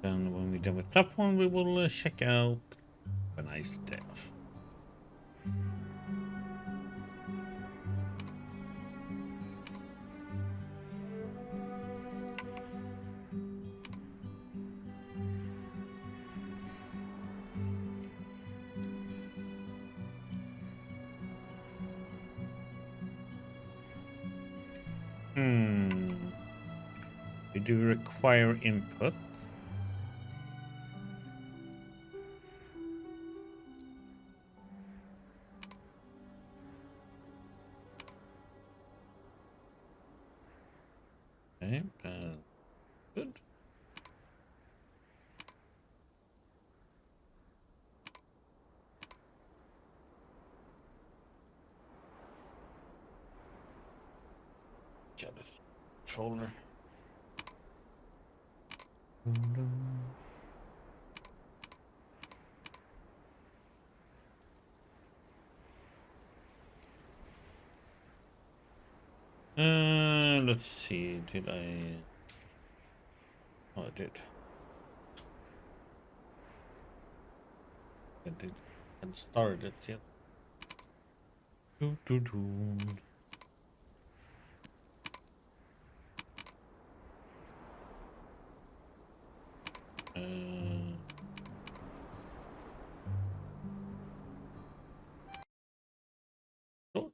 Then when we're done with that one, we will check out a nice death. We do require input. Okay, good. Jealous controller. Let's see. Did I? Oh, I did. I did. Hadn't started it yet. Doo, doo, doo. Sort.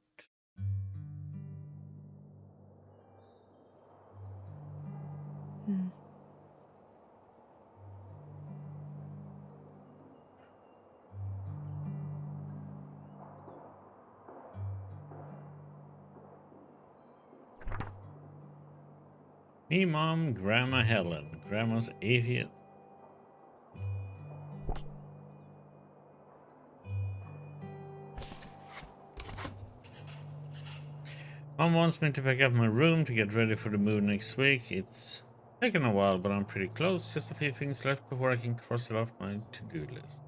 Me, Mom, Grandma Helen. Grandma's 80th. Mom wants me to pack up my room to get ready for the move next week. It's taken a while, but I'm pretty close. Just a few things left before I can cross it off my to-do list.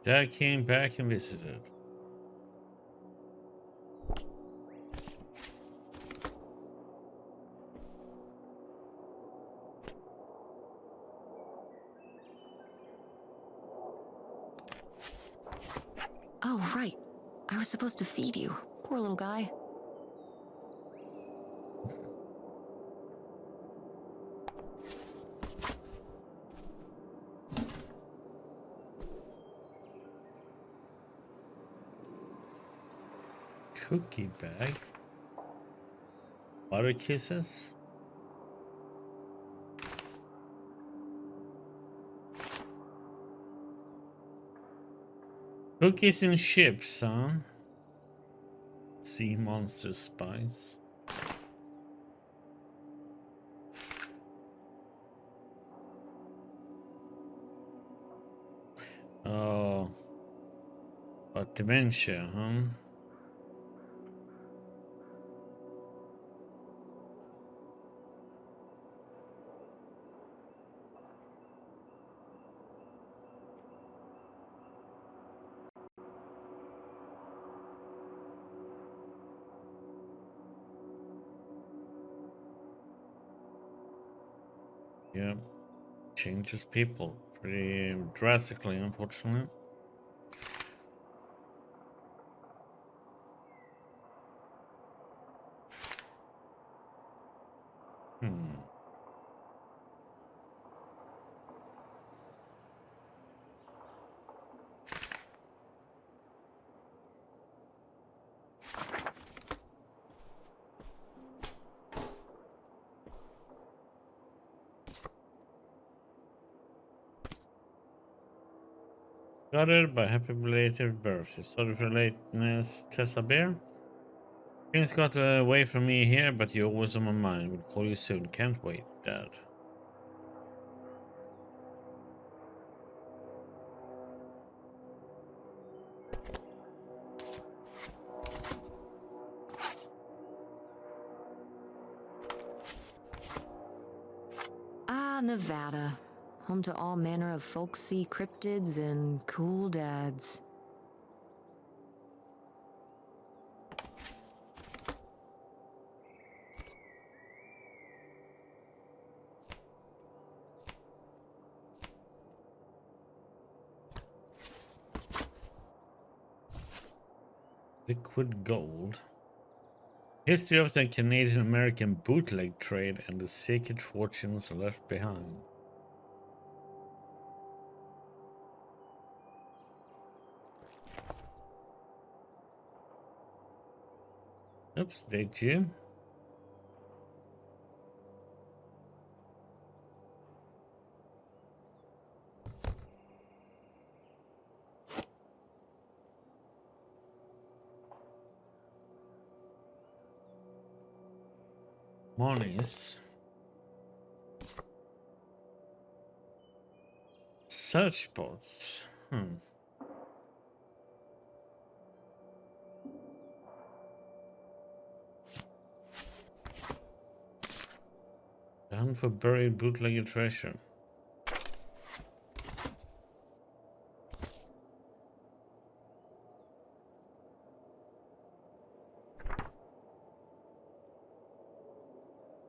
Dad came back and visited. Oh, right. I was supposed to feed you. Poor little guy. Cookie bag. Butter kisses. Cookies and chips, huh? Sea monster spice. Oh. But dementia, huh? Yeah. Changes people pretty drastically, unfortunately. Got it, but happy belated birthday. Sorry for lateness, Tessa Bear. Things got away from me here, but you're always on my mind. We'll call you soon. Can't wait, Dad. Ah, Nevada. Home to all manner of folksy cryptids and cool dads. Liquid gold. History of the Canadian-American bootleg trade and the secret fortunes left behind. Oops, day 2. Monies. Search spots. The hunt for buried bootlegger treasure.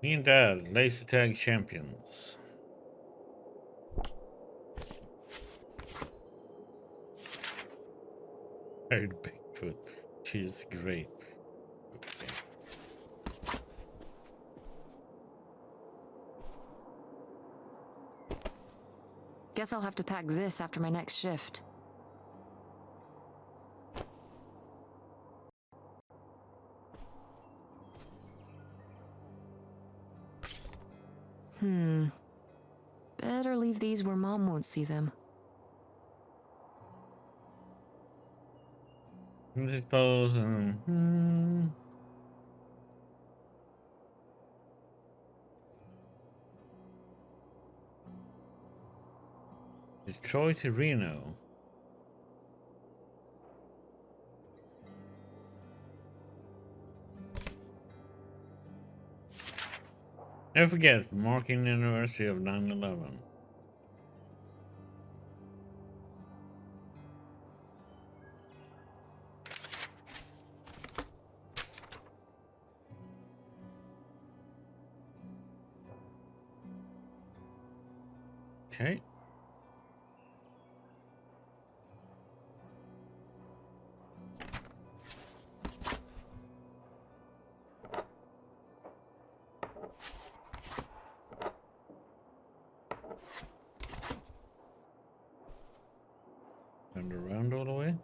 Me and Dad, laser tag champions. Heard Bigfoot. She's great. Okay. Guess I'll have to pack this after my next shift. Better leave these where Mom won't see them. I suppose. Detroit to Reno. Never forget, marking the anniversary of 9/11. Okay. Turned around all the way.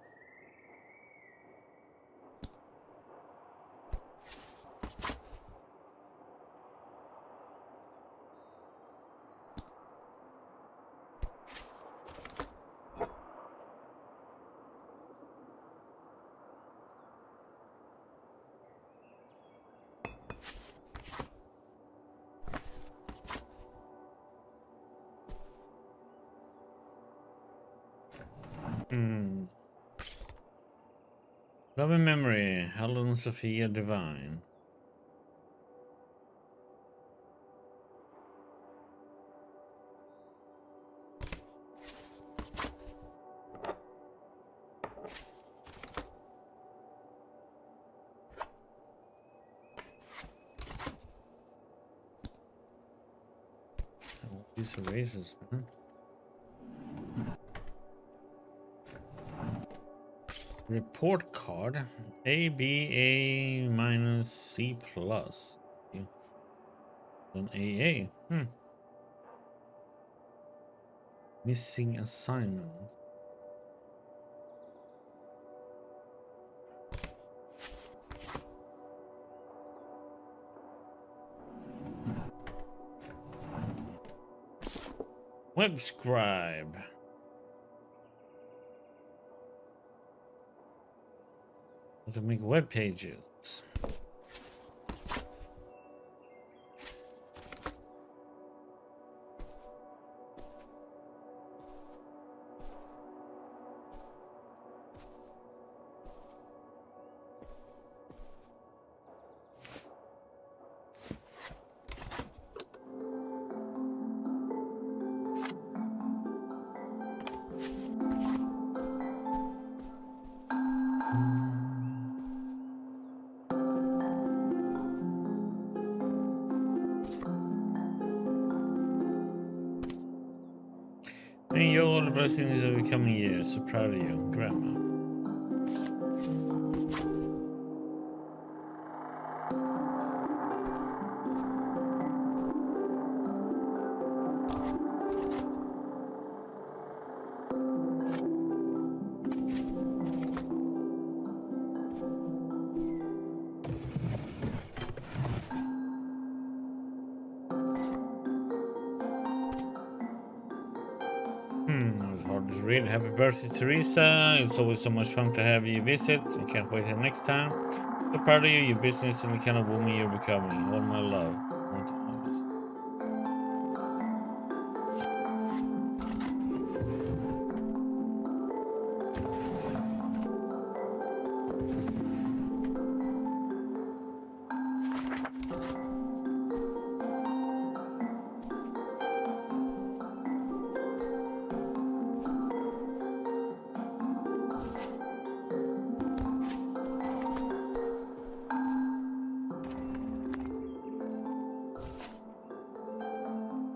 Love and memory, Helen Sophia Divine. These erasers, man. Report card ABA minus C plus. An AA. Missing assignments. Web scribe. How to make web pages. blessings of the coming year. So proud of you, Grandma. It was hard to read. Happy birthday, Teresa. It's always so much fun to have you visit. I can't wait till next time. So proud of you, your business, and the kind of woman you're becoming. All my love. Aunt August.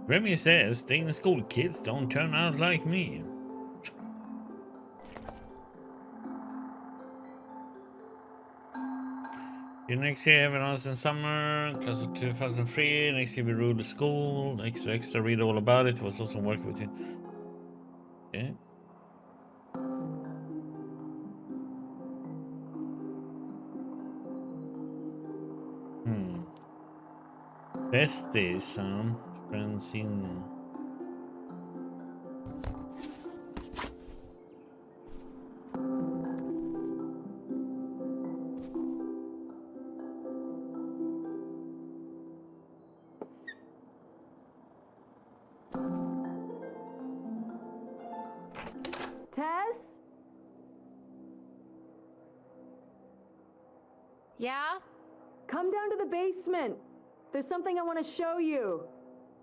Remy says, stay in school, kids. Don't turn out like me. You next year, have an awesome summer. Class of 2003. Next year, we rule the school. Extra, read all about it. Was awesome working with you. Okay. Besties, Francine. Tess? Yeah? Come down to the basement. There's something I want to show you.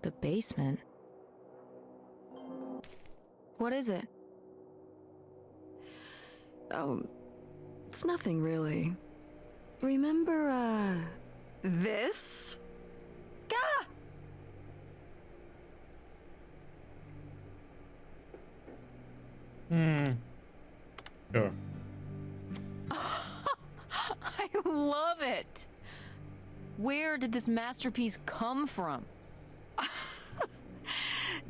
The basement? What is it? Oh, it's nothing really. Remember, this? Gah! Sure. I love it! Where did this masterpiece come from?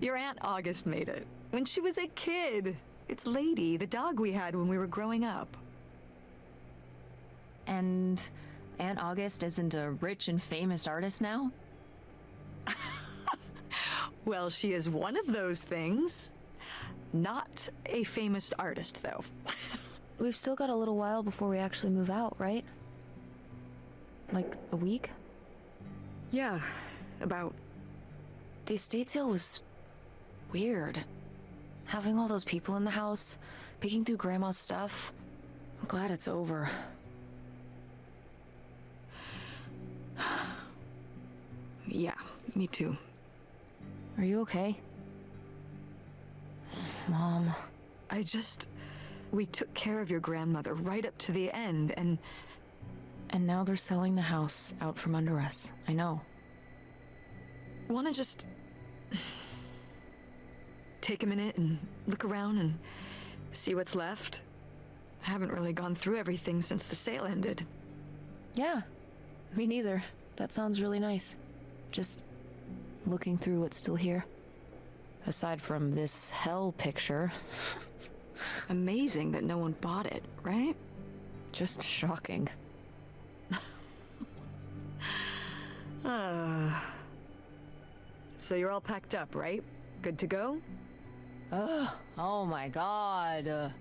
Your Aunt August made it when she was a kid. It's Lady, the dog we had when we were growing up. And Aunt August isn't a rich and famous artist now? Well, she is one of those things. Not a famous artist, though. We've still got a little while before we actually move out, right? Like a week? Yeah, about. The estate sale was weird. Having all those people in the house, picking through Grandma's stuff. I'm glad it's over. Yeah, me too. Are you okay? Mom. We took care of your grandmother right up to the end, and now they're selling the house out from under us. I know. wanna just take a minute and look around and see what's left? I haven't really gone through everything since the sale ended. Yeah, me neither. That sounds really nice. Just looking through what's still here. Aside from this hell picture. Amazing that no one bought it, right? Just shocking. So you're all packed up, right? Good to go? Oh my god.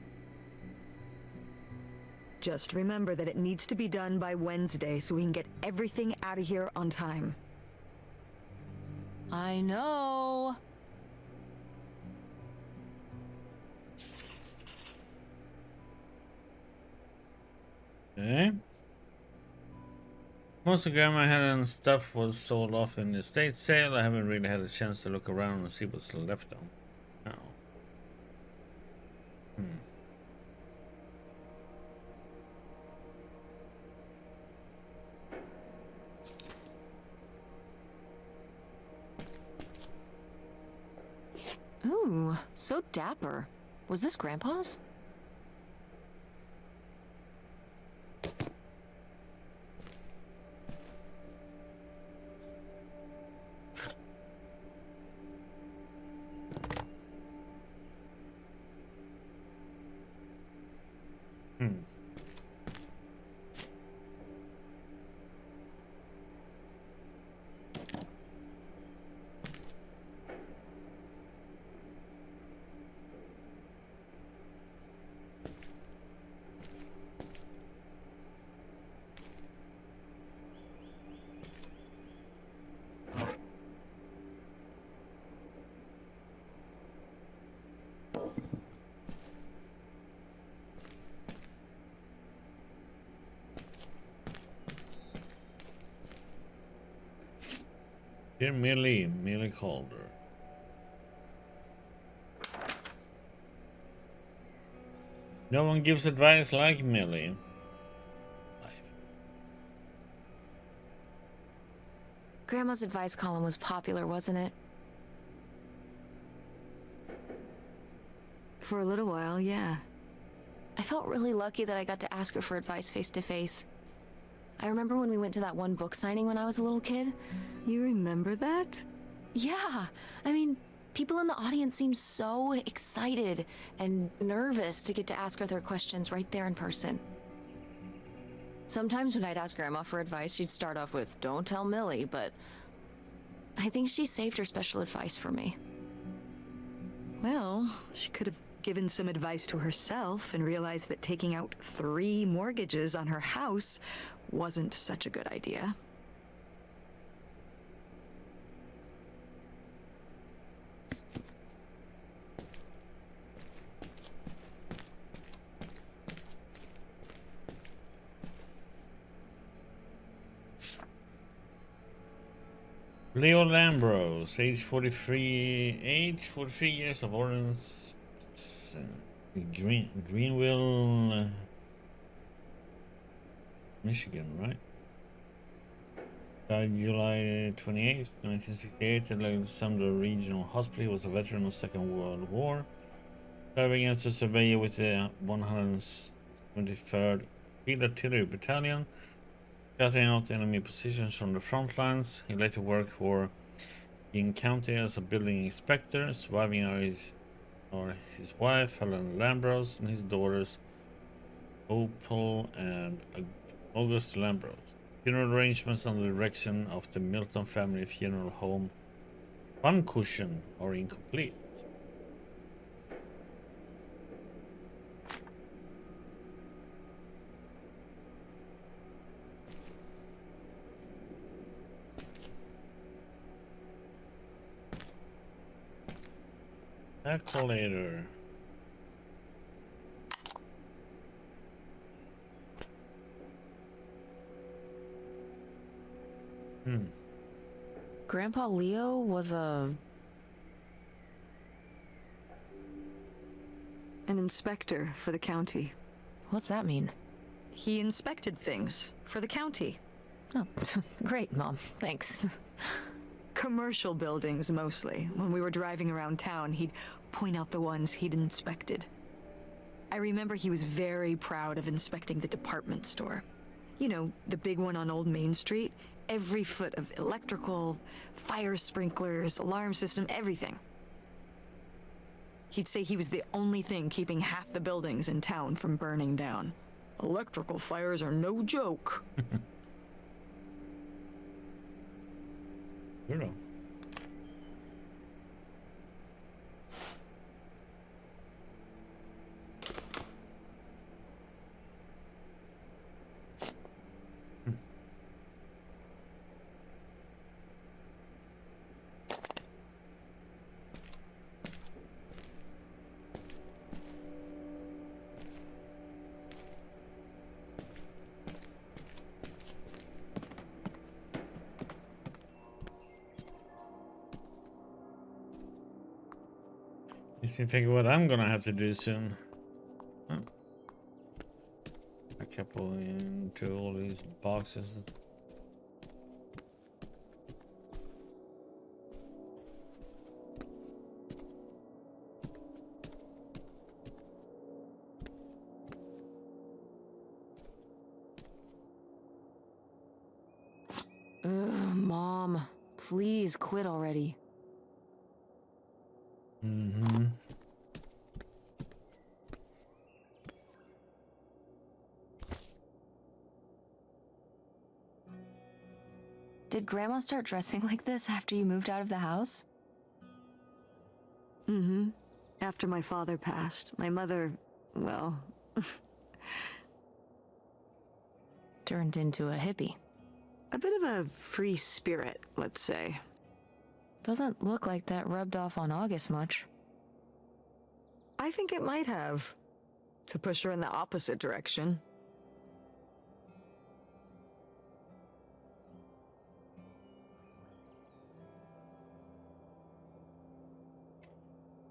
Just remember that it needs to be done by Wednesday so we can get everything out of here on time. I know. Okay. Most of Grandma had and stuff was sold off in the estate sale. I haven't really had a chance to look around and see what's left on now. Ooh, so dapper. Was this Grandpa's? Hmm. Dear Millie Calder. No one gives advice like Millie. Grandma's advice column was popular, wasn't it? For a little while, yeah. I felt really lucky that I got to ask her for advice face to face. I remember when we went to that one book signing when I was a little kid. You remember that? Yeah, I mean, people in the audience seemed so excited and nervous to get to ask her their questions right there in person. Sometimes when I'd ask Grandma for advice, she'd start off with, "Don't tell Millie," but I think she saved her special advice for me. Well, she could have given some advice to herself and realized that taking out 3 mortgages on her house wasn't such a good idea. Leo Lambros, age 43 years of Orange, Greenville, Michigan, right? Died July 28th, 1968 at Alexander Regional Hospital. He was a veteran of the Second World War, serving as a surveyor with the 123rd Field Artillery Battalion, cutting out enemy positions from the front lines. He later worked for King County as a building inspector. Surviving are his wife, Helen Lambros, and his daughters, Opal and August Lambros. Funeral arrangements under the direction of the Milton Family Funeral Home, One Cushion, are incomplete. Calculator. Grandpa Leo was An inspector for the county. What's that mean? He inspected things for the county. Oh, great, Mom. Thanks. Commercial buildings, mostly. When we were driving around town, he'd point out the ones he'd inspected. I remember he was very proud of inspecting the department store. You know, the big one on Old Main Street. Every foot of electrical, fire sprinklers, alarm system, everything. He'd say he was the only thing keeping half the buildings in town from burning down. Electrical fires are no joke. You know. Makes me think of what I'm gonna have to do soon. Huh. I kept pulling into all these boxes. Ugh, Mom, please quit already. Mm-hmm. Did Grandma start dressing like this after you moved out of the house? Mm-hmm. After my father passed, my mother, well, Turned into a hippie. a bit of a free spirit, let's say. Doesn't look like that rubbed off on August much. I think it might have. To push her in the opposite direction.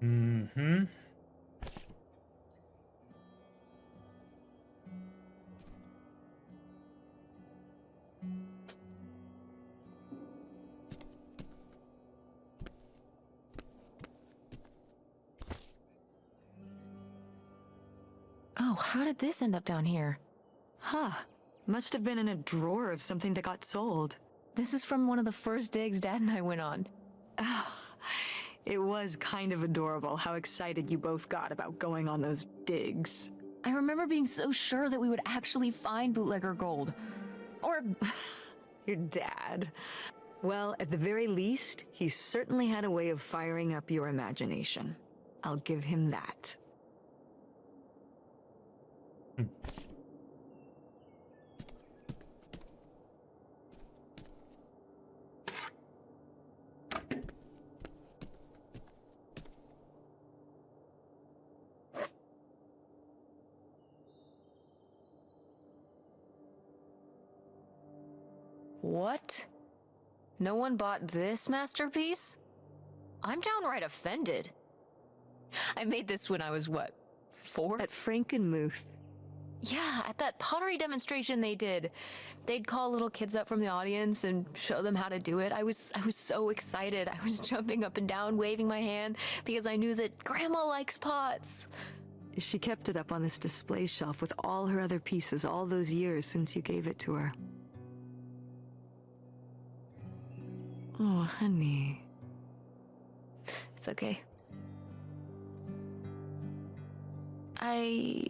Mm-hmm. Oh, how did this end up down here? Huh. Must have been in a drawer of something that got sold. This is from one of the first digs Dad and I went on. It was kind of adorable how excited you both got about going on those digs. I remember being so sure that we would actually find bootlegger gold. Or Your dad. Well, at the very least, he certainly had a way of firing up your imagination. I'll give him that. what? No one bought this masterpiece? I'm downright offended. I made this when I was what, 4? At Frankenmuth. Yeah, at that pottery demonstration they did. They'd call little kids up from the audience and show them how to do it. I was so excited. I was jumping up and down, waving my hand, because I knew that Grandma likes pots. She kept it up on this display shelf with all her other pieces all those years since you gave it to her. Oh, honey. It's okay. I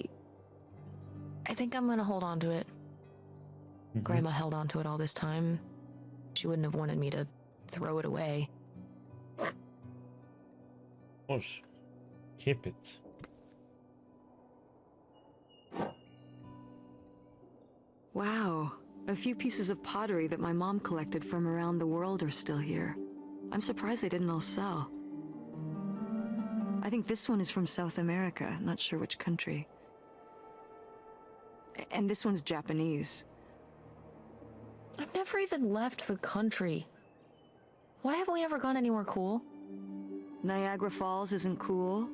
think I'm gonna hold on to it. Mhm. Grandma held on to it all this time. She wouldn't have wanted me to throw it away. Of course. Keep it. Wow. A few pieces of pottery that my mom collected from around the world are still here. I'm surprised they didn't all sell. I think this one is from South America, not sure which country. And this one's Japanese. I've never even left the country. Why haven't we ever gone anywhere cool? Niagara Falls isn't cool.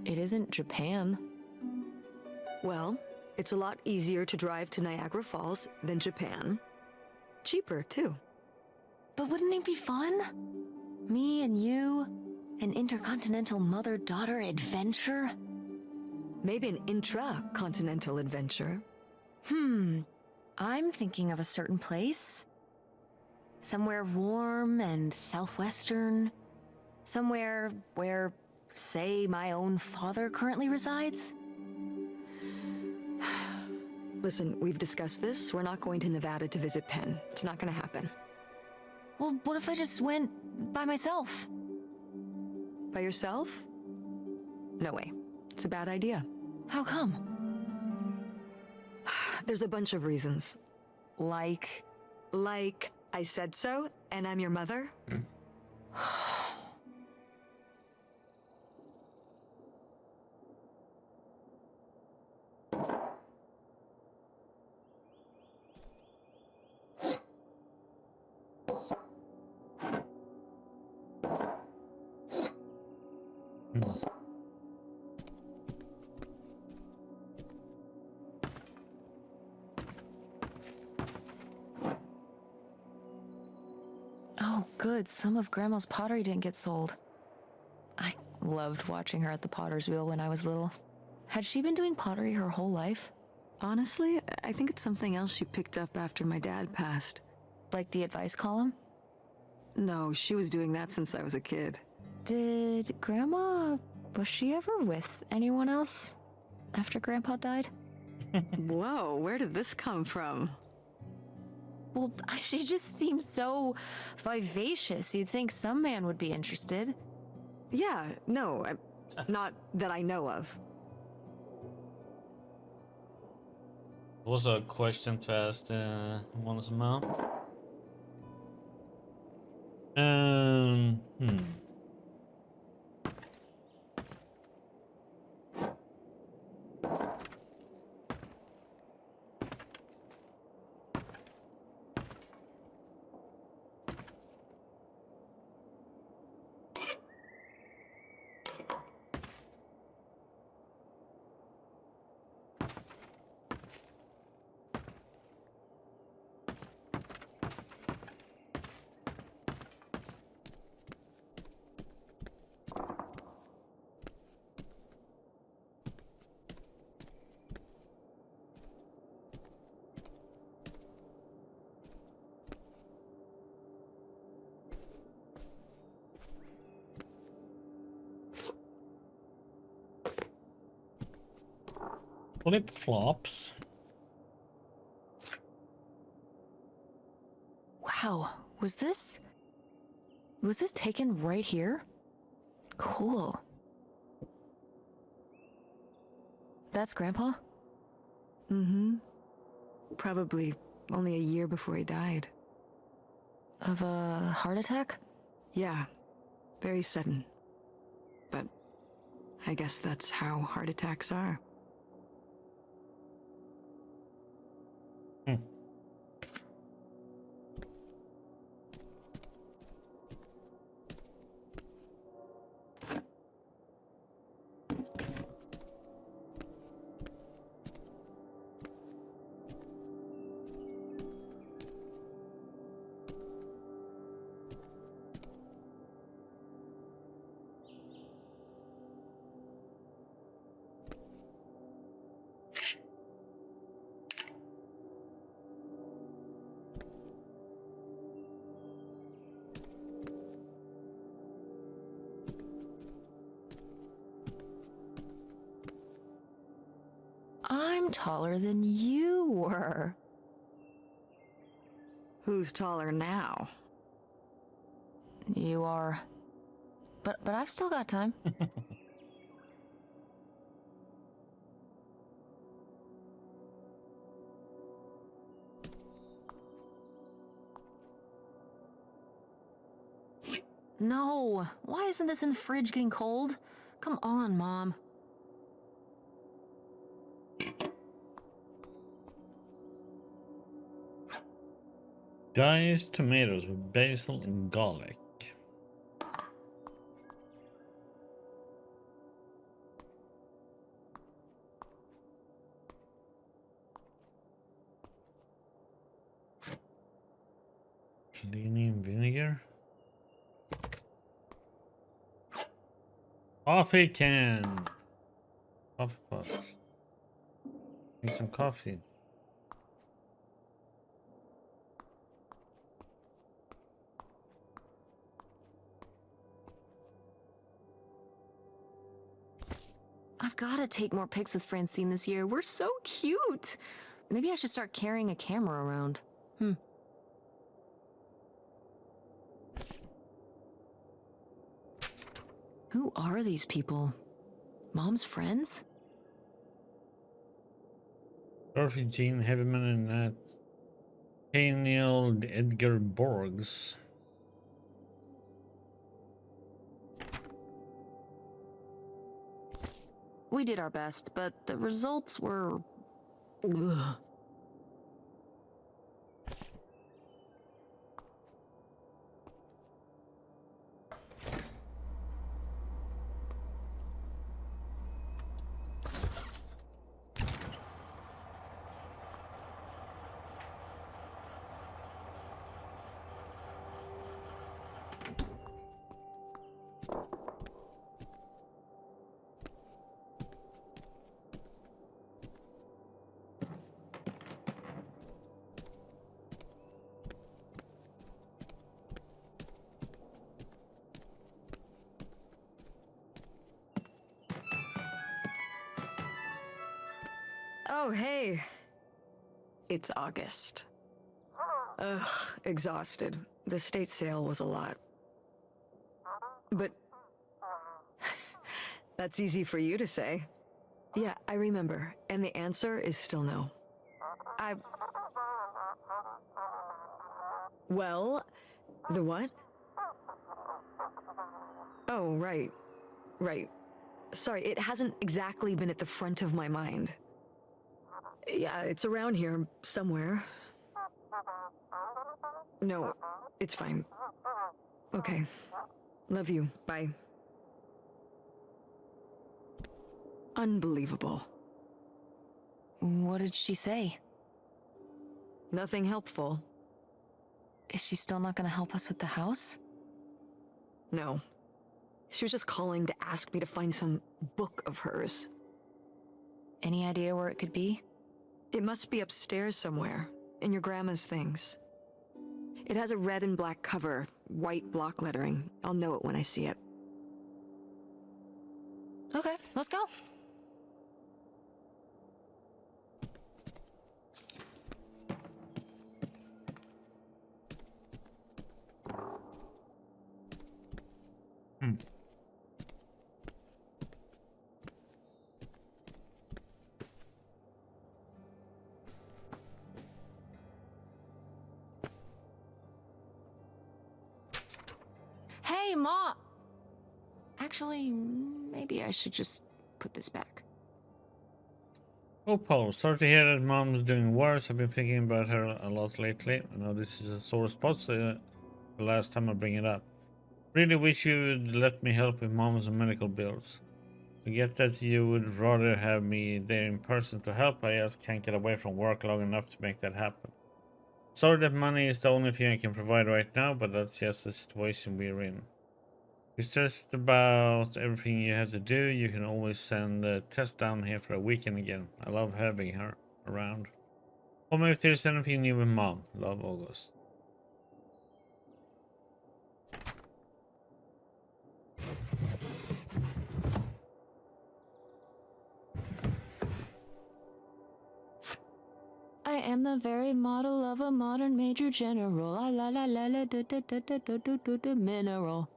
It isn't Japan. Well, it's a lot easier to drive to Niagara Falls than Japan. Cheaper, too. But wouldn't it be fun? Me and you, an intercontinental mother-daughter adventure? Maybe an intra-continental adventure. I'm thinking of a certain place. Somewhere warm and southwestern. Somewhere where, say, my own father currently resides. Listen, we've discussed this. We're not going to Nevada to visit Penn. It's not going to happen. Well, what if I just went by myself? By yourself? No way. It's a bad idea. How come? There's a bunch of reasons. Like, Like, I said so, and I'm your mother? oh good, some of Grandma's pottery didn't get sold. I loved watching her at the potter's wheel when I was little. Had she been doing pottery her whole life? Honestly, I think it's something else she picked up after my dad passed. Like the advice column? No, she was doing that since I was a kid. Did Grandma... was she ever with anyone else after Grandpa died? Whoa, where did this come from? Well, she just seems so vivacious. You'd think some man would be interested. Yeah, no, not that I know of. Was a question to ask one's mom. Hmm. Flip flops. Wow, was this taken right here? Cool. That's Grandpa? Mm-hmm. Probably only a year before he died. Of a heart attack? Yeah, very sudden. But I guess that's how heart attacks are. Hmm. I'm taller than you were. Who's taller now? You are. But I've still got time. No, why isn't this in the fridge getting cold? Come on, Mom. Diced tomatoes with basil and garlic. Cleaning vinegar. Coffee can. Coffee pot. Need some coffee. I've got to take more pics with Francine this year. We're so cute. Maybe I should start carrying a camera around. Who are these people? Mom's friends? Dorothy Jean Heavyman and Nathaniel Edgar Borgs. We did our best, but the results were... Ugh. Oh, hey. It's August. Ugh, exhausted. The state sale was a lot. But that's easy for you to say. Yeah, I remember. And the answer is still no. Well, the what? Oh, right. Right. Sorry, it hasn't exactly been at the front of my mind. Yeah, it's around here, somewhere. No, it's fine. Okay. Love you. Bye. Unbelievable. What did she say? Nothing helpful. Is she still not gonna help us with the house? No. She was just calling to ask me to find some book of hers. Any idea where it could be? It must be upstairs somewhere, in your grandma's things. It has a red and black cover, white block lettering. I'll know it when I see it. Okay, let's go. Hey, Ma! Actually, maybe I should just put this back. Oh, Paul, sorry to hear that mom's doing worse. I've been thinking about her a lot lately. I know this is a sore spot, so the last time I bring it up. Really wish you would let me help with mom's medical bills. I get that you would rather have me there in person to help. I just can't get away from work long enough to make that happen. Sorry that money is the only thing I can provide right now, but that's just the situation we're in. If you're stressed about everything you have to do, you can always send Tess down here for a weekend again. I love having her around. Call me if there's anything new with Mom. Love, August. I am the very model of a modern major general. La la la la la da da da da da da da da mineral.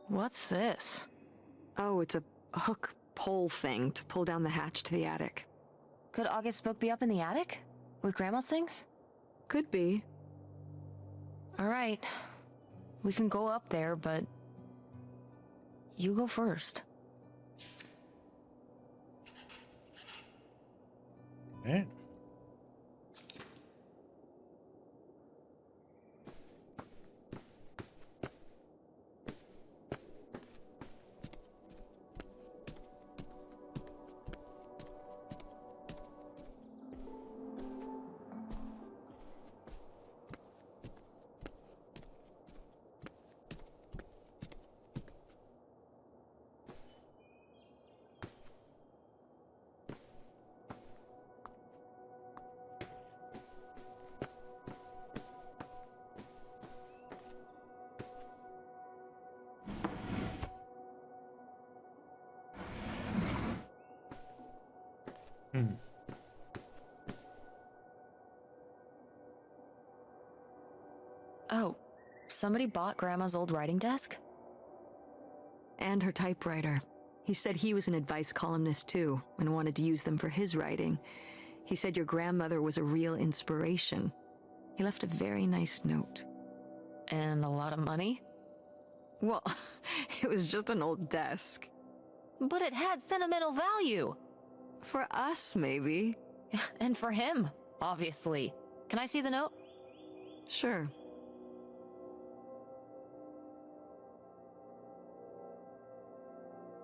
What's this? Oh, it's a hook pole thing to pull down the hatch to the attic. Could August's book be up in the attic? With Grandma's things? Could be. Alright. We can go up there, but... you go first. Eh? Oh, somebody bought Grandma's old writing desk? And her typewriter. He said he was an advice columnist too, and wanted to use them for his writing. He said your grandmother was a real inspiration. He left a very nice note. And a lot of money? Well, it was just an old desk. But it had sentimental value! For us, maybe. And for him, obviously. Can I see the note? Sure.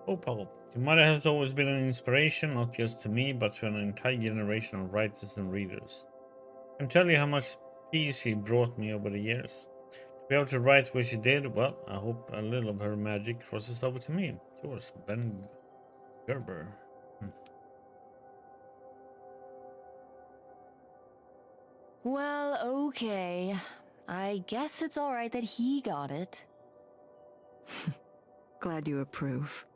Opal, your mother has always been an inspiration, not just to me, but to an entire generation of writers and readers. I can tell you how much peace she brought me over the years. To be able to write what she did, well, I hope a little of her magic crosses over to me. Yours, Ben Gerber. Well, okay. I guess it's all right that he got it. Glad you approve.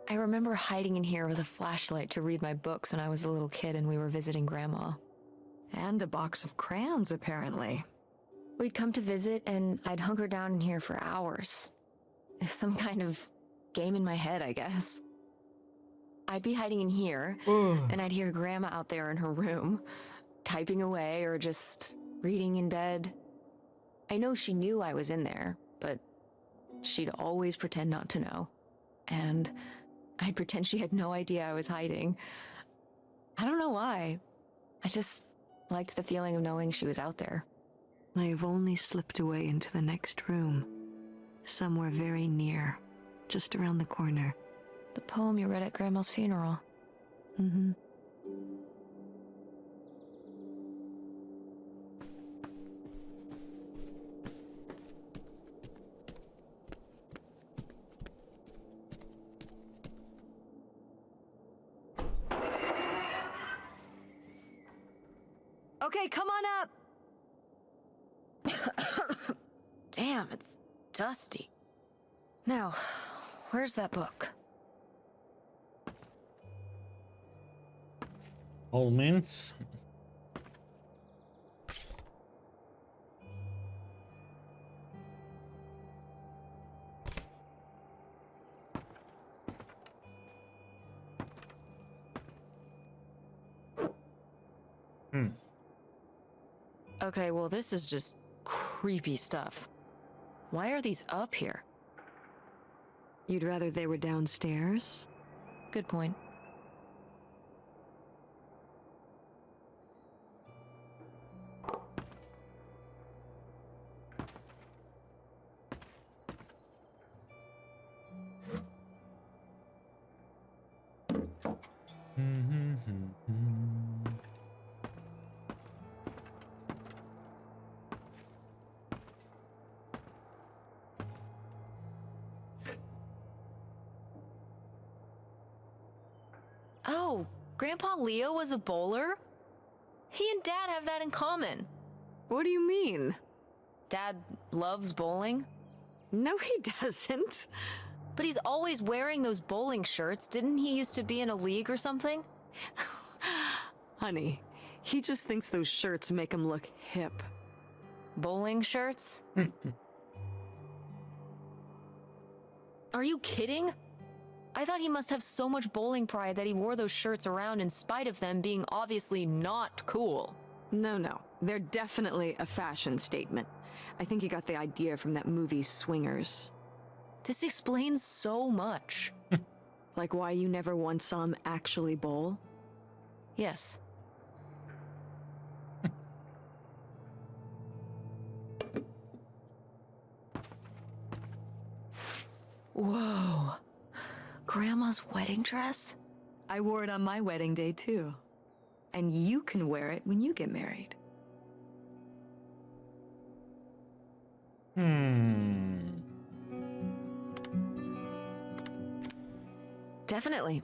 I remember hiding in here with a flashlight to read my books when I was a little kid and we were visiting Grandma. And a box of crayons, apparently. We'd come to visit and I'd hunker down in here for hours. If some kind of game in my head, I guess. I'd be hiding in here, and I'd hear Grandma out there in her room, typing away or just reading in bed. I know she knew I was in there, but she'd always pretend not to know. And I'd pretend she had no idea I was hiding. I don't know why. I just liked the feeling of knowing she was out there. I have only slipped away into the next room. Somewhere very near. Just around the corner. The poem you read at Grandma's funeral. Mm-hmm. Okay, come on up! Damn, it's dusty. Now, where's that book? All mints. Okay, well, this is just creepy stuff. Why are these up here? You'd rather they were downstairs? Good point. Oh, Grandpa Leo was a bowler? He and Dad have that in common. What do you mean? Dad loves bowling, No, he doesn't. but he's always wearing those bowling shirts. Didn't he used to be in a league or something? Honey, he just thinks those shirts make him look hip. Bowling shirts? Are you kidding? I thought he must have so much bowling pride that he wore those shirts around in spite of them being obviously not cool. No. They're definitely a fashion statement. I think he got the idea from that movie Swingers. This explains so much. Like why you never once saw him actually bowl? Yes. Whoa. Grandma's wedding dress? I wore it on my wedding day too. And you can wear it when you get married. Definitely.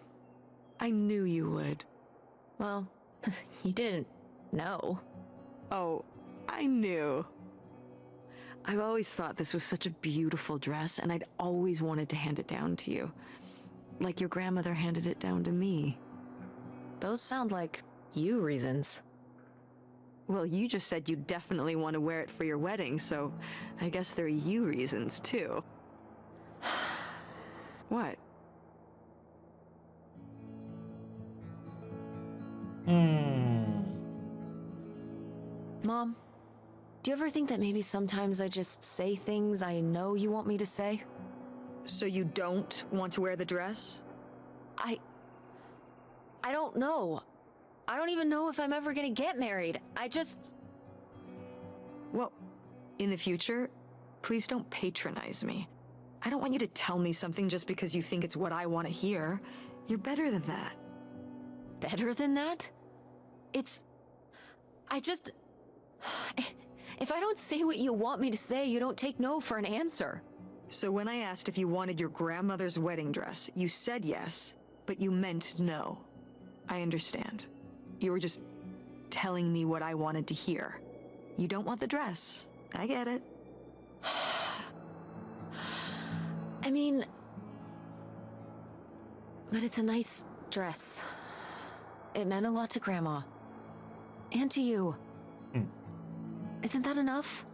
I knew you would. Well, you didn't know. Oh, I knew. I've always thought this was such a beautiful dress, and I'd always wanted to hand it down to you. Like your grandmother handed it down to me. Those sound like you reasons. Well, you just said you definitely want to wear it for your wedding, so I guess they're you reasons too. What? Mom, do you ever think that maybe sometimes I just say things I know you want me to say? So you don't want to wear the dress? I don't know. I don't even know if I'm ever gonna get married. I just... Well, in the future, please don't patronize me. I don't want you to tell me something just because you think it's what I want to hear. You're better than that. Better than that? It's... I just... If I don't say what you want me to say, you don't take no for an answer. So when I asked if you wanted your grandmother's wedding dress, you said yes, but you meant no. I understand. You were just telling me what I wanted to hear. You don't want the dress. I get it. I mean... But it's a nice dress. It meant a lot to Grandma. And to you. Isn't that enough?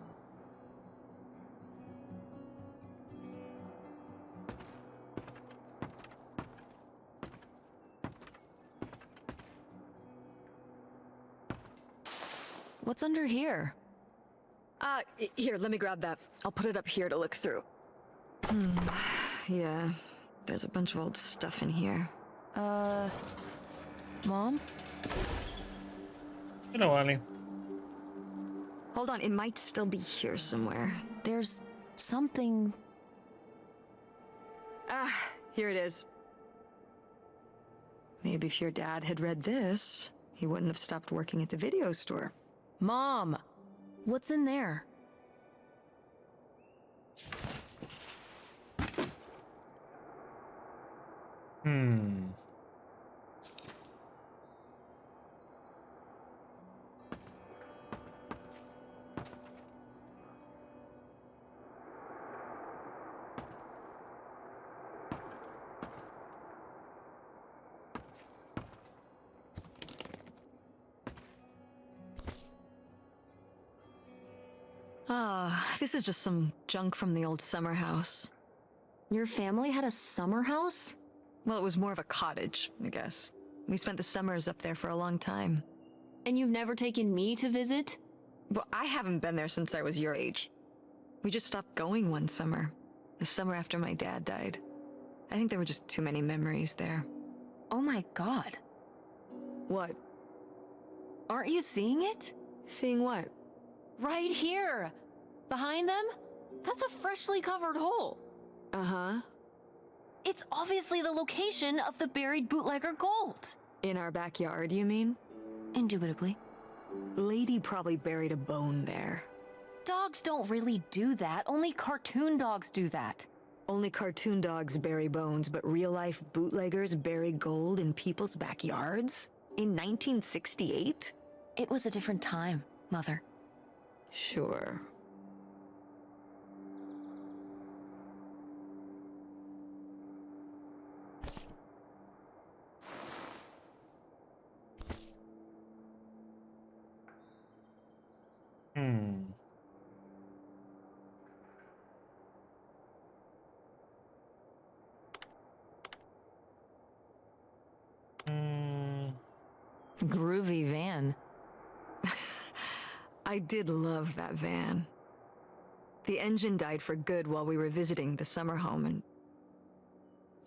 What's under here? Here, let me grab that. I'll put it up here to look through. Yeah, there's a bunch of old stuff in here. Mom? Hello, Ali. Hold on, it might still be here somewhere. There's something... Here it is. Maybe if your dad had read this, he wouldn't have stopped working at the video store. Mom! What's in there? This is just some junk from the old summer house. Your family had a summer house? Well, it was more of a cottage, I guess. We spent the summers up there for a long time. And you've never taken me to visit? Well, I haven't been there since I was your age. We just stopped going one summer. The summer after my dad died. I think there were just too many memories there. Oh my god. What? Aren't you seeing it? Seeing what? Right here! Behind them? That's a freshly covered hole. Uh-huh. It's obviously the location of the buried bootlegger gold. In our backyard, you mean? Indubitably. Lady probably buried a bone there. Dogs don't really do that. Only cartoon dogs do that. Only cartoon dogs bury bones, but real-life bootleggers bury gold in people's backyards? In 1968? It was a different time, Mother. Sure. Groovy van. I did love that van. The engine died for good while we were visiting the summer home, and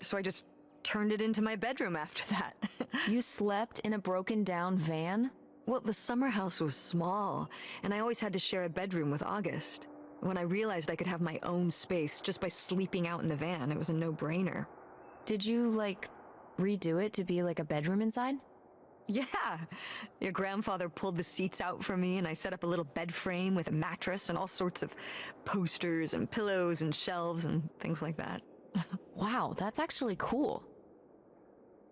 so I just turned it into my bedroom after that. You slept in a broken down van? Well, the summer house was small, and I always had to share a bedroom with August. When I realized I could have my own space just by sleeping out in the van, it was a no-brainer. Did you, like, redo it to be like a bedroom inside? Yeah. Your grandfather pulled the seats out for me, and I set up a little bed frame with a mattress and all sorts of posters and pillows and shelves and things like that. Wow, that's actually cool.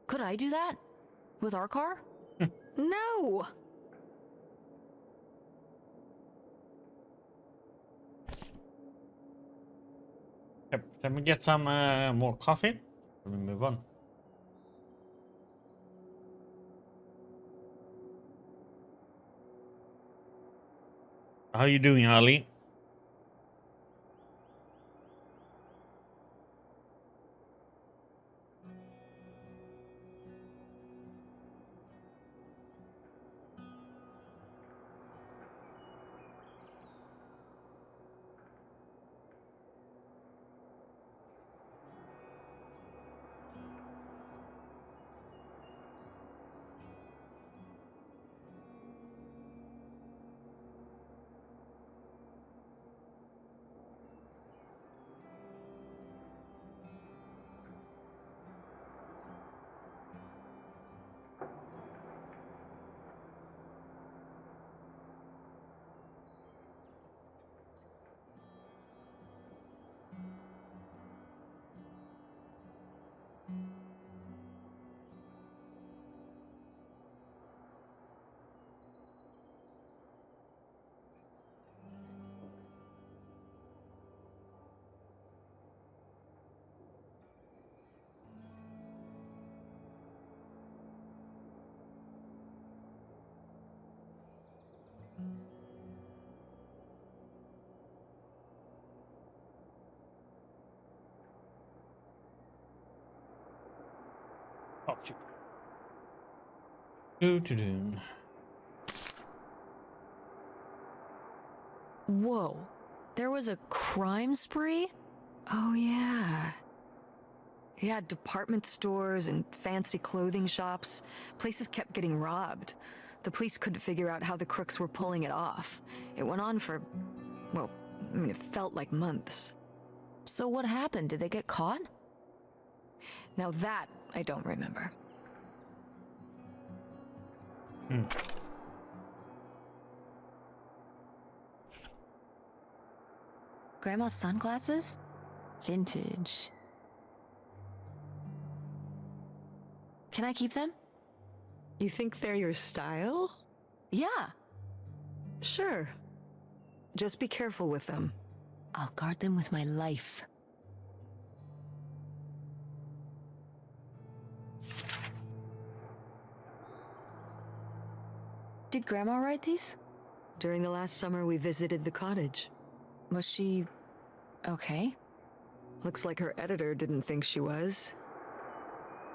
Could I do that? With our car? No! Yep. Let me get some more coffee. Let me move on. How you doing, Ali? coffee. Doo-doo-doo. Whoa. There was a crime spree? Oh, yeah. Yeah, department stores and fancy clothing shops. Places kept getting robbed. The police couldn't figure out how the crooks were pulling it off. It went on for, well, I mean, it felt like months. So what happened? Did they get caught? Now that I don't remember. Grandma's sunglasses? Vintage. Can I keep them? You think they're your style? Yeah. Sure. Just be careful with them. I'll guard them with my life. Did Grandma write these? During the last summer, we visited the cottage. Was she okay? Looks like her editor didn't think she was.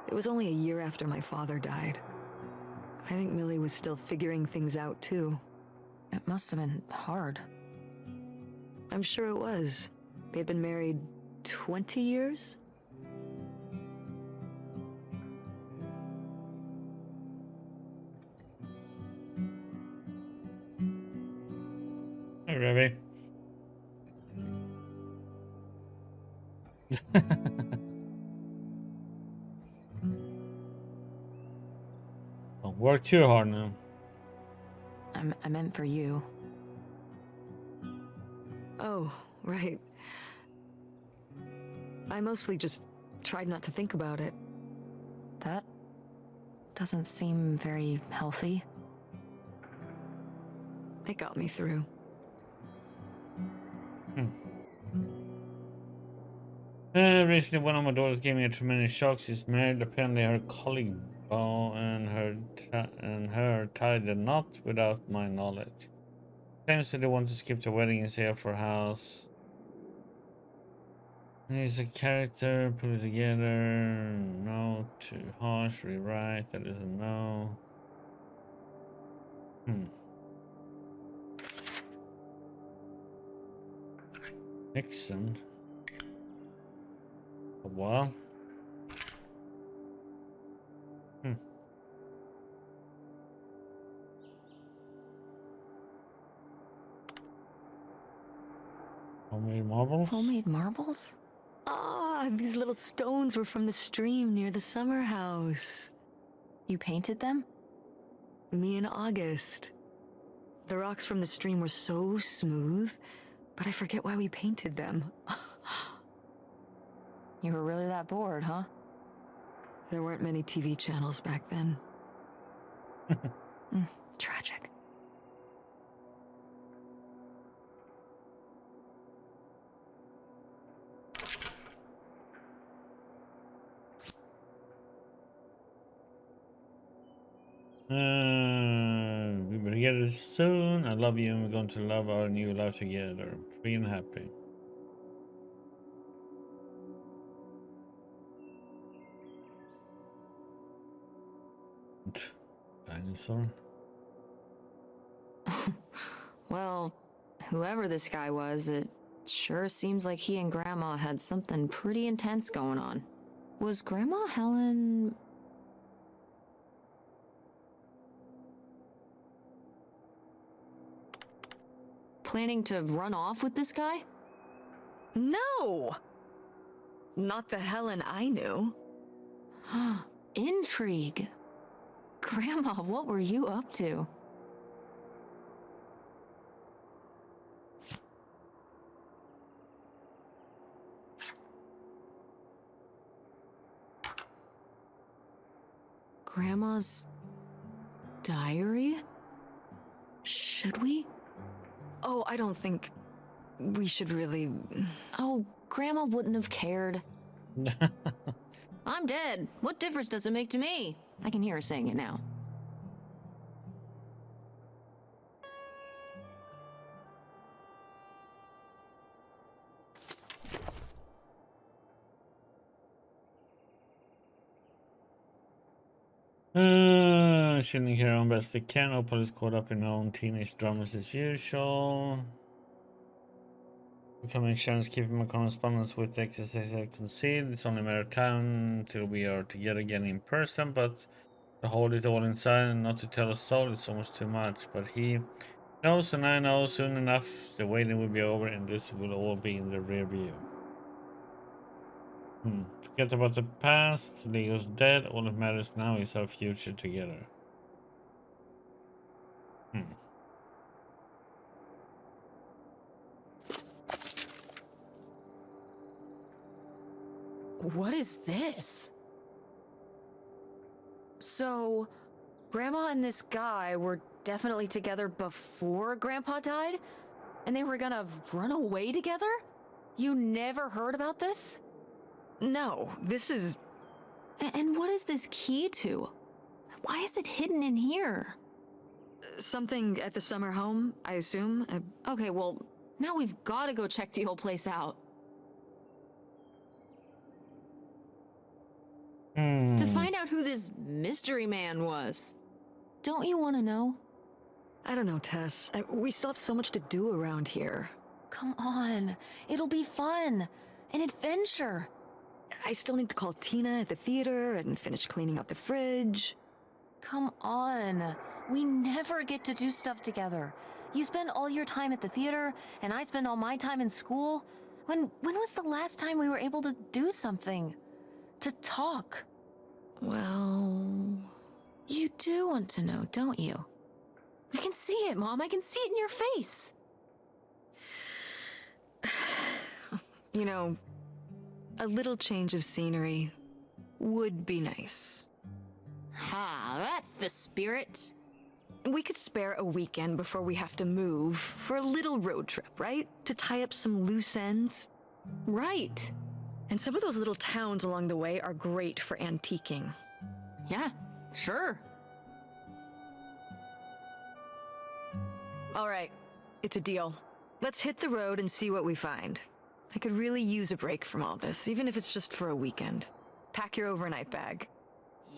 It was only a year after my father died. I think Millie was still figuring things out, too. It must have been hard. I'm sure it was. They'd been married 20 years? Hey, Ravi. Don't work too hard now. I meant for you. Oh, right. I mostly just tried not to think about it. That doesn't seem very healthy. It got me through. Recently, one of my daughters gave me a tremendous shock. She's married. Apparently, her colleague Bo and her tied the knot without my knowledge. Claims that they want to skip the wedding and stay up for house. He's a character. Put it together. No, too harsh. Rewrite. That is a no. Nixon. A while. Homemade marbles? Homemade marbles? Ah, these little stones were from the stream near the summer house. You painted them? Me and August. The rocks from the stream were so smooth, but I forget why we painted them. You were really that bored, huh? There weren't many TV channels back then. Tragic. We will get it soon. I love you and we're going to love our new life together. Free and happy. Dinosaur? Well, whoever this guy was, it sure seems like he and Grandma had something pretty intense going on. Was Grandma Helen... planning to run off with this guy? No! Not the Helen I knew. Intrigue. Grandma, what were you up to? Grandma's diary? Should we? Oh, I don't think we should really... Oh, Grandma wouldn't have cared. I'm dead. What difference does it make to me? I can hear her saying it now. Shouldn't care on best they can. Opal is caught up in her own teenage dramas as usual. Becoming chance keeping my correspondence with the exercise I concede. It's only a matter of time till we are together again in person, but to hold it all inside and not to tell a soul is almost too much. But he knows and I know soon enough the waiting will be over and this will all be in the rear view. Forget about the past. Leo's dead. All that matters now is our future together. What is this? So, Grandma and this guy were definitely together before Grandpa died? And they were gonna run away together? You never heard about this? No, this is... And what is this key to? Why is it hidden in here? something at the summer home, I assume. Okay, well, now we've gotta go check the whole place out. To find out who this mystery man was. Don't you want to know? I don't know, Tess. We still have so much to do around here. Come on. It'll be fun. An adventure. I still need to call Tina at the theater and finish cleaning out the fridge. Come on. We never get to do stuff together. You spend all your time at the theater, and I spend all my time in school. When was the last time we were able to do something? To talk? Well... You do want to know, don't you? I can see it, Mom. I can see it in your face. You know, a little change of scenery would be nice. Ha, that's the spirit. We could spare a weekend before we have to move for a little road trip, right? To tie up some loose ends. Right. And some of those little towns along the way are great for antiquing. Yeah, sure. All right, it's a deal. Let's hit the road and see what we find. I could really use a break from all this, even if it's just for a weekend. Pack your overnight bag.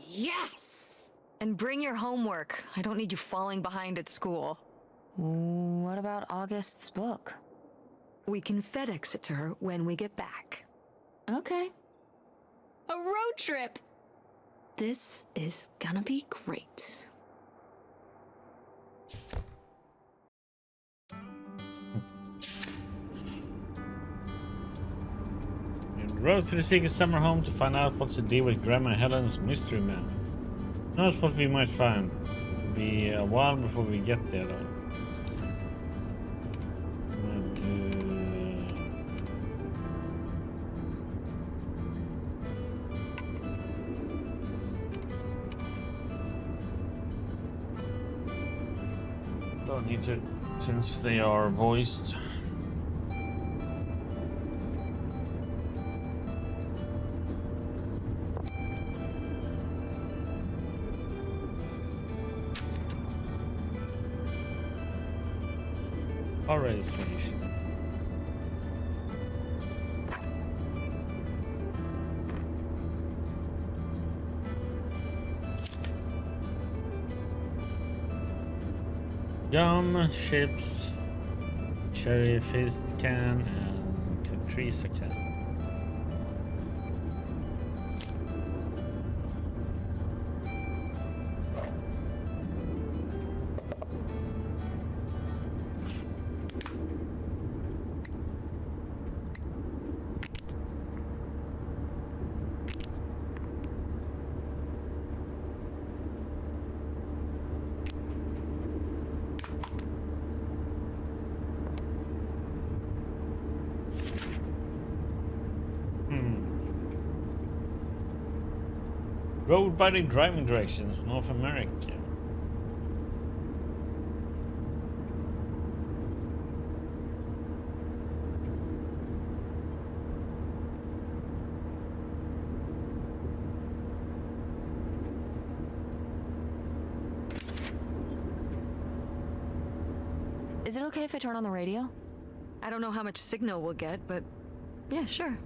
Yes! And bring your homework. I don't need you falling behind at school. What about August's book? We can FedEx it to her when we get back. Okay. A road trip! This is gonna be great. Rode to the secret summer home to find out what's the deal with Grandma Helen's mystery man. Who knows what we might find. It'll be a while before we get there though. Don't need to, since they are voiced. Our registration. Gum, chips, cherry fizz can, and Catrice can. Road by the driving directions, North America. Is it okay if I turn on the radio? I don't know how much signal we'll get, but yeah, sure.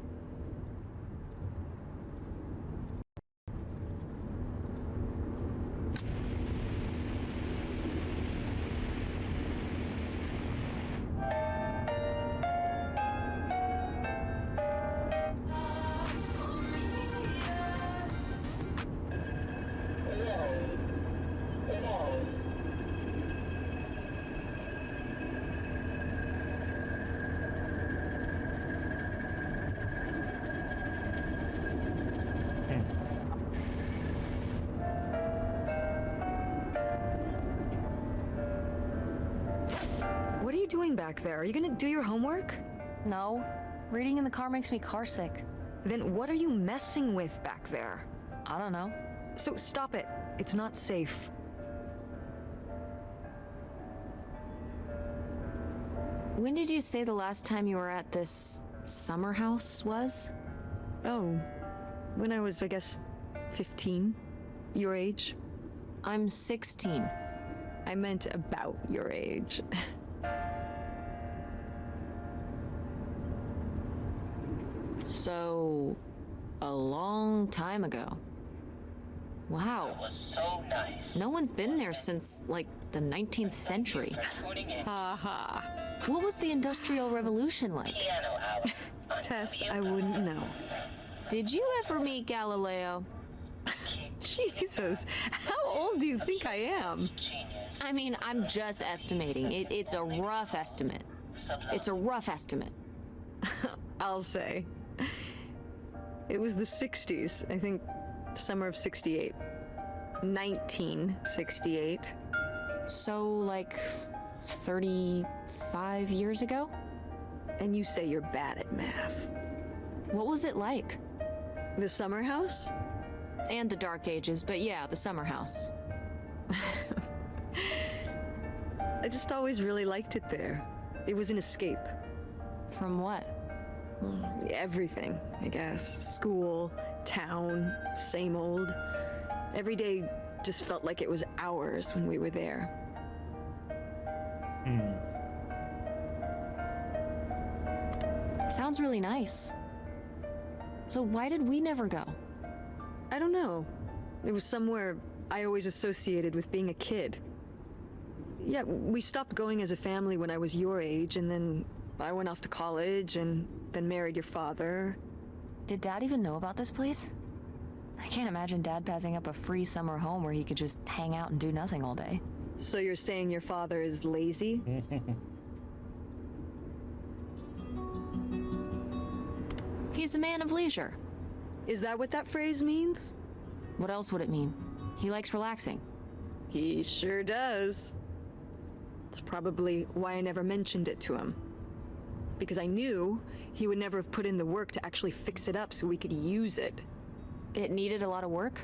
doing back there? Are you gonna do your homework? No, reading in the car makes me carsick. Then what are you messing with back there? I don't know. So stop it. It's not safe. When did you say the last time you were at this summer house was? Oh, when I was, I guess, 15. Your age. I'm 16. I meant about your age. So, a long time ago. Wow. Was so nice. No one's been there since, like, the 19th century. Tuning in. Haha. What was the Industrial Revolution like? Piano hour. Tess, I wouldn't know. Did you ever meet Galileo? Jesus, how old do you think I am? I mean, I'm just estimating. It's a rough estimate. It's a rough estimate. I'll say. It was the 60s, I think, summer of 68. 1968. So, like, 35 years ago? And you say you're bad at math. What was it like? The summer house? And the Dark Ages, but yeah, the summer house. I just always really liked it there. It was an escape. From what? Everything, I guess. School, town, same old. Every day just felt like it was hours when we were there. Sounds really nice. So why did we never go? I don't know. It was somewhere I always associated with being a kid. Yeah, we stopped going as a family when I was your age, and then I went off to college and then married your father. Did Dad even know about this place? I can't imagine Dad passing up a free summer home where he could just hang out and do nothing all day. So you're saying your father is lazy? He's a man of leisure. Is that what that phrase means? What else would it mean? He likes relaxing. He sure does. It's probably why I never mentioned it to him. Because I knew he would never have put in the work to actually fix it up so we could use it. It needed a lot of work?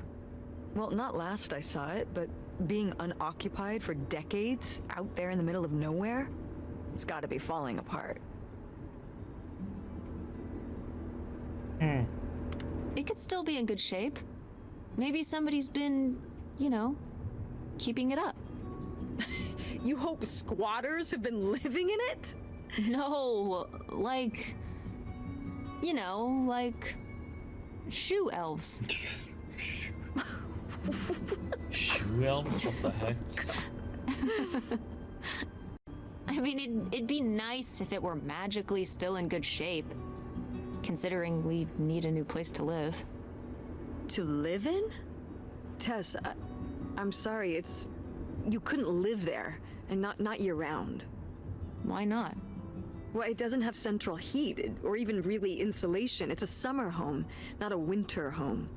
Well, not last I saw it, but being unoccupied for decades out there in the middle of nowhere, it's gotta be falling apart. It could still be in good shape. Maybe somebody's been, you know, keeping it up. You hope squatters have been living in it? No, like, you know, like shoe elves. Shoe elves? What the heck? I mean, it'd be nice if it were magically still in good shape, considering we need a new place to live. To live in? Tess, I'm sorry, you couldn't live there, and not year-round. Why not? Well, it doesn't have central heat, or even really insulation. It's a summer home, not a winter home.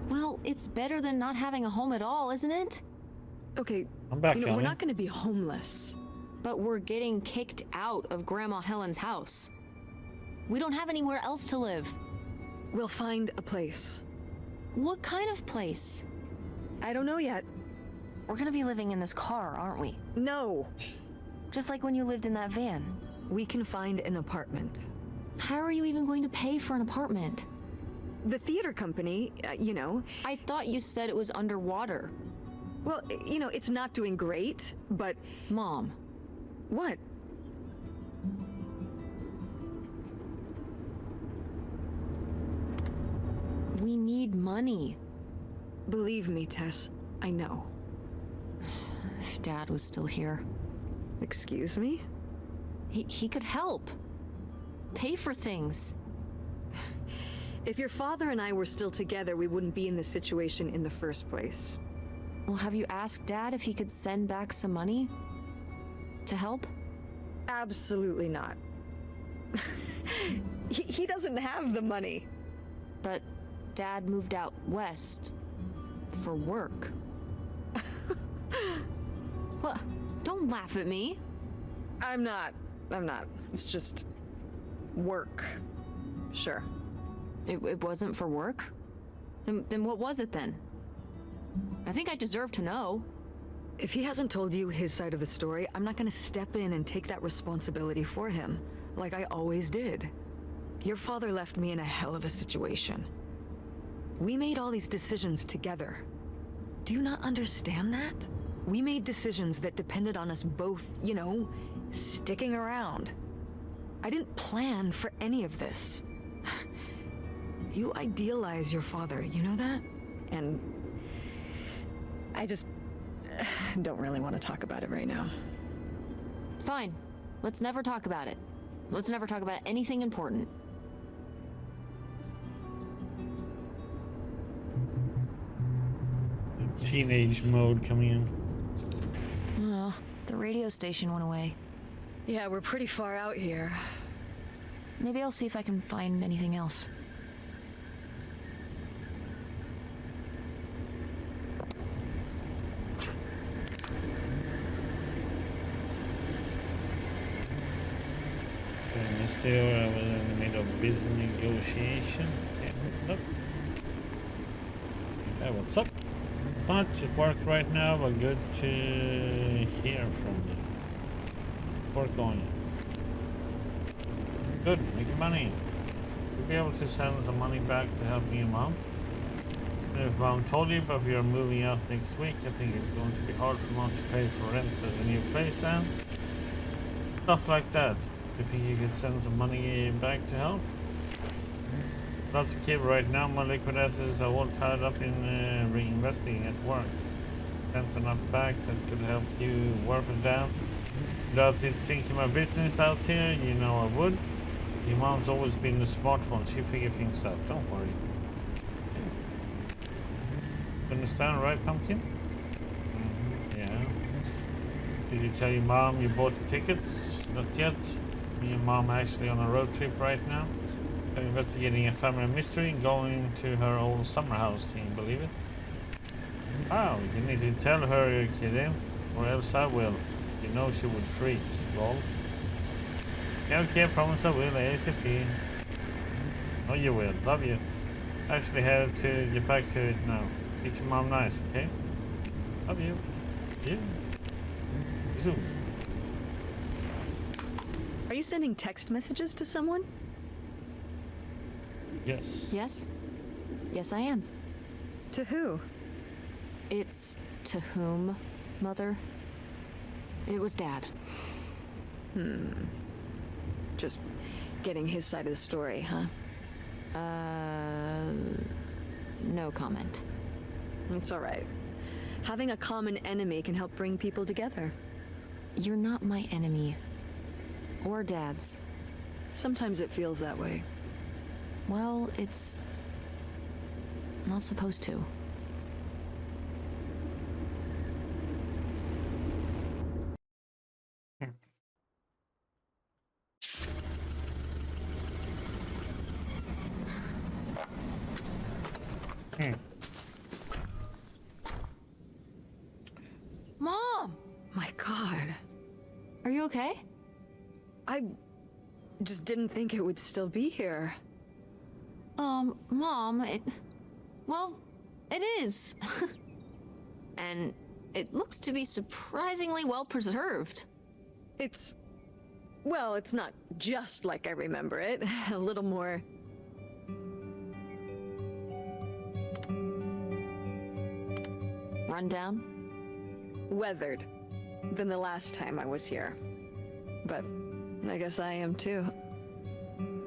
Well, it's better than not having a home at all, isn't it? Okay, I'm back, we're Connie. not gonna be homeless. But we're getting kicked out of Grandma Helen's house. We don't have anywhere else to live. We'll find a place. What kind of place? I don't know yet. We're gonna be living in this car, aren't we? No, Just like when you lived in that van. we can find an apartment. How are you even going to pay for an apartment? The theater company, you know, I thought you said it was underwater. well, you know, it's not doing great, but Mom, what? we need money. Believe me, Tess, I know. If Dad was still here, Excuse me? he could help. Pay for things. If your father and I were still together, we wouldn't be in this situation in the first place. Well, have you asked Dad if he could send back some money? To help? Absolutely not. he doesn't have the money. But Dad moved out west for work. What? Don't laugh at me. I'm not. It's just work. Sure. It wasn't for work? Then what was it then? I think I deserve to know. If he hasn't told you his side of the story, I'm not gonna step in and take that responsibility for him, like I always did. Your father left me in a hell of a situation. We made all these decisions together. Do you not understand that? We made decisions that depended on us both, you know, sticking around. I didn't plan for any of this. You idealize your father, you know that? And I just don't really want to talk about it right now. Fine. Let's never talk about it. Let's never talk about anything important. Teenage mode coming in. Oh, the radio station went away. Yeah, we're pretty far out here. Maybe I'll see if I can find anything else. Still, I was in the middle of business negotiation. Okay, what's up? Okay, what's up? Much at work right now, but good to hear from you. Work on you. Good, making money. You'll be able to send some money back to help me and Mom. And if Mom told you, but we are moving out next week, I think it's going to be hard for Mom to pay for rent at the new place and stuff like that. Do you think you could send some money back to help? Lots of kid right now. My liquid assets are all tied up in reinvesting at work. Sent enough back that could help you work it down. Without it sinking my business out here, you know I would. Your mom's always been the smart one. She figure things out. Don't worry. Okay. You understand, right, Pumpkin? Yeah. Did you tell your mom you bought the tickets? Not yet. Me and Mom are actually on a road trip right now. We're investigating a family mystery and going to her old summer house. Can you believe it? Wow, you need to tell her you're kidding, or else I will. You know she would freak, lol. Yeah, okay, I promise I will, ASAP. Oh, you will. Love you. Actually have to get back to it now. Treat your mom nice, okay? Love you. Yeah. Zoom. Are you sending text messages to someone? Yes. Yes? Yes, I am. To who? It's to whom, Mother? It was Dad. Just getting his side of the story, huh? No comment. It's all right. Having a common enemy can help bring people together. You're not my enemy. Or Dad's. Sometimes it feels that way. Well, it's not supposed to. Mom! My God. Are you okay? I just didn't think it would still be here. Mom, well, it is. And it looks to be surprisingly well preserved. Well, it's not just like I remember it. A little more... Rundown? weathered than the last time I was here. But I guess I am too.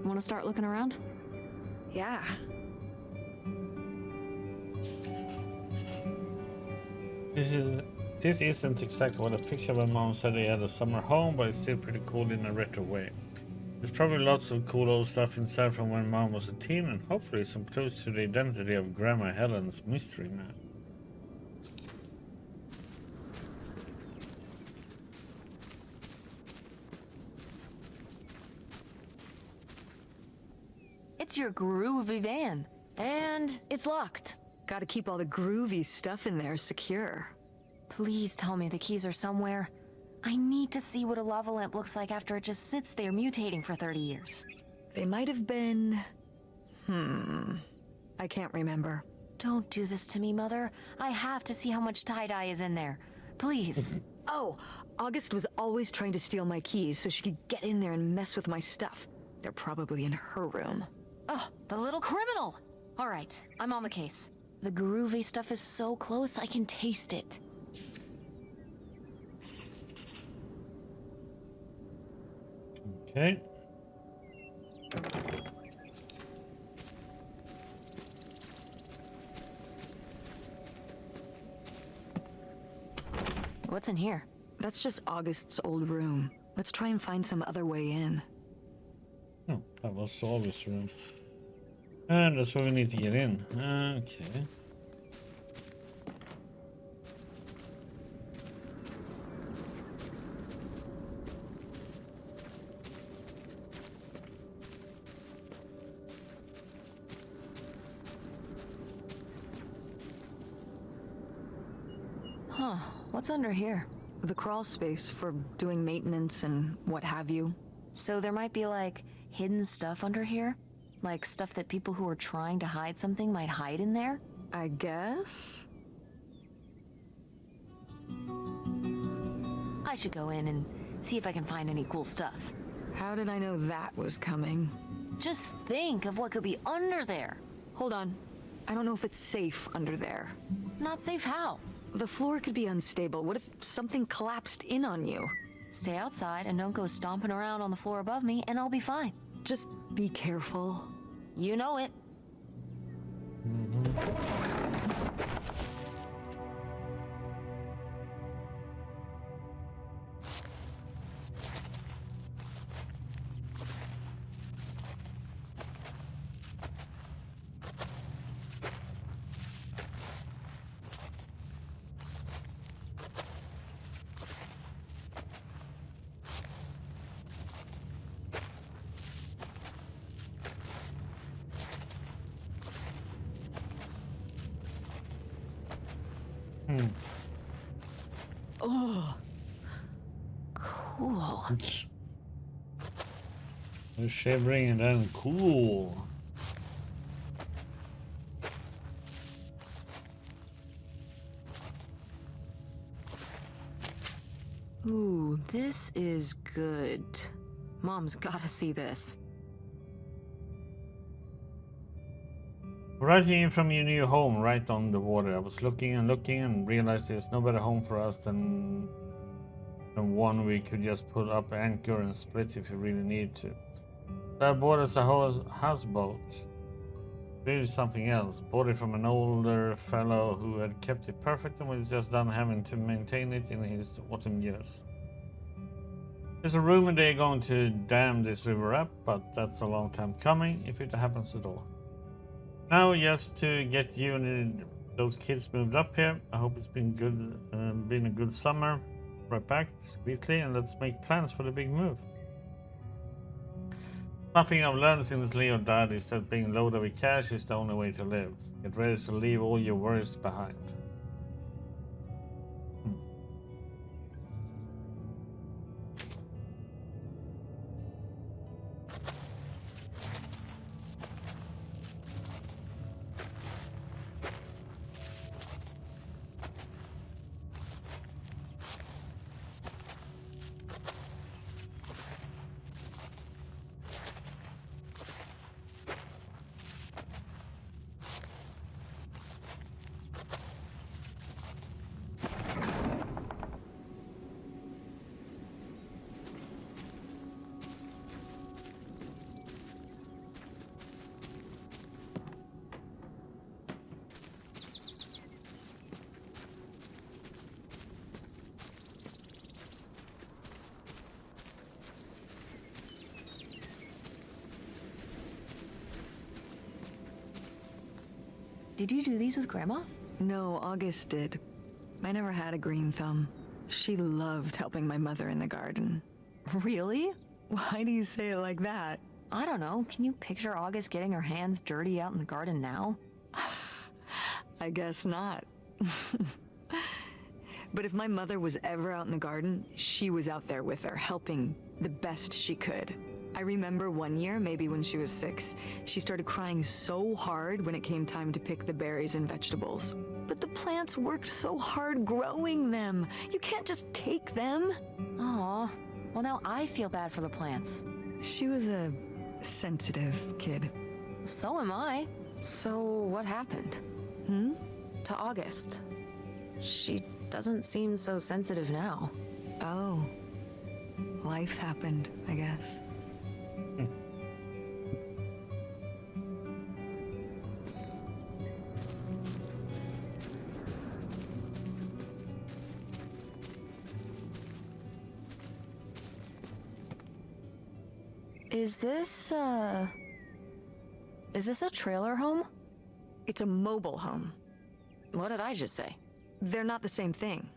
Want to start looking around? Yeah. This isn't exactly what a picture of my mom said they had a summer home, but it's still pretty cool in a retro way. There's probably lots of cool old stuff inside from when Mom was a teen, and hopefully some clues to the identity of Grandma Helen's mystery man. It's your groovy van. And it's locked. Gotta keep all the groovy stuff in there secure. Please tell me the keys are somewhere. I need to see what a lava lamp looks like after it just sits there mutating for 30 years. They might have been... I can't remember. Don't do this to me, Mother. I have to see how much tie-dye is in there. Please. Oh, August was always trying to steal my keys so she could get in there and mess with my stuff. They're probably in her room. Oh, the little criminal! All right, I'm on the case. The groovy stuff is so close, I can taste it. Okay. What's in here? That's just August's old room. Let's try and find some other way in. Oh, that was August's room. And that's where we need to get in. Okay. Huh, what's under here? The crawl space for doing maintenance and what have you. So there might be, like, hidden stuff under here? Like stuff that people who are trying to hide something might hide in there? I guess? I should go in and see if I can find any cool stuff. How did I know that was coming? Just think of what could be under there. Hold on. I don't know if it's safe under there. Not safe how? The floor could be unstable. What if something collapsed in on you? Stay outside and don't go stomping around on the floor above me and I'll be fine. Just be careful. You know it. Oh, Cool. They're shivering and then cool. Ooh, this is good. Mom's gotta see this. Writing in from your new home right on the water. I was looking and realized there's no better home for us than one we could just put up anchor and split if we really need to. So I bought us a houseboat. Really something else. Bought it from an older fellow who had kept it perfect and was just done having to maintain it in his autumn years. There's a rumor they're going to dam this river up, but that's a long time coming if it happens at all. Now, just to get you and those kids moved up here. I hope it's been good, been a good summer. Right back sweetly, and let's make plans for the big move. Something I've learned since Leo died is that being loaded with cash is the only way to live. Get ready to leave all your worries behind. Did you do these with Grandma? no, August did. I never had a green thumb. She loved helping my mother in the garden. Really? Why do you say it like that? I don't know. Can you picture August getting her hands dirty out in the garden now? I guess not. But if my mother was ever out in the garden, she was out there with her, helping the best she could. I remember one year, maybe when she was 6, she started crying so hard when it came time to pick the berries and vegetables. But the plants worked so hard growing them. You can't just take them. Aw. Well, now I feel bad for the plants. She was a sensitive kid. So am I. So what happened? To August. She doesn't seem so sensitive now. Oh. Life happened, I guess. Is this a trailer home? It's a mobile home. What did I just say? They're not the same thing.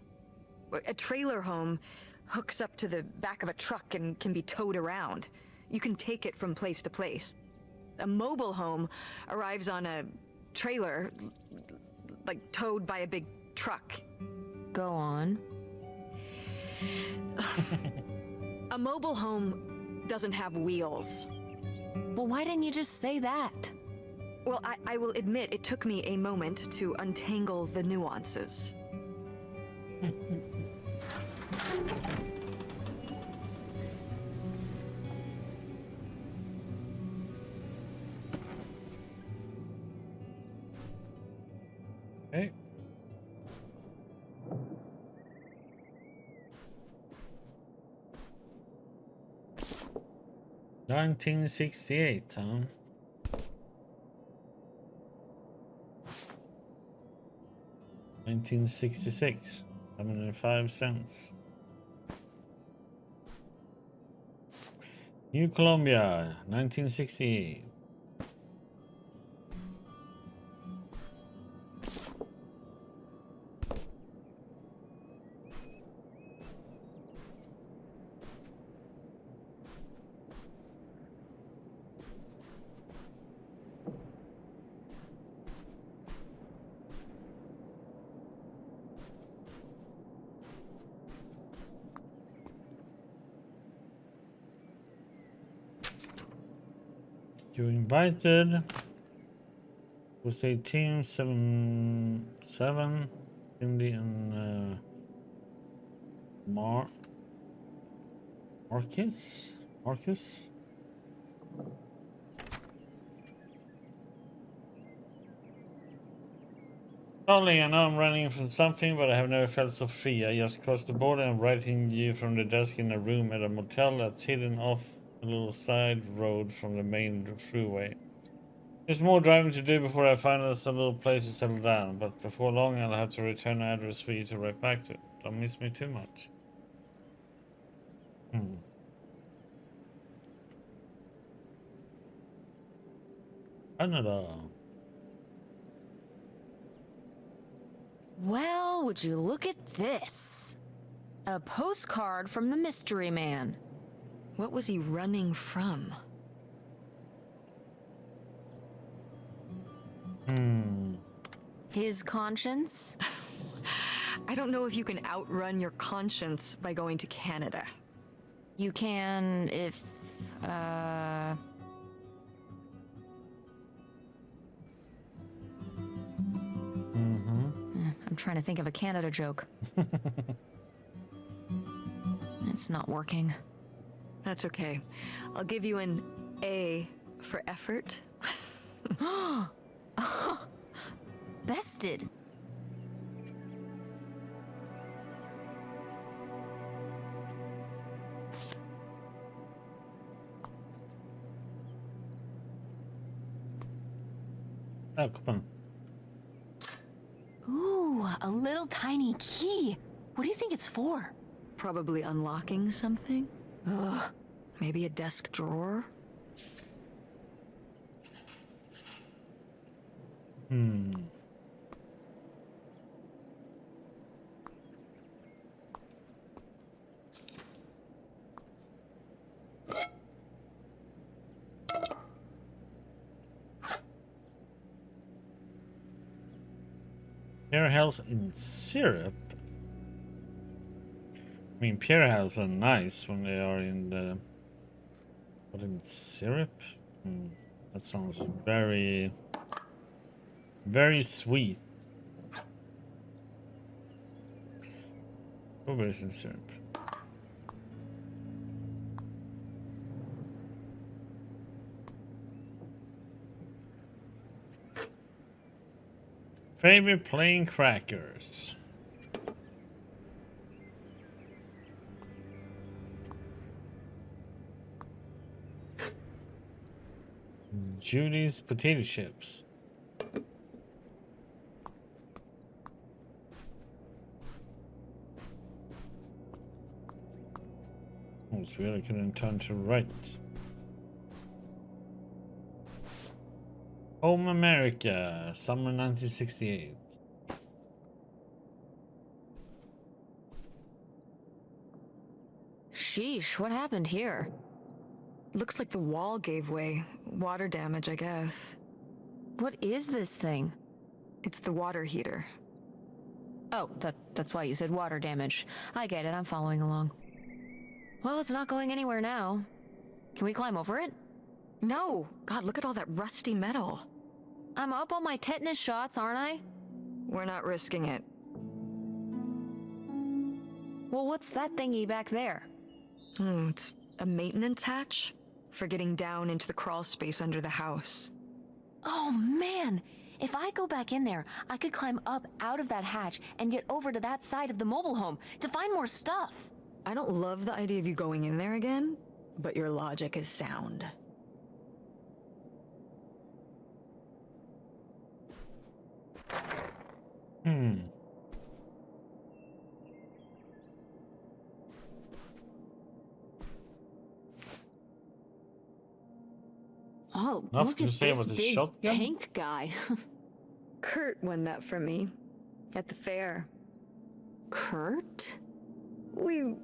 A trailer home hooks up to the back of a truck and can be towed around. You can take it from place to place. A mobile home arrives on a trailer, like towed by a big truck. Go on. A mobile home doesn't have wheels. Well, why didn't you just say that? Well, I will admit it took me a moment to untangle the nuances. Okay. $1968, huh? $1966, 75 cents. New Colombia, 1968. You're invited. We'll say team 7, Cindy and Marcus. Darling, I know I'm running from something, but I have never felt so free. I just crossed the border and writing you from the desk in a room at a motel that's hidden off a little side road from the main freeway. There's more driving to do before I find us a little place to settle down, but before long I'll have to return an address for you to write back to. Don't miss me too much. Canada. Well, would you look at this? A postcard from the mystery man. What was he running from? His conscience? I don't know if you can outrun your conscience by going to Canada. You can if, I'm trying to think of a Canada joke. It's not working. That's okay. I'll give you an A for effort. Bested. Oh, come on. Ooh, a little tiny key. What do you think it's for? Probably unlocking something? Ugh. Maybe a desk drawer? Pear House in syrup? I mean, pear house are nice when they are in the... But in syrup? That sounds very... very sweet. Strawberries in syrup. Favorite plain crackers. Judy's potato chips. Oh, it's weird I couldn't turn to right. Home America, summer 1968. Sheesh, what happened here? Looks like the wall gave way. Water damage, I guess. What is this thing? It's the water heater. Oh, that's why you said water damage. I get it, I'm following along. Well, it's not going anywhere now. Can we climb over it? No! God, look at all that rusty metal. I'm up on my tetanus shots, aren't I? We're not risking it. Well, what's that thingy back there? It's a maintenance hatch for getting down into the crawl space under the house. Oh man! If I go back in there, I could climb up out of that hatch and get over to that side of the mobile home to find more stuff. I don't love the idea of you going in there again, but your logic is sound. Oh, Nothing look to at say this about the big shotgun? pink guy. Kurt won that from me at the fair. Kurt? We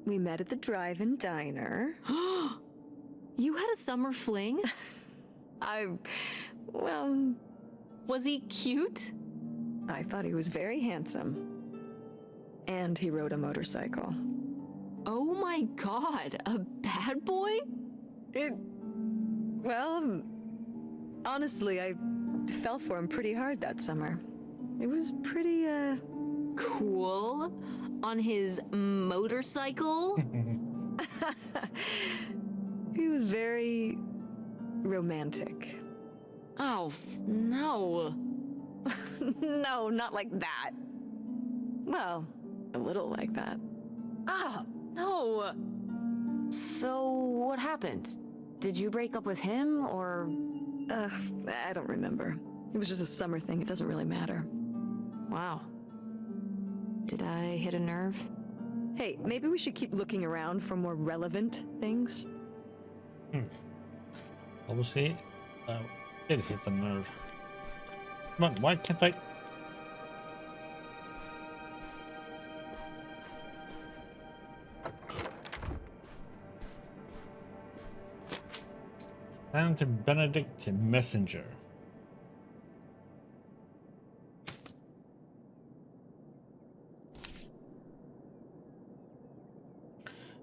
met at the drive-in diner. You had a summer fling? Was he cute? I thought he was very handsome. And he rode a motorcycle. Oh my god, a bad boy? Honestly, I fell for him pretty hard that summer. It was pretty, Cool. On his motorcycle? he was very romantic. Oh, no. No, not like that. Well, a little like that. Ah, no. So, what happened? Did you break up with him, or... I don't remember. It was just a summer thing. It doesn't really matter. Wow. Did I hit a nerve? Hey, maybe we should keep looking around for more relevant things. Obviously, it hit the nerve. Come on, why can't I? Saint Benedict Messenger.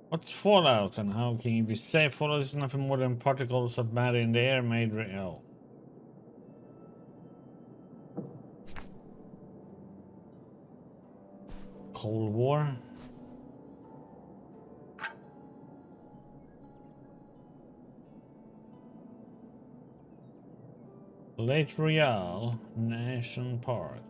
What's fallout and how can you be safe? Fallout is nothing more than particles of matter in the air made real. Cold War. Lake Royale National Park.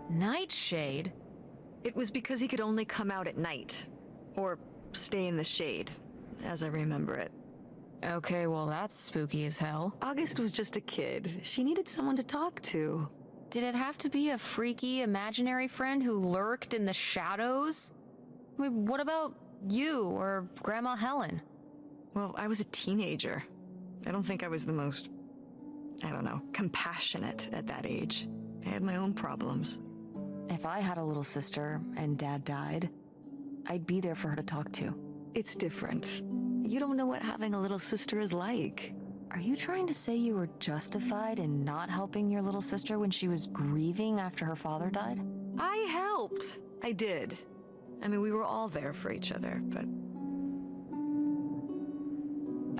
Nightshade? It was because he could only come out at night. Or stay in the shade, as I remember it. Okay, well that's spooky as hell. August was just a kid. She needed someone to talk to. Did it have to be a freaky imaginary friend who lurked in the shadows? I mean, what about you or Grandma Helen? Well, I was a teenager. I don't think I was the most, compassionate at that age. I had my own problems. If I had a little sister and Dad died, I'd be there for her to talk to. It's different. You don't know what having a little sister is like. Are you trying to say you were justified in not helping your little sister when she was grieving after her father died? I helped. I did. I mean, we were all there for each other, but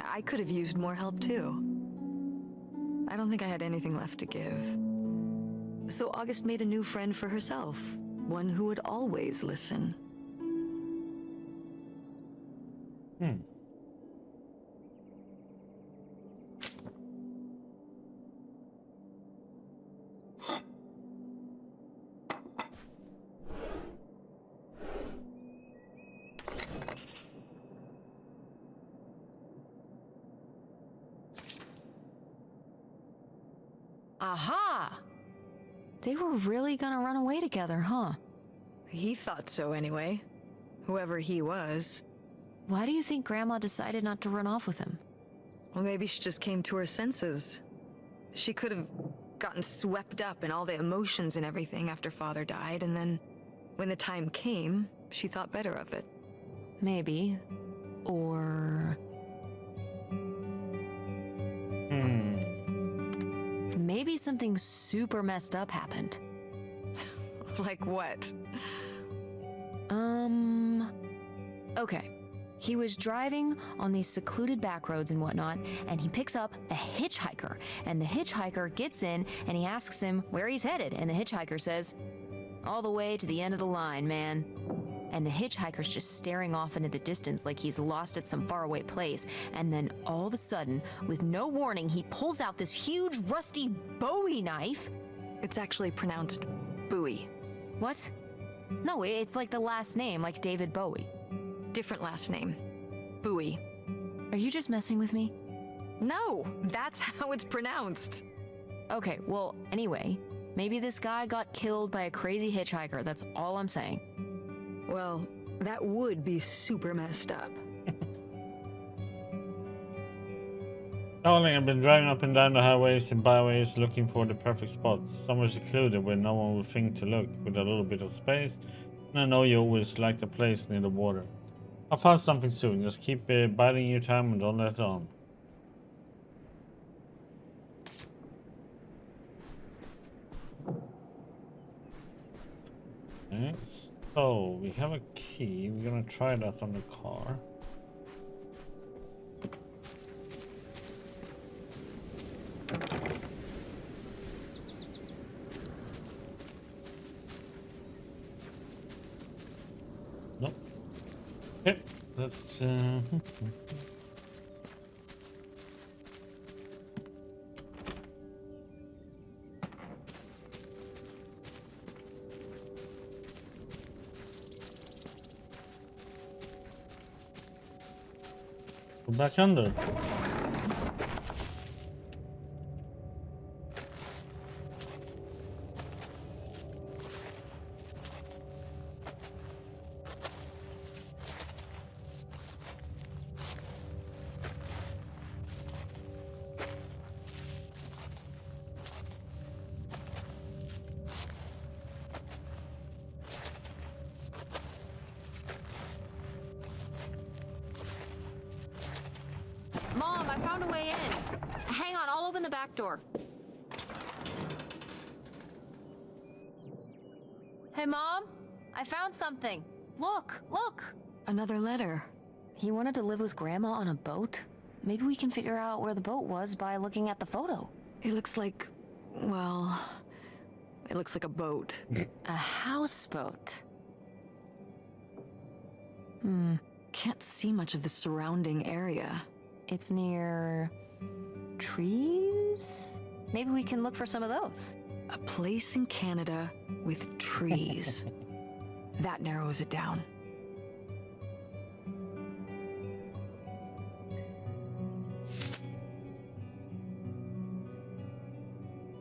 I could have used more help too. I don't think I had anything left to give. So August made a new friend for herself, one who would always listen. Hmm. Aha! They were really gonna run away together, huh? He thought so anyway. Whoever he was. Why do you think Grandma decided not to run off with him? Well, maybe she just came to her senses. She could have gotten swept up in all the emotions and everything after Father died, and then when the time came, she thought better of it. Maybe. Or Hmm. maybe something super messed up happened. Like what? Okay. He was driving on these secluded back roads and whatnot, and he picks up a hitchhiker. And the hitchhiker gets in and he asks him where he's headed. And the hitchhiker says, "All the way to the end of the line, man." And the hitchhiker's just staring off into the distance like he's lost at some faraway place. And then all of a sudden, with no warning, he pulls out this huge rusty Bowie knife. It's actually pronounced Bowie. What? No, it's like the last name, like David Bowie. Different last name. Bowie. Are you just messing with me? No, that's how it's pronounced. Okay, well, anyway, maybe this guy got killed by a crazy hitchhiker. That's all I'm saying. Well, that would be super messed up. Darling, I've been driving up and down the highways and byways looking for the perfect spot. Somewhere secluded where no one would think to look, with a little bit of space. And I know you always like a place near the water. I'll find something soon. Just keep biding your time and don't let it on. Okay, so we have a key. We're gonna try that on the car. Nope. Okay, let's go back under. Mom, I found a way in. Hang on, I'll open the back door. Hey, Mom, I found something. Look, look. Another letter. He wanted to live with Grandma on a boat? Maybe we can figure out where the boat was by looking at the photo. It looks like, well, it looks like a boat. A houseboat. Can't see much of the surrounding area. It's near trees? Maybe we can look for some of those. A place in Canada with trees. That narrows it down.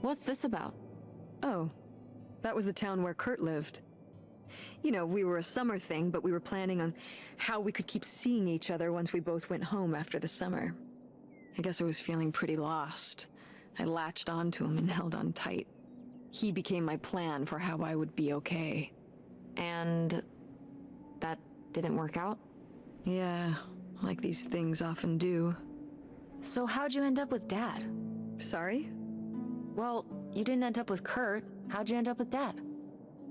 What's this about? Oh, that was the town where Kurt lived. You know, we were a summer thing, but we were planning on how we could keep seeing each other once we both went home after the summer. I guess I was feeling pretty lost. I latched onto him and held on tight. He became my plan for how I would be okay. And that didn't work out? Yeah, like these things often do. So how'd you end up with Dad? Sorry? Well, you didn't end up with Kurt. How'd you end up with Dad?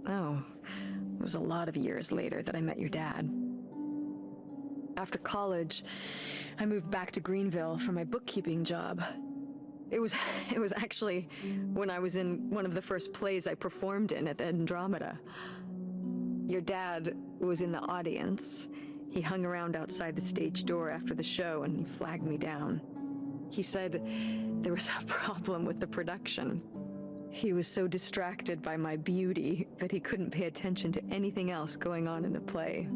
Oh, it was a lot of years later that I met your dad. After college, I moved back to Greenville for my bookkeeping job. It was actually when I was in one of the first plays I performed in at the Andromeda. Your dad was in the audience. He hung around outside the stage door after the show and he flagged me down. He said there was a problem with the production. He was so distracted by my beauty that he couldn't pay attention to anything else going on in the play.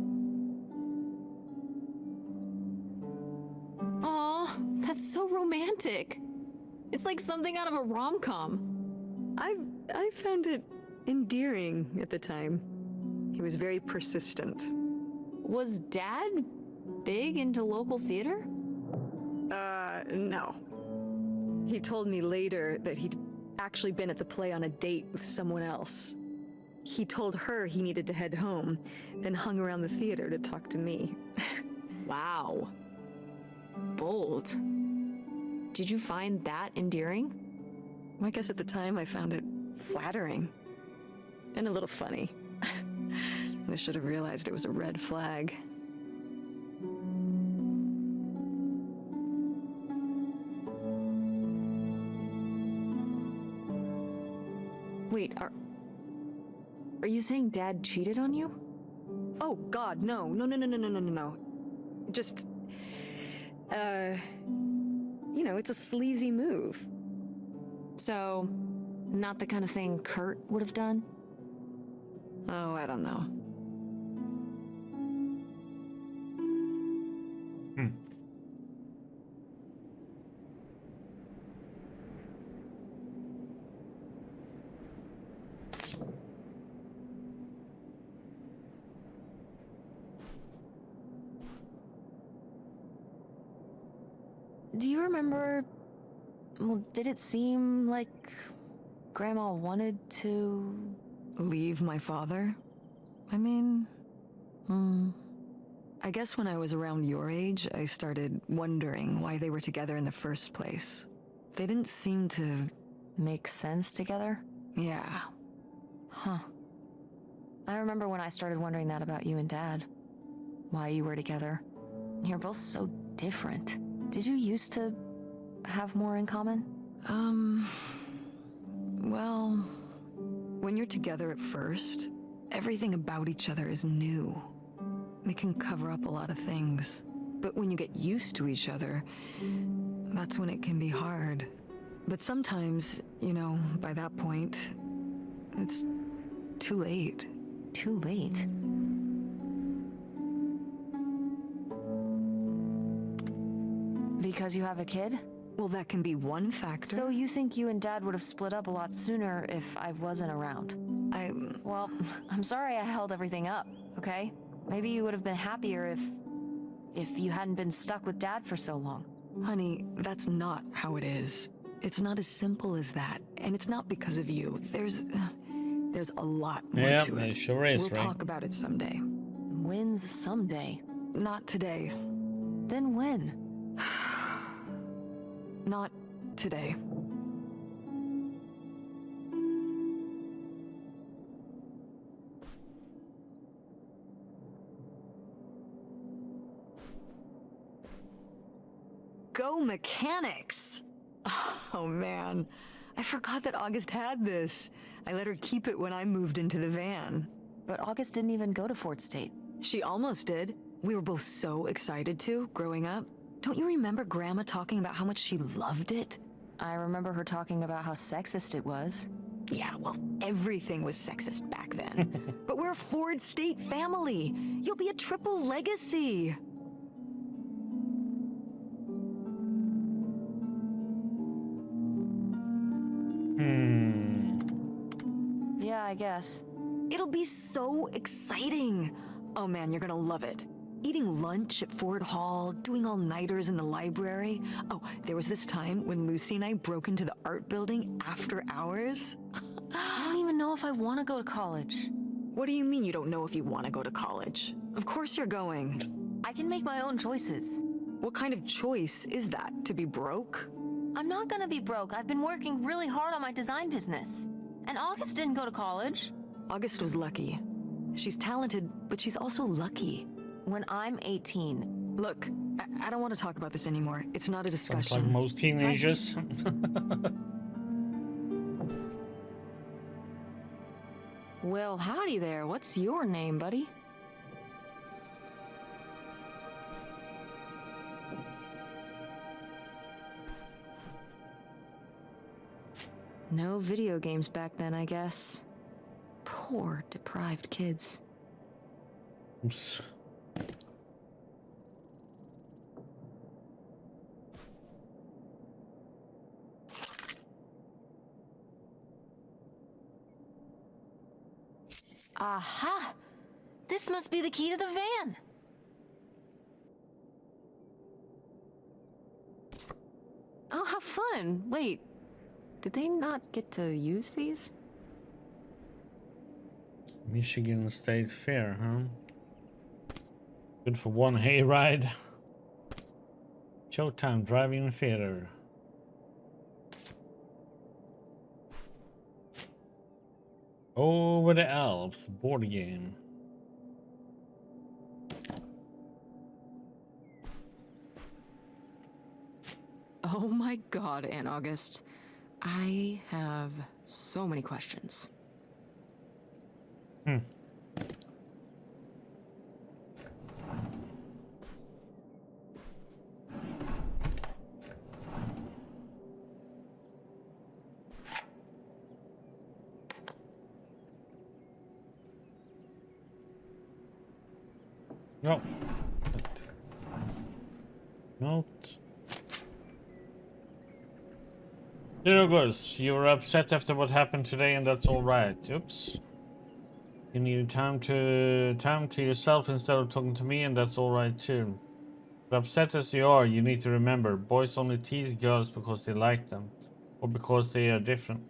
Aw, that's so romantic. It's like something out of a rom-com. I found it endearing at the time. He was very persistent. Was Dad big into local theater? No. He told me later that he'd actually been at the play on a date with someone else. He told her he needed to head home, then hung around the theater to talk to me. Wow. Bold. Did you find that endearing? I guess at the time I found it flattering. And a little funny. I should have realized it was a red flag. Wait, are you saying Dad cheated on you? Oh, God, no. No. Just, you know, it's a sleazy move. So, not the kind of thing Kurt would have done? Oh, I don't know. Do you remember... Well, did it seem like Grandma wanted to... Leave my father? I mean... I guess when I was around your age, I started wondering why they were together in the first place. They didn't seem to... make sense together? Yeah. Huh. I remember when I started wondering that about you and Dad. Why you were together. You're both so different. Did you used to have more in common? Well, when you're together at first, everything about each other is new. It can cover up a lot of things. But when you get used to each other, that's when it can be hard. But sometimes, you know, by that point, it's too late. Too late? Because you have a kid? Well, that can be one factor. So you think you and Dad would have split up a lot sooner if I wasn't around? Well, I'm sorry I held everything up, okay? Maybe you would have been happier if you hadn't been stuck with Dad for so long. honey, that's not how it is. It's not as simple as that, and it's not because of you. There's a lot more to it. It sure is, We'll right? talk about it someday. When's someday? Not today. Then when? Not today. Go mechanics! Oh man, I forgot that August had this. I let her keep it when I moved into the van. But August didn't even go to Fort State. She almost did. We were both so excited to, growing up. Don't you remember Grandma talking about how much she loved it? I remember her talking about how sexist it was. Yeah, well, everything was sexist back then. But we're a Ford State family. You'll be a triple legacy. Yeah, I guess. It'll be so exciting. Oh man, you're gonna love it. Eating lunch at Ford Hall, doing all-nighters in the library. Oh, there was this time when Lucy and I broke into the art building after hours. I don't even know if I want to go to college. What do you mean you don't know if you want to go to college? Of course you're going. I can make my own choices. What kind of choice is that? To be broke? I'm not gonna be broke. I've been working really hard on my design business. And August didn't go to college. August was lucky. She's talented, but she's also lucky. When I'm 18. Look, I don't want to talk about this anymore. It's not a Sounds like discussion. most teenagers. Well, howdy there. What's your name, buddy? No video games back then, I guess. Poor, deprived kids. Oops. Aha! This must be the key to the van! Oh, how fun! Wait, did they not get to use these? Michigan State Fair, huh? Good for one hayride. Showtime Driving Theater. Over the Alps board game. Oh my god, Aunt August. I have so many questions. No. Note. There it goes. You were upset after what happened today, and that's all right. Oops. You needed time to yourself instead of talking to me, and that's all right too. But upset as you are, you need to remember, boys only tease girls because they like them, or because they are different.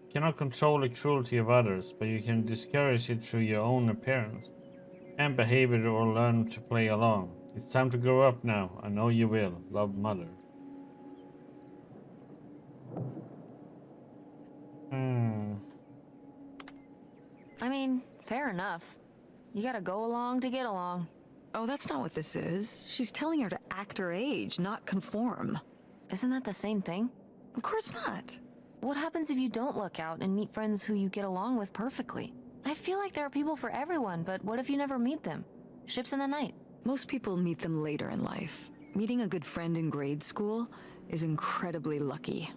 You cannot control the cruelty of others, but you can discourage it through your own appearance and behavior, or learn to play along. It's time to grow up now. I know you will. Love, Mother. I mean, fair enough. You gotta go along to get along. Oh, that's not what this is. She's telling her to act her age, not conform. Isn't that the same thing? Of course not. What happens if you don't look out and meet friends who you get along with perfectly? I feel like there are people for everyone, but what if you never meet them? Ships in the night. Most people meet them later in life. Meeting a good friend in grade school is incredibly lucky.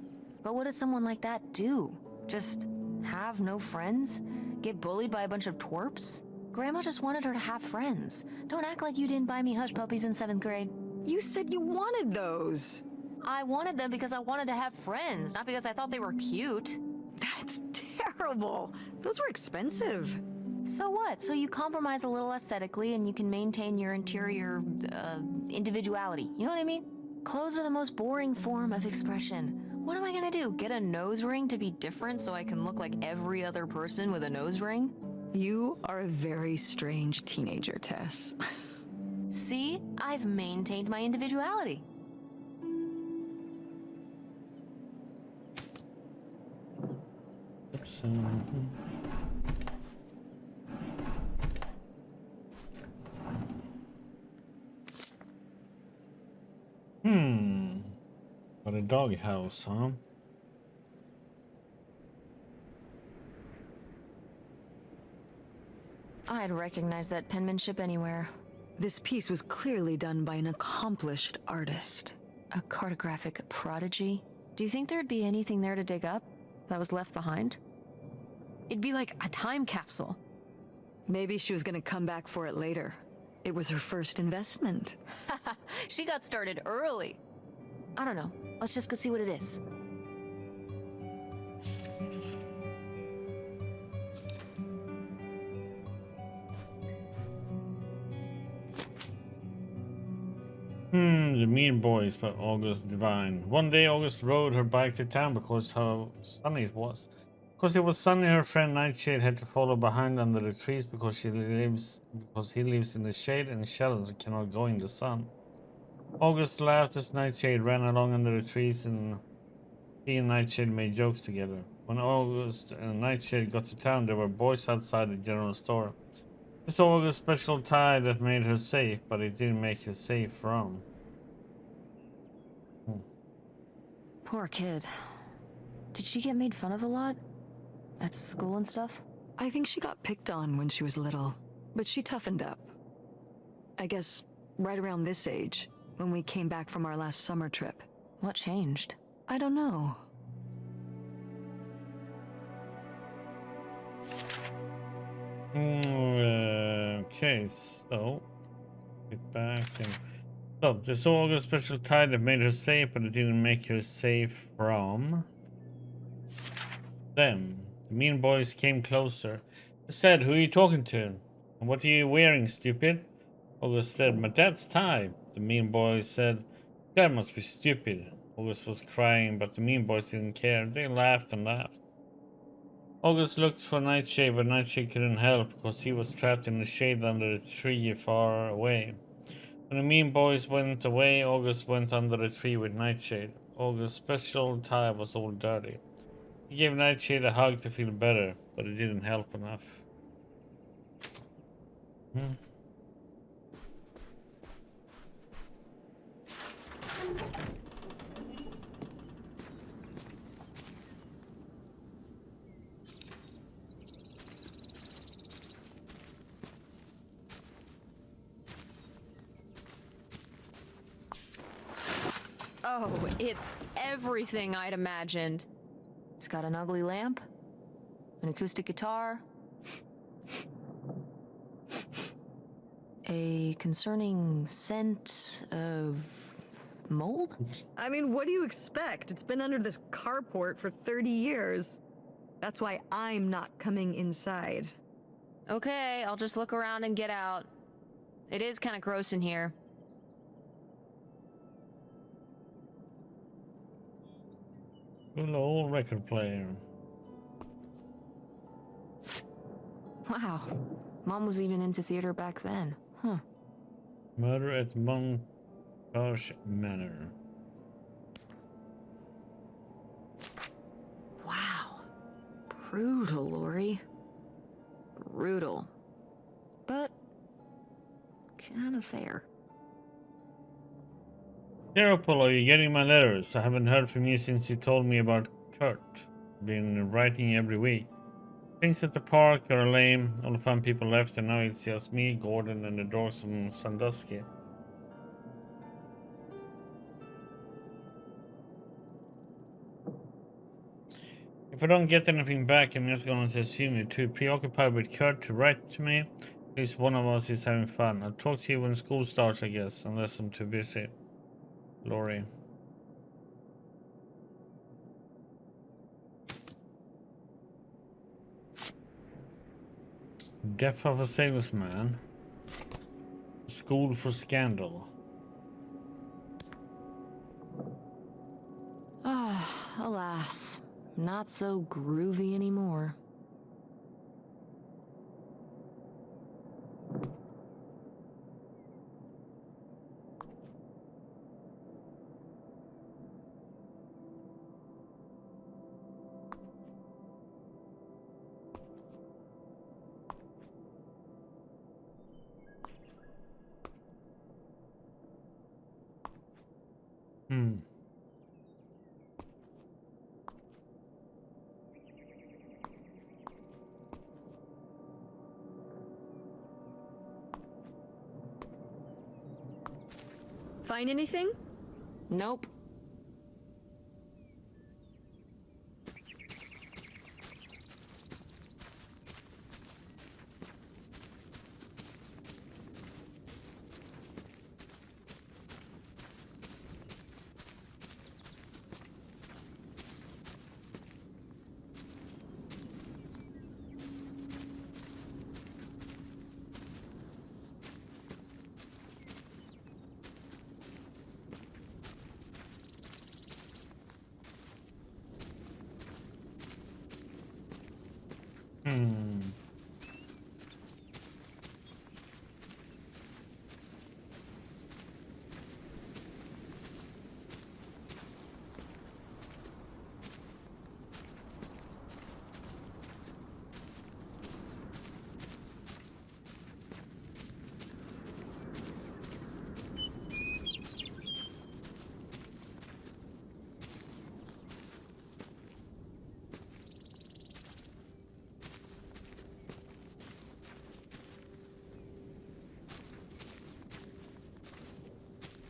But what does someone like that do? Just have no friends? Get bullied by a bunch of twerps? Grandma just wanted her to have friends. Don't act like you didn't buy me hush puppies in 7th grade. You said you wanted those. I wanted them because I wanted to have friends, not because I thought they were cute. That's terrible. Those were expensive. So what? So you compromise a little aesthetically and you can maintain your interior, individuality. You know what I mean? Clothes are the most boring form of expression. What am I gonna do? Get a nose ring to be different so I can look like every other person with a nose ring? You are a very strange teenager, Tess. See? I've maintained my individuality. Oops. What a doghouse, huh? I'd recognize that penmanship anywhere. This piece was clearly done by an accomplished artist. A cartographic prodigy? Do you think there'd be anything there to dig up that was left behind? It'd be like a time capsule. Maybe she was gonna come back for it later. It was her first investment. She got started early. I don't know. Let's just go see what it is. The Mean Boys by August Divine. One day August rode her bike to town because how sunny it was. Because it was sunny, her friend Nightshade had to follow behind under the trees because he lives in the shade and shadows and cannot go in the sun. August laughed as Nightshade ran along under the trees, and he and Nightshade made jokes together. When August and Nightshade got to town, there were boys outside the general store. They saw August's special tie that made her safe, but it didn't make her safe from. Poor kid. Did she get made fun of a lot? At school and stuff? I think she got picked on when she was little, but she toughened up. I guess right around this age, when we came back from our last summer trip. What changed? I don't know. Okay, so get back and so they saw August's special tie that made her safe, but it didn't make her safe from them. The mean boys came closer. They said, "Who are you talking to? And what are you wearing, stupid?" August said, "My dad's tie." The mean boys said, "That must be stupid." August was crying, but the mean boys didn't care. They laughed and laughed. August looked for Nightshade, but Nightshade couldn't help because he was trapped in the shade under the tree far away. When the mean boys went away, August went under the tree with Nightshade. August's special tie was all dirty. He gave Nightshade a hug to feel better, but it didn't help enough. Oh, it's everything I'd imagined. It's got an ugly lamp, an acoustic guitar, a concerning scent of mold? I mean, what do you expect? It's been under this carport for 30 years. That's why I'm not coming inside. Okay, I'll just look around and get out. It is kind of gross in here. Good old record player. Wow. Mom was even into theater back then. Huh. Murder at Montage Manor. Wow. Brutal, Lori. Brutal. But kind of fair. Terrapol, are you getting my letters? I haven't heard from you since you told me about Kurt. Been writing every week. Things at the park are lame. All the fun people left, and now it's just me, Gordon, and the dogs from Sandusky. If I don't get anything back, I'm just going to assume you're too preoccupied with Kurt to write to me. At least one of us is having fun. I'll talk to you when school starts, I guess, unless I'm too busy. Lori. Death of a salesman. School for scandal. Ah, alas. Not so groovy anymore. Find anything? Nope. Hmm.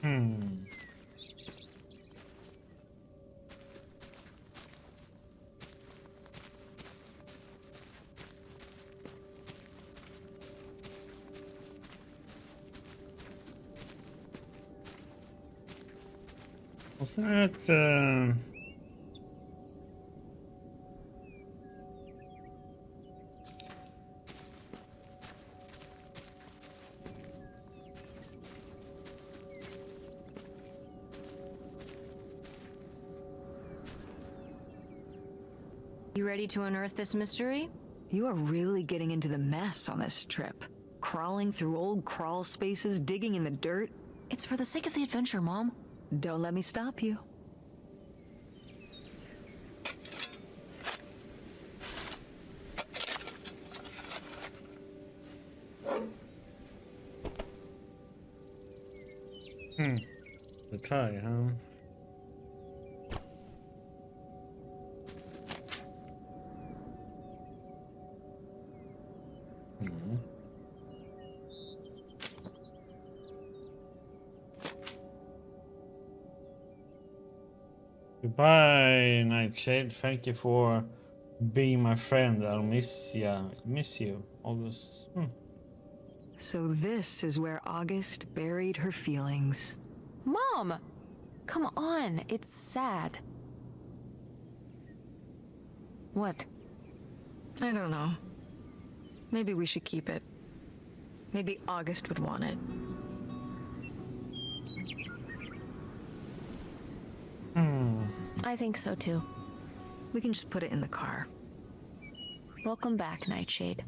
Hmm. Was that You ready to unearth this mystery? You are really getting into the mess on this trip. Crawling through old crawl spaces, digging in the dirt. It's for the sake of the adventure, Mom. Don't let me stop you. the tie, huh? Hmm. Goodbye, Nightshade. Thank you for being my friend. I'll miss you, August. So this is where August buried her feelings. Mom! Come on, it's sad. What? I don't know. Maybe we should keep it. Maybe August would want it. I think so too. We can just put it in the car. Welcome back, Nightshade.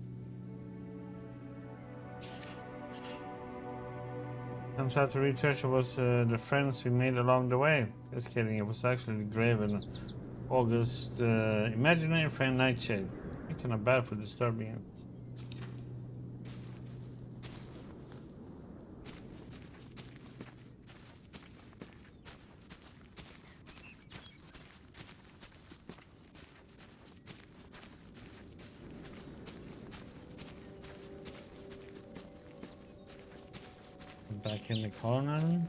Turns out the researcher was the friends we made along the way. Just kidding, it was actually the grave and August imaginary friend Nightshade. I'm kind of bad for disturbing it. Back in the corner.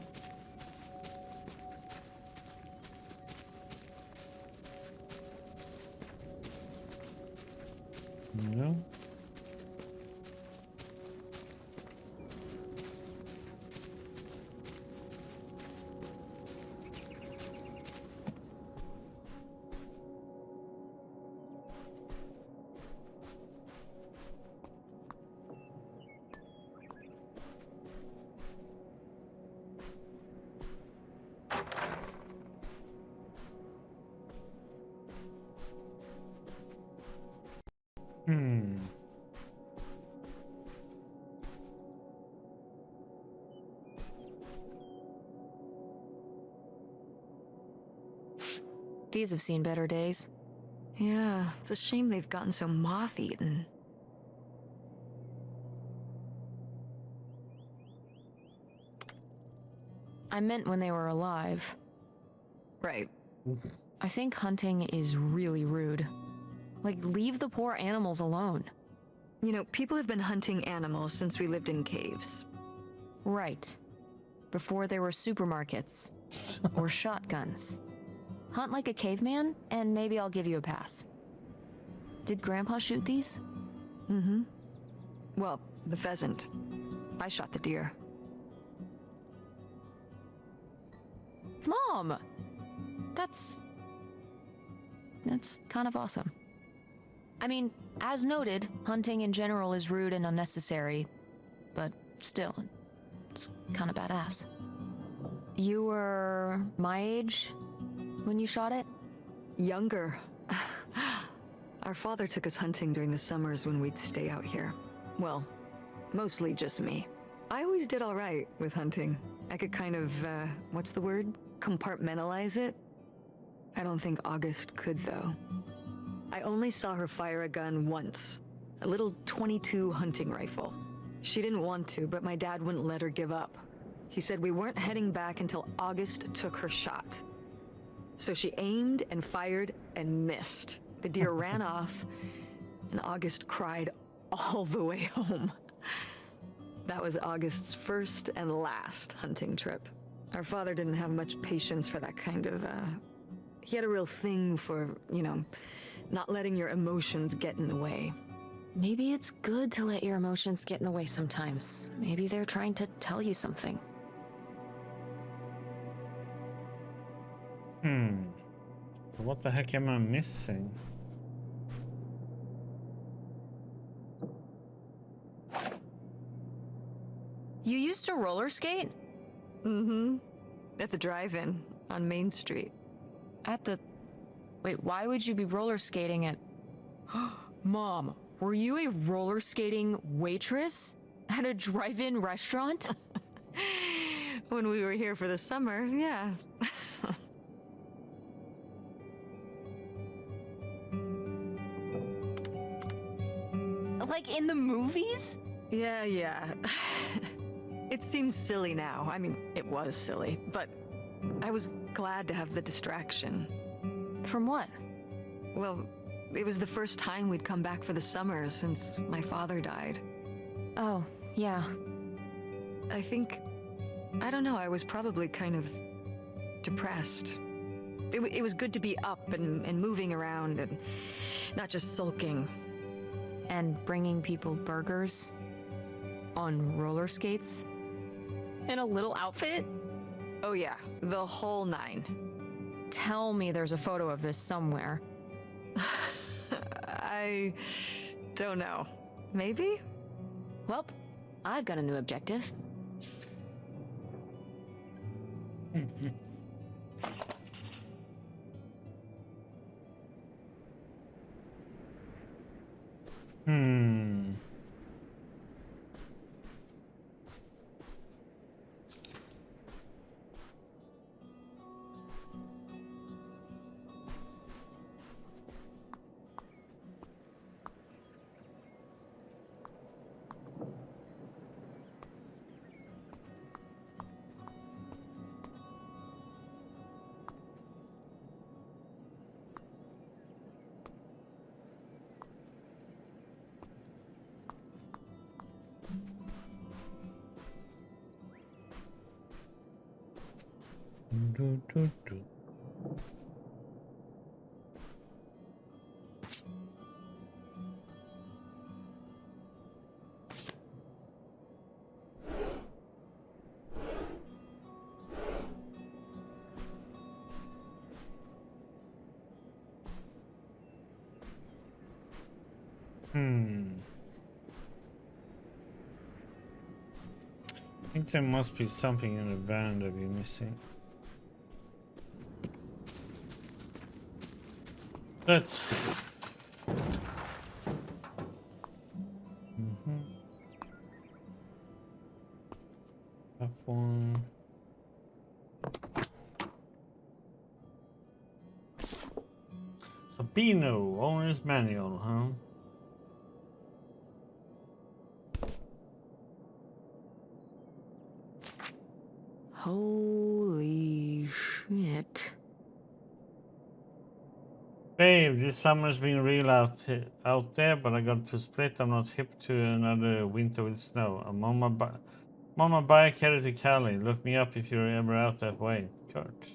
No. These have seen better days. Yeah, it's a shame they've gotten so moth-eaten. I meant when they were alive. Right. I think hunting is really rude. Like, leave the poor animals alone. You know, people have been hunting animals since we lived in caves. Right. Before there were supermarkets. Or shotguns. Hunt like a caveman, and maybe I'll give you a pass. Did Grandpa shoot these? Mm-hmm. Well, the pheasant. I shot the deer. Mom! That's kind of awesome. I mean, as noted, hunting in general is rude and unnecessary, but still, it's kind of badass. You were my age when you shot it? Younger. Our father took us hunting during the summers when we'd stay out here. Well, mostly just me. I always did all right with hunting. I could kind of, what's the word? Compartmentalize it? I don't think August could, though. I only saw her fire a gun once. A little .22 hunting rifle. She didn't want to, but my dad wouldn't let her give up. He said we weren't heading back until August took her shot. So she aimed and fired and missed. The deer ran off, and August cried all the way home. That was August's first and last hunting trip. Our father didn't have much patience for that kind of, He had a real thing for, not letting your emotions get in the way. Maybe it's good to let your emotions get in the way sometimes. Maybe they're trying to tell you something. So what the heck am I missing? You used to roller skate? Mm-hmm. At the drive-in on Main Street. At the... Wait, why would you be roller skating at... Mom, were you a roller skating waitress at a drive-in restaurant? When we were here for the summer, yeah. Like in the movies? Yeah. It seems silly now. I mean, it was silly, but I was glad to have the distraction. From what? Well, it was the first time we'd come back for the summer since my father died. Oh, yeah. I don't know, I was probably kind of depressed. It was good to be up and moving around and not just sulking. And bringing people burgers? On roller skates? In a little outfit? Oh yeah, the whole 9. Tell me there's a photo of this somewhere. I don't know. Maybe? Well, I've got a new objective. Do. I think there must be something in the band that we're missing. Let's see. That one. Sabino, owner's manual, huh? Holy shit. Babe, this summer's been real out there, but I got to split. I'm not hip to another winter with snow. I'm on my bike headed to Cali. Look me up if you're ever out that way. Kurt.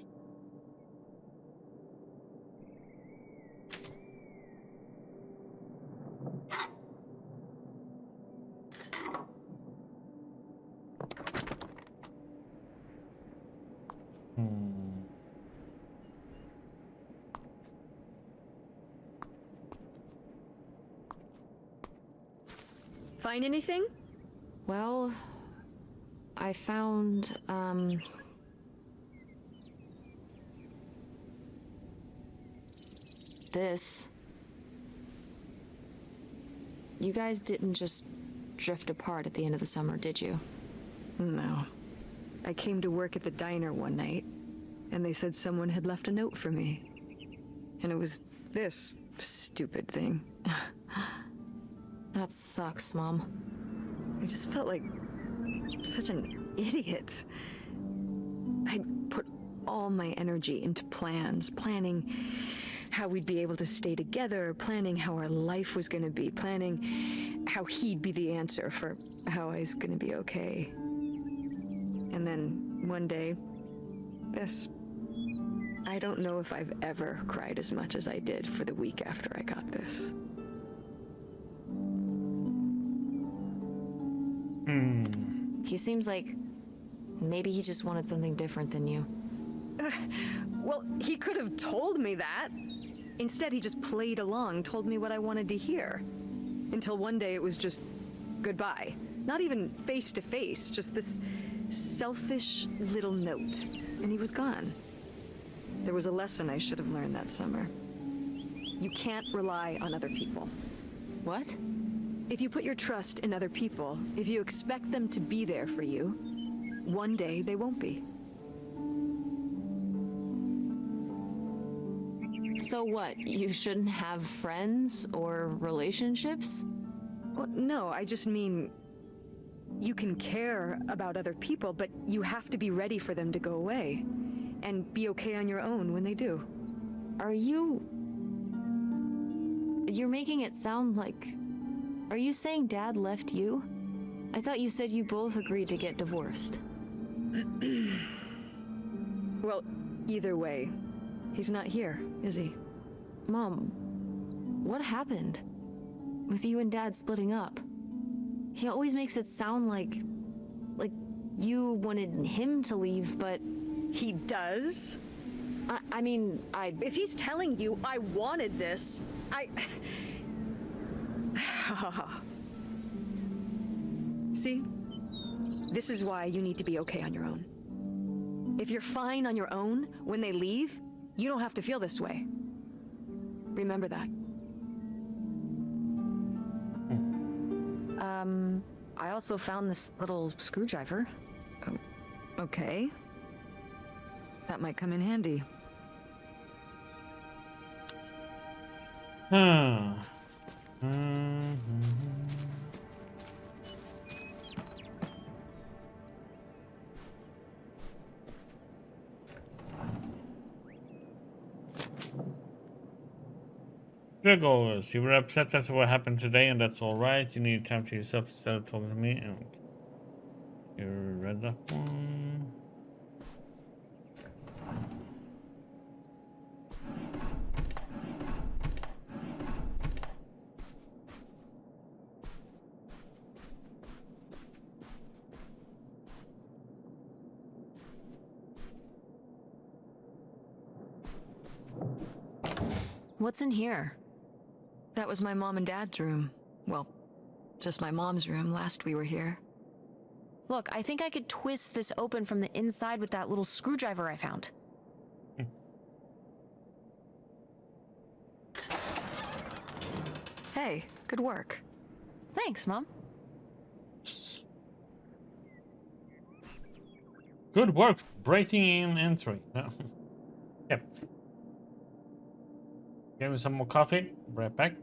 Find anything? Well, I found, this. You guys didn't just drift apart at the end of the summer, did you? No. I came to work at the diner one night, and they said someone had left a note for me. And it was this stupid thing. That sucks, Mom. I just felt like such an idiot. I'd put all my energy into plans, planning how we'd be able to stay together, planning how our life was gonna be, planning how he'd be the answer for how I was gonna be okay. And then one day, this. I don't know if I've ever cried as much as I did for the week after I got this. He seems like maybe he just wanted something different than you. Well, he could have told me that. Instead, he just played along, told me what I wanted to hear. Until one day it was just goodbye. Not even face to face, just this selfish little note. And he was gone. There was a lesson I should have learned that summer. You can't rely on other people. What? If you put your trust in other people, if you expect them to be there for you, one day they won't be. So what? You shouldn't have friends or relationships? Well, no, I just mean you can care about other people, but you have to be ready for them to go away and be okay on your own when they do. Are you... You're making it sound like... Are you saying Dad left you? I thought you said you both agreed to get divorced. Well, either way, he's not here, is he? Mom, what happened? With you and Dad splitting up? He always makes it sound like you wanted him to leave, but... He does? I mean, If he's telling you I wanted this, See? This is why you need to be okay on your own. If you're fine on your own, when they leave, you don't have to feel this way. Remember that. I also found this little screwdriver. Okay. That might come in handy. Gregors, you were upset as to what happened today, and that's alright. You need time to yourself instead of talking to me. And you read that one. What's in here? That was my mom and dad's room. Well, just my mom's room last we were here. Look, I think I could twist this open from the inside with that little screwdriver I found. Hey, good work. Thanks, Mom. Good work breaking in entry. Yep. Give me some more coffee. Right back.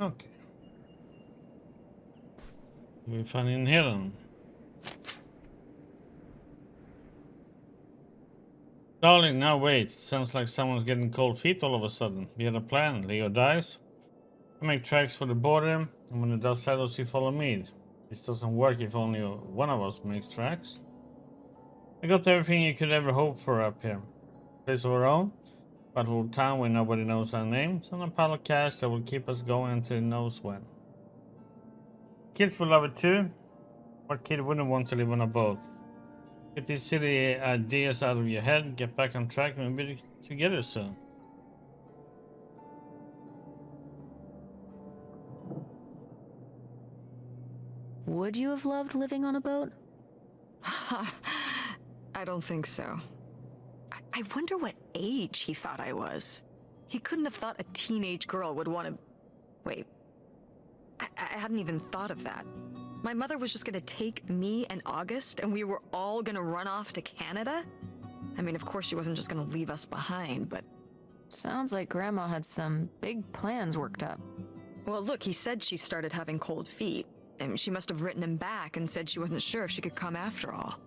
Okay. We find in here then. Darling, now wait. Sounds like someone's getting cold feet all of a sudden. We had a plan. Leo dies. I make tracks for the border, and when the dust settles, you follow me. This doesn't work if only one of us makes tracks. I got everything you could ever hope for up here. Place of our own, but a little town where nobody knows our names, and a pile of cash that will keep us going until knows when. Kids will love it too. What kid wouldn't want to live on a boat? Get these silly ideas out of your head, get back on track, and we'll be together soon. Would you have loved living on a boat? I don't think so. I wonder what age he thought I was. He couldn't have thought a teenage girl would want to... Wait. I hadn't even thought of that. My mother was just gonna take me and August, and we were all gonna run off to Canada? I mean, of course she wasn't just gonna leave us behind, but... Sounds like Grandma had some big plans worked up. Well, look, he said she started having cold feet, and she must have written him back and said she wasn't sure if she could come after all.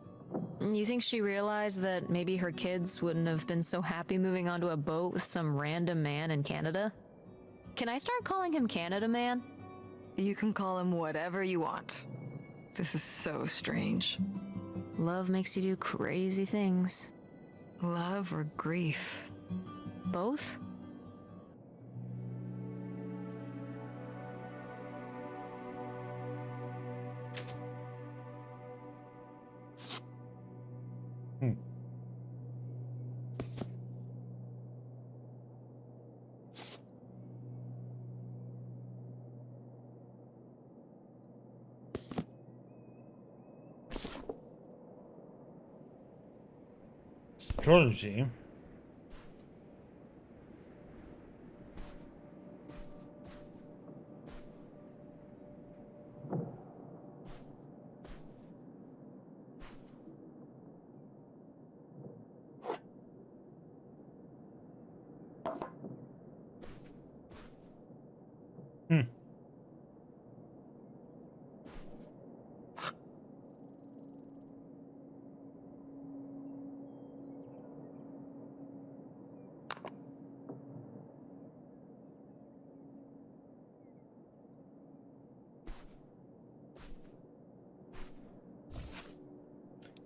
You think she realized that maybe her kids wouldn't have been so happy moving onto a boat with some random man in Canada? Can I start calling him Canada Man? You can call him whatever you want. This is so strange. Love makes you do crazy things. Love or grief? Both? Astrology.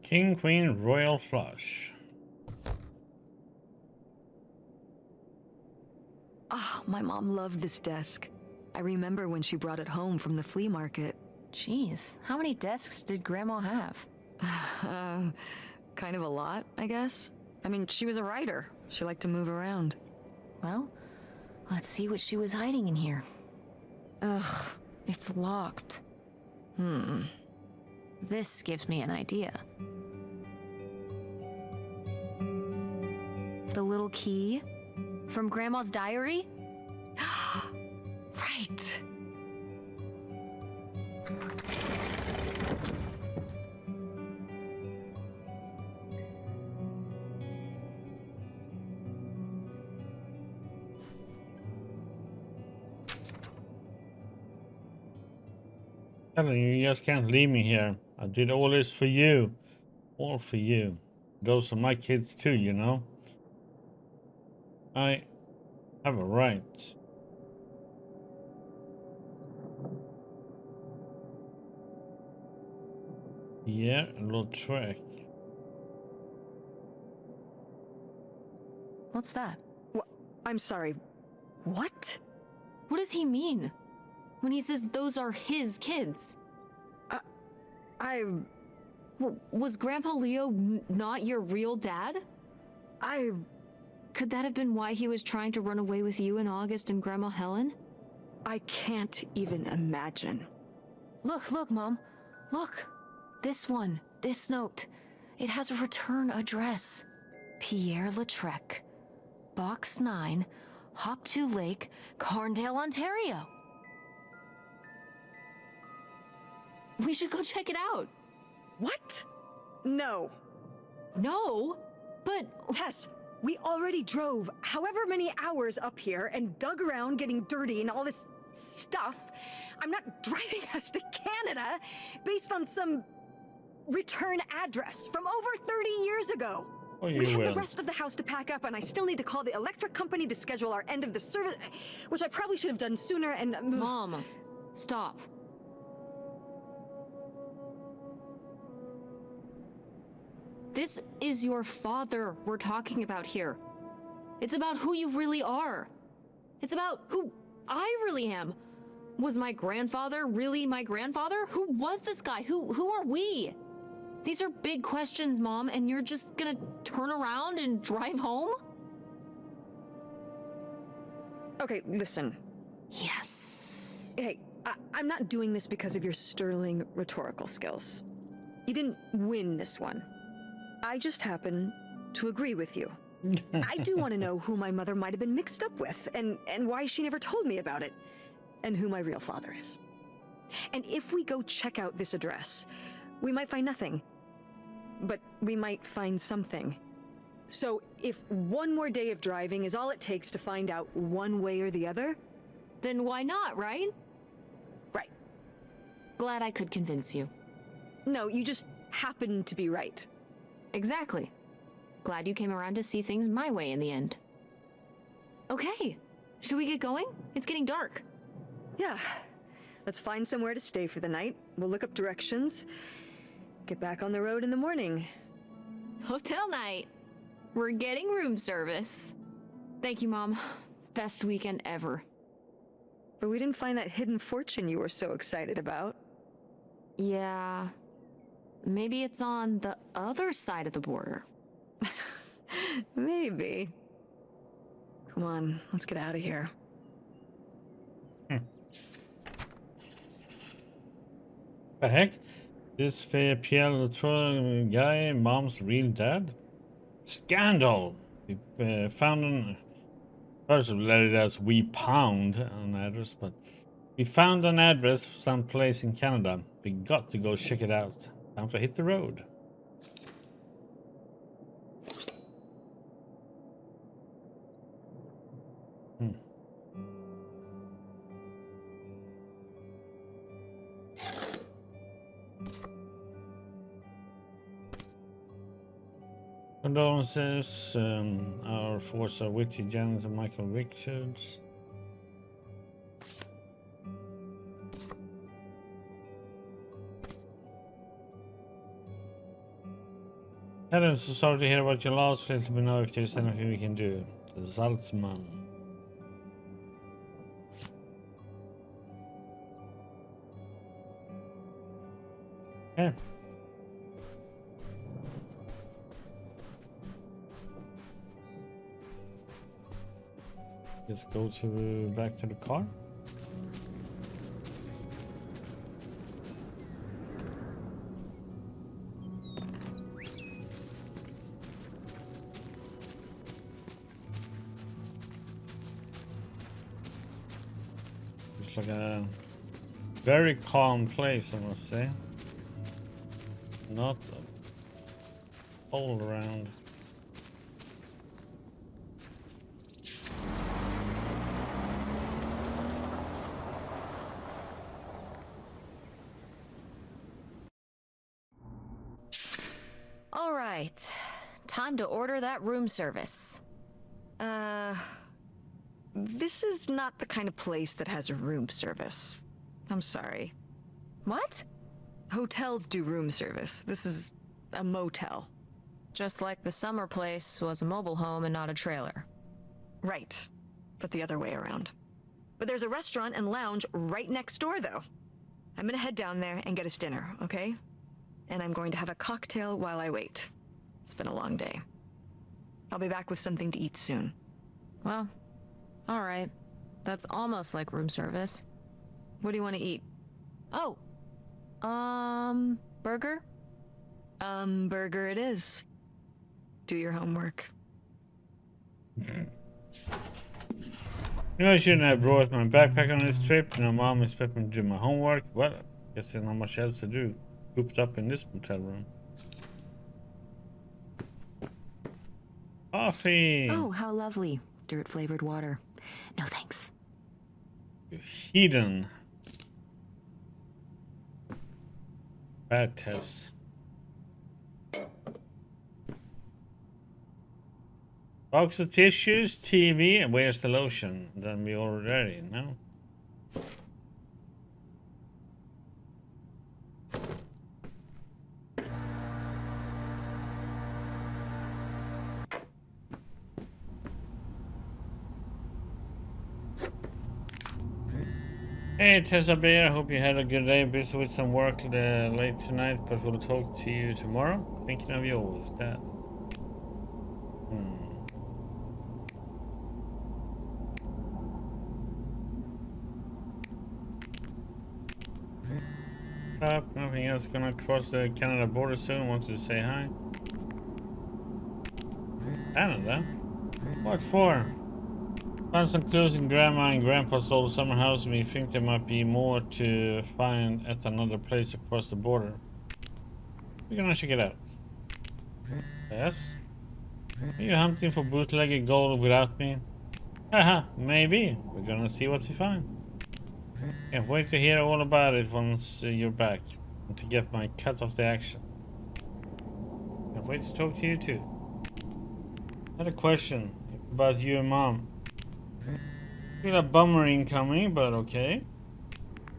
King, Queen, Royal Flush. Oh, my mom loved this desk. I remember when she brought it home from the flea market. Jeez, how many desks did Grandma have? Kind of a lot, I guess. I mean, she was a writer. She liked to move around. Well, let's see what she was hiding in here. Ugh, it's locked. This gives me an idea. The little key from Grandma's diary? Right. Telling you, you just can't leave me here. I did all this for you. All for you. Those are my kids too, you know. I have a right. Yeah, a little track. What's that? I'm sorry. What? What does he mean? When he says those are his kids? Was Grandpa Leo not your real dad? Could that have been why he was trying to run away with you and August and Grandma Helen? I can't even imagine. Look, Mom. Look. This one. This note. It has a return address. Pierre Lautrec. Box 9, Hop2 Lake, Carndale, Ontario. We should go check it out. What? No. No, but... Tess, we already drove however many hours up here and dug around getting dirty and all this stuff. I'm not driving us to Canada based on some return address from over 30 years ago. Oh, We you have will. the rest of the house to pack up, and I still need to call the electric company to schedule our end of the service, which I probably should have done sooner, and... Mom, stop. This is your father we're talking about here. It's about who you really are. It's about who I really am. Was my grandfather really my grandfather? Who was this guy? Who are we? These are big questions, Mom, and you're just gonna turn around and drive home? Okay, listen. Yes. Hey, I'm not doing this because of your sterling rhetorical skills. You didn't win this one. I just happen to agree with you. I do want to know who my mother might have been mixed up with, and why she never told me about it, and who my real father is. And if we go check out this address, we might find nothing. But we might find something. So if one more day of driving is all it takes to find out one way or the other, Then why not, right? right. Glad I could convince you. No, you just happen to be right. Exactly. Glad you came around to see things my way in the end. Okay, should we get going? It's getting dark. Yeah. Let's find somewhere to stay for the night. We'll look up directions. Get back on the road in the morning. Hotel night. We're getting room service. Thank you, Mom. Best weekend ever. But we didn't find that hidden fortune you were so excited about. Yeah. Maybe it's on the other side of the border. Maybe. Come on, let's get out of here. The heck? This Pierre Latour guy, Mom's real dad? Scandal! We found an... First we let it as we pound an address, but we found an address for some place in Canada. We got to go check it out. Time to hit the road. Condolences. Our thoughts are with you, Janet and Michael Richards. Helen, so sorry to hear about your loss. Please let me know if there's anything we can do. The Salzman. Yeah. Let's go to back to the car. It's like a very calm place, I must say. Not all around. All right. Time to order that room service. This is not the kind of place that has room service. I'm sorry. What? Hotels do room service. This is a motel. Just like the summer place was a mobile home and not a trailer. Right. But the other way around. But there's a restaurant and lounge right next door, though. I'm gonna head down there and get us dinner, okay? And I'm going to have a cocktail while I wait. It's been a long day. I'll be back with something to eat soon. Well, all right. That's almost like room service. What do you want to eat? Oh. Burger? Burger it is. Do your homework. You know, I shouldn't have brought my backpack on this trip. You know, Mom expected me to do my homework. Well, I guess there's not much else to do. Cooped up in this motel room. Coffee! Oh, how lovely. Dirt flavored water. No thanks. You heathen. Bad Tess. Box of tissues, TV, and where's the lotion? Then we already know. Hey Tessa Bear, hope you had a good day. Busy with some work late tonight, but we'll talk to you tomorrow. Thinking of you always, Dad. Nothing else. Gonna cross the Canada border soon. Wanted to say hi. Canada? What for? Found some clues in Grandma and Grandpa's old summer house, and we think there might be more to find at another place across the border. We're gonna check it out. Yes? Are you hunting for bootlegged gold without me? Haha, maybe. We're gonna see what we find. Can't wait to hear all about it once you're back, and to get my cut of the action. Can't wait to talk to you too. I had a question about you and Mom. Feel a bummer incoming, but okay.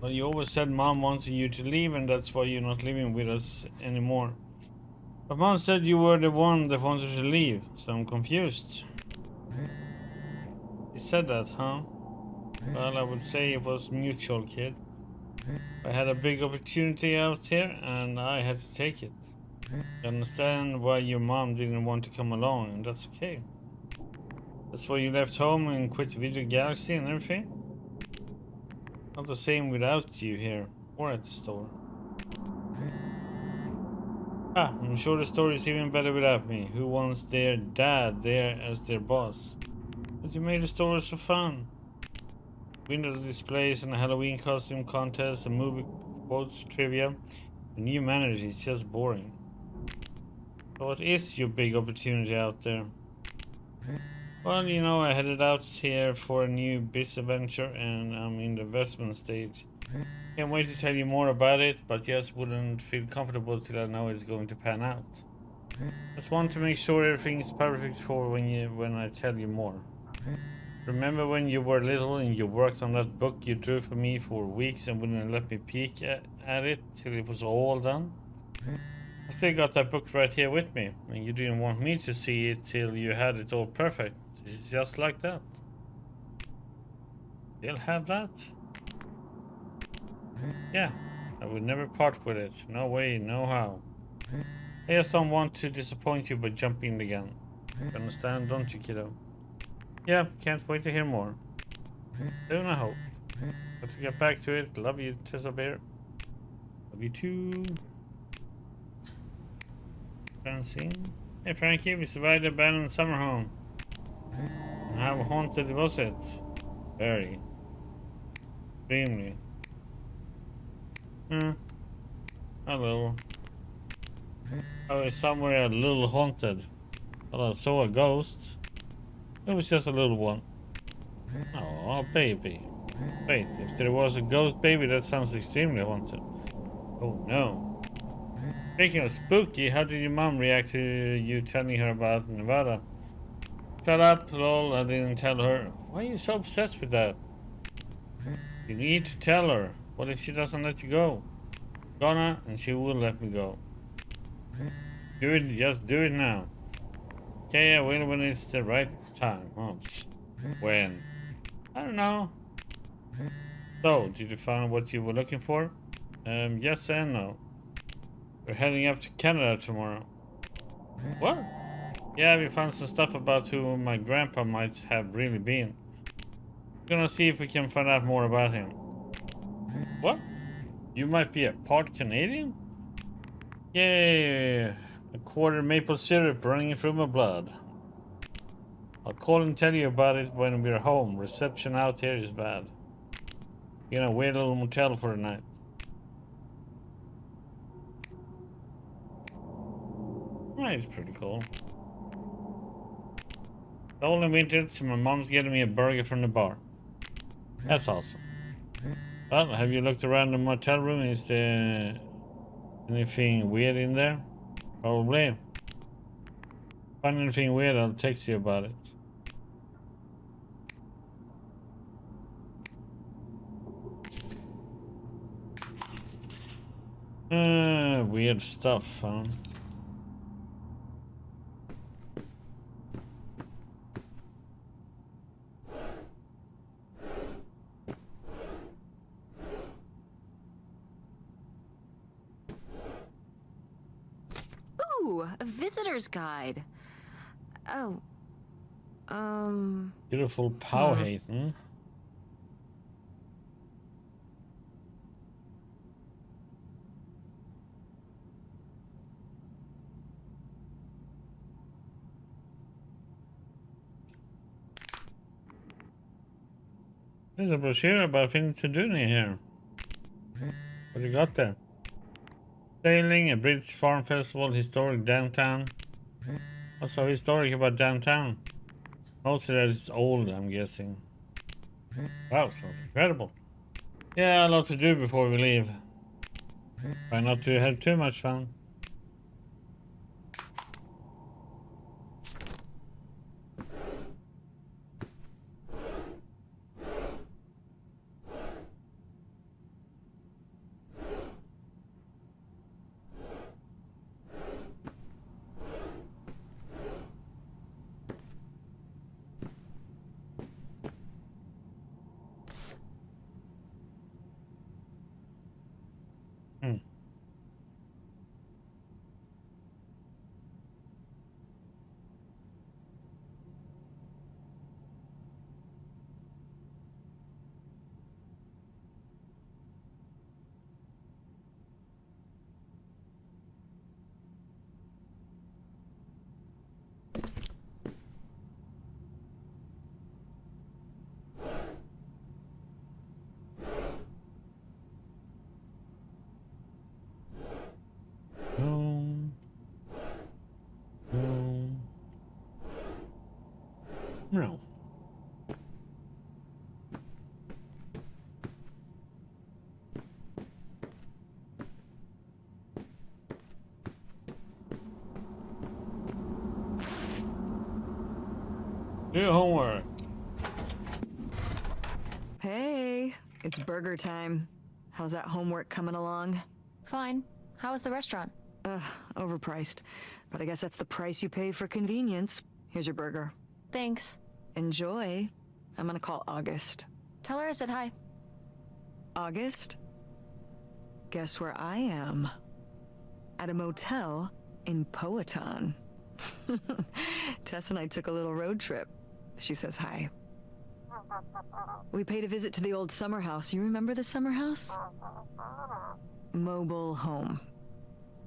Well, you always said Mom wanted you to leave, and that's why you're not living with us anymore. But Mom said you were the one that wanted to leave, so I'm confused. You said that, huh? Well, I would say it was mutual, kid. I had a big opportunity out here, and I had to take it. I understand why your mom didn't want to come along, and that's okay. That's why you left home and quit Video Galaxy and everything? Not the same without you here, or at the store. I'm sure the story is even better without me. Who wants their dad there as their boss? But you made the story so fun. Window displays and a Halloween costume contest, a movie quotes trivia, a new manager is just boring. So what is your big opportunity out there? Well, you know, I headed out here for a new biz adventure and I'm in the investment stage. Can't wait to tell you more about it, but just wouldn't feel comfortable till I know it's going to pan out. Just want to make sure everything's perfect for when I tell you more. Remember when you were little and you worked on that book you drew for me for weeks and wouldn't let me peek at it till it was all done? I still got that book right here with me, and you didn't want me to see it till you had it all perfect. It's just like that. You'll have that? Yeah, I would never part with it. No way, no how. I just don't want to disappoint you by jumping the gun. You understand, don't you, kiddo? Yeah, can't wait to hear more. Soon, I hope. But to get back to it, love you, Tessa Bear. Love you too. Francine. Hey Frankie, we survived the abandoned summer home. And how haunted was it? Very. Extremely. A little. I was somewhere a little haunted. Well, I saw a ghost. It was just a little one. Oh, baby. Wait, if there was a ghost baby, that sounds extremely haunted. Oh no. Speaking of spooky, how did your mom react to you telling her about Nevada? Shut up, lol, I didn't tell her. Why are you so obsessed with that? You need to tell her. What if she doesn't let you go? Gonna, and she will let me go. Do it, just do it now. Okay, I will when it's the right time. Oh, when? I don't know. So, did you find what you were looking for? Yes and no. We're heading up to Canada tomorrow. What? Yeah, we found some stuff about who my grandpa might have really been. We're gonna see if we can find out more about him. What? You might be a part Canadian? Yay! A quarter maple syrup running through my blood. I'll call and tell you about it when we're home. Reception out here is bad. We're gonna wait a little motel for the night. It's pretty cool. The only winter, so my mom's getting me a burger from the bar. That's awesome. Well, have you looked around the motel room? Is there anything weird in there? Probably. Find anything weird, I'll text you about it. Weird stuff, huh? Ooh, a visitor's guide. Oh. Beautiful Powhatan. There's a brochure about things to do near here. What you got there? Sailing, a British farm festival, historic downtown. What's so historic about downtown? Mostly that it's old, I'm guessing. Wow, sounds incredible. Yeah, a lot to do before we leave. Try not to have too much fun. No. Do your homework. Hey, it's burger time. How's that homework coming along? Fine. How was the restaurant? Overpriced. But I guess that's the price you pay for convenience. Here's your burger. Thanks. Enjoy. I'm gonna call August. Tell her I said hi. August? Guess where I am? At a motel in Powhatan. Tess and I took a little road trip. She says hi. We paid a visit to the old summer house. You remember the summer house? Mobile home.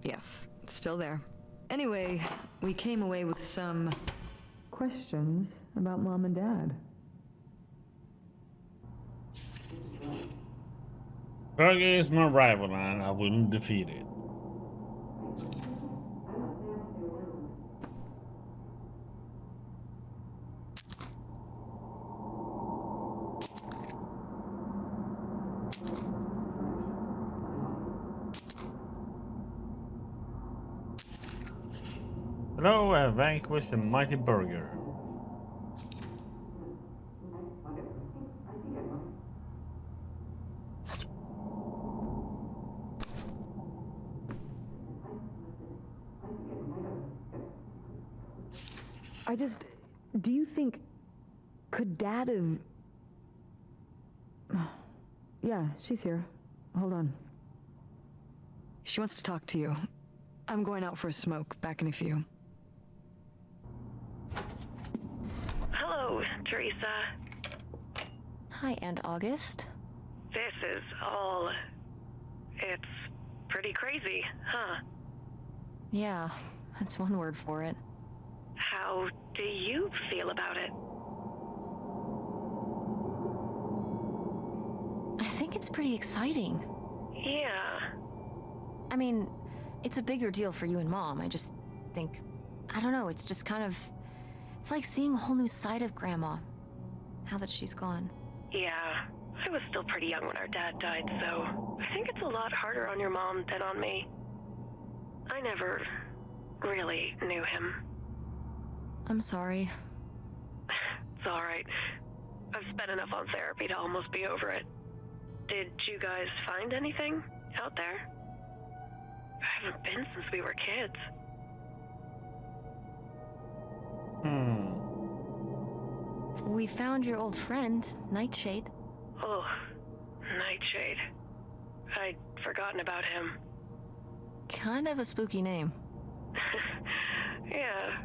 Yes, it's still there. Anyway, we came away with some questions about Mom and Dad. Burger is my rival and I wouldn't defeat it. Hello, I have vanquished the mighty burger. Do you think, could Dad have... Yeah, she's here. Hold on. She wants to talk to you. I'm going out for a smoke. Back in a few. Hello, Teresa. Hi, Aunt August. This is all... It's pretty crazy, huh? Yeah, that's one word for it. How do you feel about it? I think it's pretty exciting. Yeah. I mean, it's a bigger deal for you and Mom. I just think, I don't know, it's just kind of... It's like seeing a whole new side of Grandma, now that she's gone. Yeah, I was still pretty young when our dad died, so I think it's a lot harder on your mom than on me. I never really knew him. I'm sorry. It's alright. I've spent enough on therapy to almost be over it. Did you guys find anything out there? I haven't been since we were kids. We found your old friend, Nightshade. Oh, Nightshade. I'd forgotten about him. Kind of a spooky name. Yeah,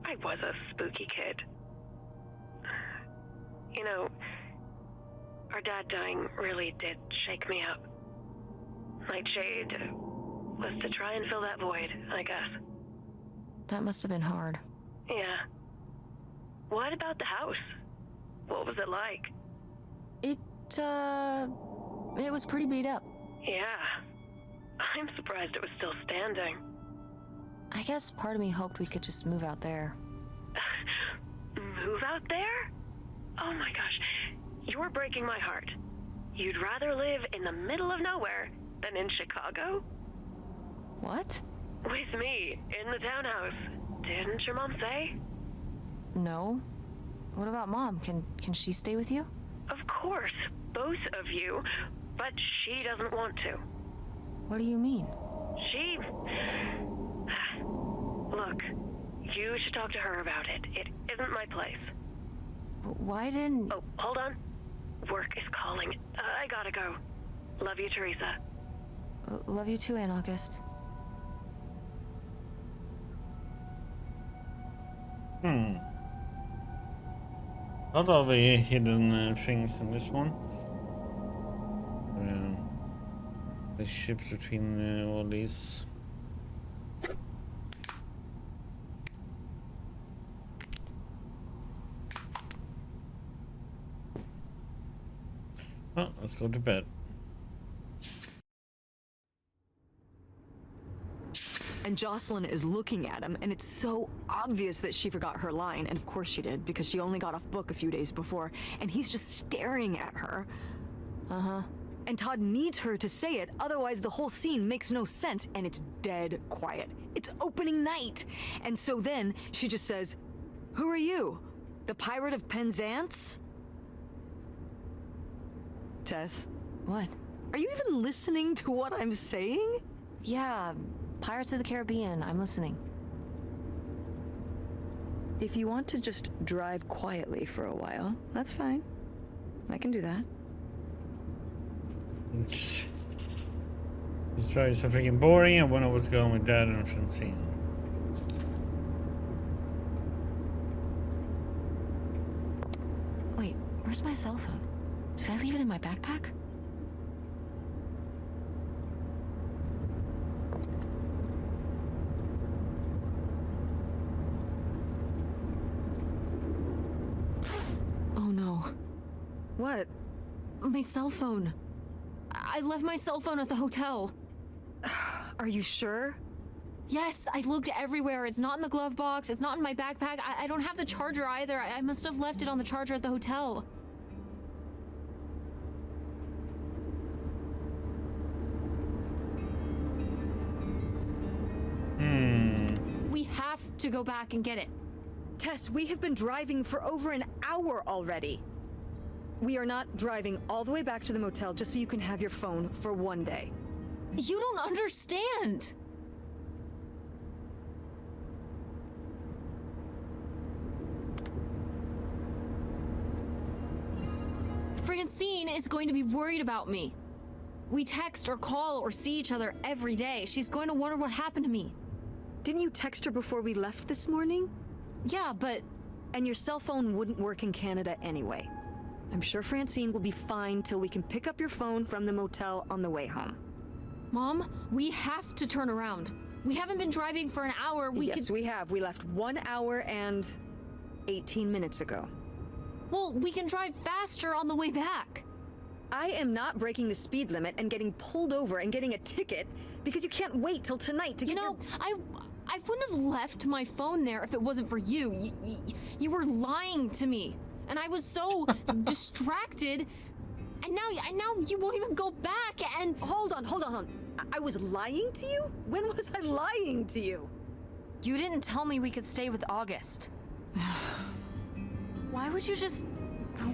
I was a spooky kid. You know, our dad dying really did shake me up. Nightshade was to try and fill that void, I guess. That must have been hard. Yeah. What about the house? What was it like? It was pretty beat up. Yeah. I'm surprised it was still standing. I guess part of me hoped we could just move out there. Move out there? Oh my gosh. You're breaking my heart. You'd rather live in the middle of nowhere than in Chicago? What? With me, in the townhouse. Didn't your mom say? No. What about Mom? Can she stay with you? Of course, both of you, but she doesn't want to. What do you mean? She... Look, you should talk to her about it. It isn't my place. Why didn't... Oh, hold on. Work is calling. I gotta go. Love you, Teresa. Love you too, Aunt August. A lot of hidden things in this one. The ships between all these. Well, let's go to bed. And Jocelyn is looking at him, and it's so obvious that she forgot her line, and of course she did, because she only got off book a few days before, and he's just staring at her. Uh-huh. And Todd needs her to say it, otherwise the whole scene makes no sense, and it's dead quiet. It's opening night! And so then, she just says, "Who are you? The Pirate of Penzance?" Tess, What? are you even listening to what I'm saying? Yeah, Pirates of the Caribbean. I'm listening. If you want to just drive quietly for a while, that's fine. I can do that. This story is so freaking boring. I wonder what's going with Dad and Francine. Wait, where's my cell phone? Did I leave it in my backpack? Oh no. What? My cell phone. I left my cell phone at the hotel. Are you sure? Yes, I looked everywhere. It's not in the glove box. It's not in my backpack. I don't have the charger either. I must have left it on the charger at the hotel. We have to go back and get it. Tess, we have been driving for over an hour already. We are not driving all the way back to the motel just so you can have your phone for one day. You don't understand. Francine is going to be worried about me. We text or call or see each other every day. She's going to wonder what happened to me. Didn't you text her before we left this morning? Yeah, but And your cell phone wouldn't work in Canada anyway. I'm sure Francine will be fine till we can pick up your phone from the motel on the way home. Mom, we have to turn around. We haven't been driving for an hour. Yes, we have. We left 1 hour and 18 minutes ago. Well, we can drive faster on the way back. I am not breaking the speed limit and getting pulled over and getting a ticket because you can't wait till tonight to get I wouldn't have left my phone there if it wasn't for you. You were lying to me. And I was so distracted And now you won't even go back and... Hold on. I was lying to you? When was I lying to you? You didn't tell me we could stay with August. Why would you just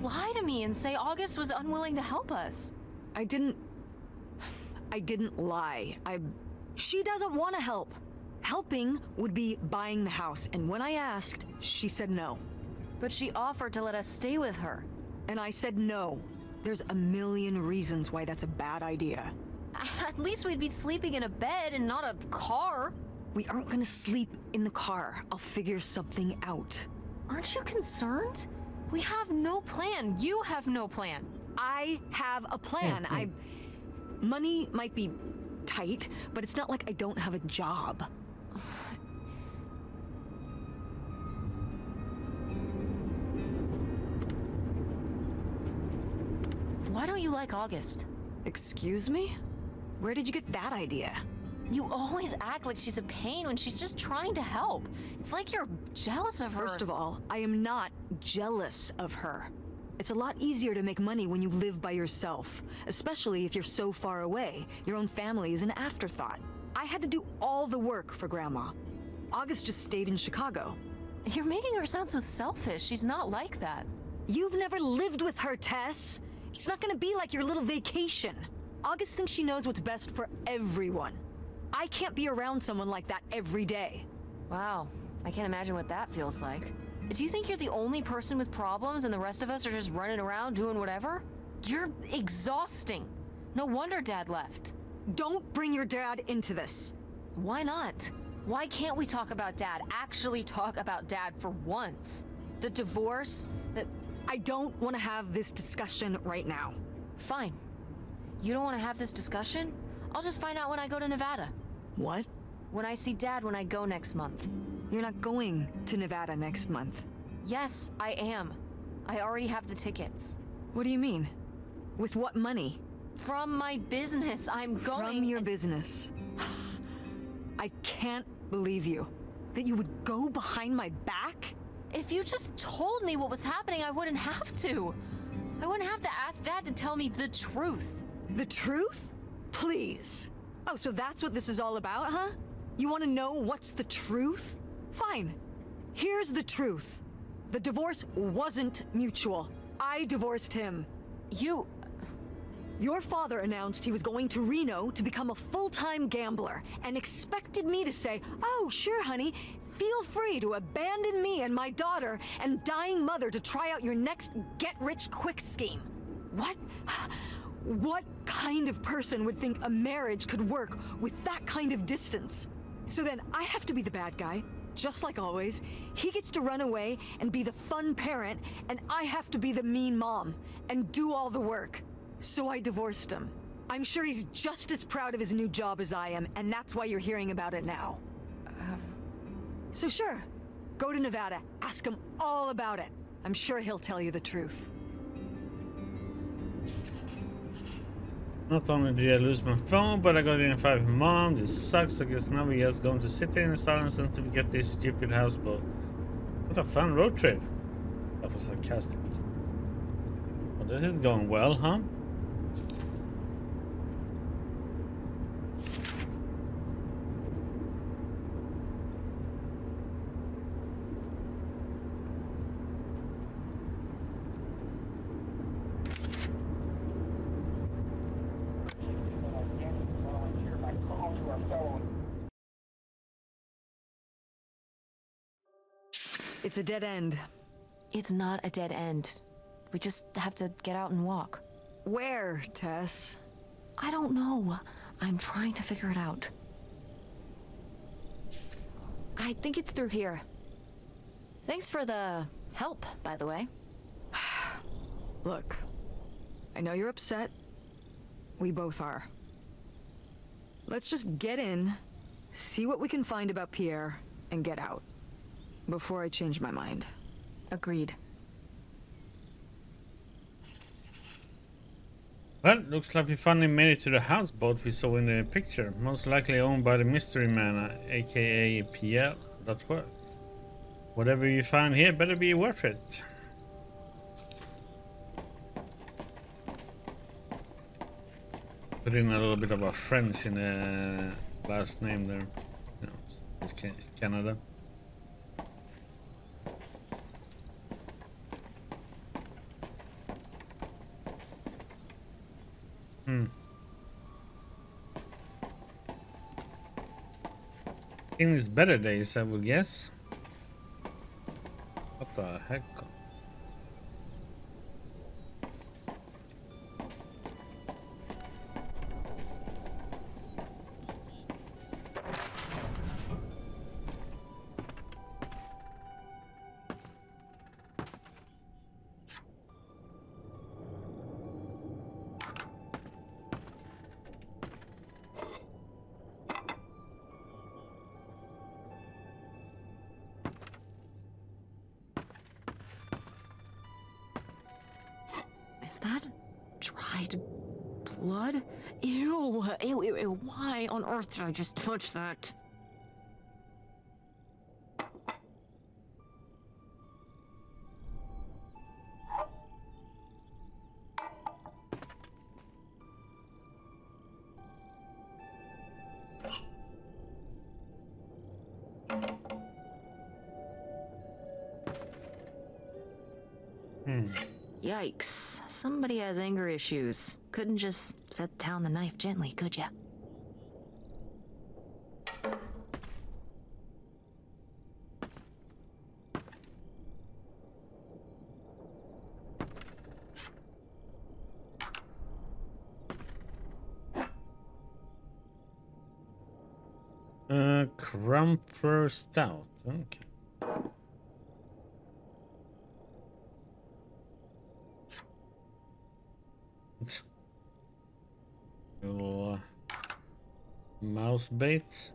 lie to me and say August was unwilling to help us? I didn't lie. She doesn't want to help. Helping would be buying the house, and when I asked, she said no. But she offered to let us stay with her. And I said no. There's a million reasons why that's a bad idea. At least we'd be sleeping in a bed and not a car. We aren't gonna sleep in the car. I'll figure something out. Aren't you concerned? We have no plan. You have no plan. I have a plan. Money might be tight, but it's not like I don't have a job. Why don't you like August? Excuse me? Where did you get that idea? You always act like she's a pain when she's just trying to help. It's like you're jealous of her. First of all, I am not jealous of her. It's a lot easier to make money when you live by yourself, especially if you're so far away. Your own family is an afterthought. I had to do all the work for Grandma. August just stayed in Chicago. You're making her sound so selfish. She's not like that. You've never lived with her, Tess. It's not gonna be like your little vacation. August thinks she knows what's best for everyone. I can't be around someone like that every day. Wow, I can't imagine what that feels like. Do you think you're the only person with problems and the rest of us are just running around doing whatever? You're exhausting. No wonder Dad left. Don't bring your dad into this. Why not? Why can't we talk about Dad? Actually talk about Dad for once. The divorce, I don't want to have this discussion right now. Fine. You don't want to have this discussion? I'll just find out when I go to Nevada. What? When I see Dad when I go next month. You're not going to Nevada next month. Yes, I am. I already have the tickets. What do you mean? With what money? From my business, I'm going... From your business. I can't believe you. That you would go behind my back? If you just told me what was happening, I wouldn't have to. I wouldn't have to ask Dad to tell me the truth. The truth? Please. Oh, so that's what this is all about, huh? You want to know what's the truth? Fine. Here's the truth. The divorce wasn't mutual. I divorced him. You... Your father announced he was going to Reno to become a full-time gambler and expected me to say, "Oh, sure, honey, feel free to abandon me and my daughter and dying mother to try out your next get-rich-quick scheme." What? What kind of person would think a marriage could work with that kind of distance? So then I have to be the bad guy, just like always. He gets to run away and be the fun parent, and I have to be the mean mom and do all the work. So I divorced him. I'm sure he's just as proud of his new job as I am, and that's why you're hearing about it now. So sure, go to Nevada, ask him all about it. I'm sure he'll tell you the truth. Not only did I lose my phone, but I got in a fight with Mom. This sucks. I guess now we just going to sit here in silence until we get this stupid houseboat. What a fun road trip. That was sarcastic. Well, this is going well, huh? It's a dead end. It's not a dead end. We just have to get out and walk. Where, Tess? I don't know. I'm trying to figure it out. I think it's through here. Thanks for the help, by the way. Look, I know you're upset. We both are. Let's just get in, see what we can find about Pierre, and get out. Before I change my mind. Agreed. Well, looks like we finally made it to the houseboat we saw in the picture. Most likely owned by the mystery man, aka Pierre. That's what. Whatever you find here better be worth it. Put in a little bit of a French in the last name there. You know, it's Canada. In his better days, I would guess. What the heck? Is that dried blood? Ew, ew, ew, ew. Why on earth did I just touch that? Yikes. Somebody has anger issues. Couldn't just set down the knife gently, could ya? Crumper Stout. Okay. Little mouse baits.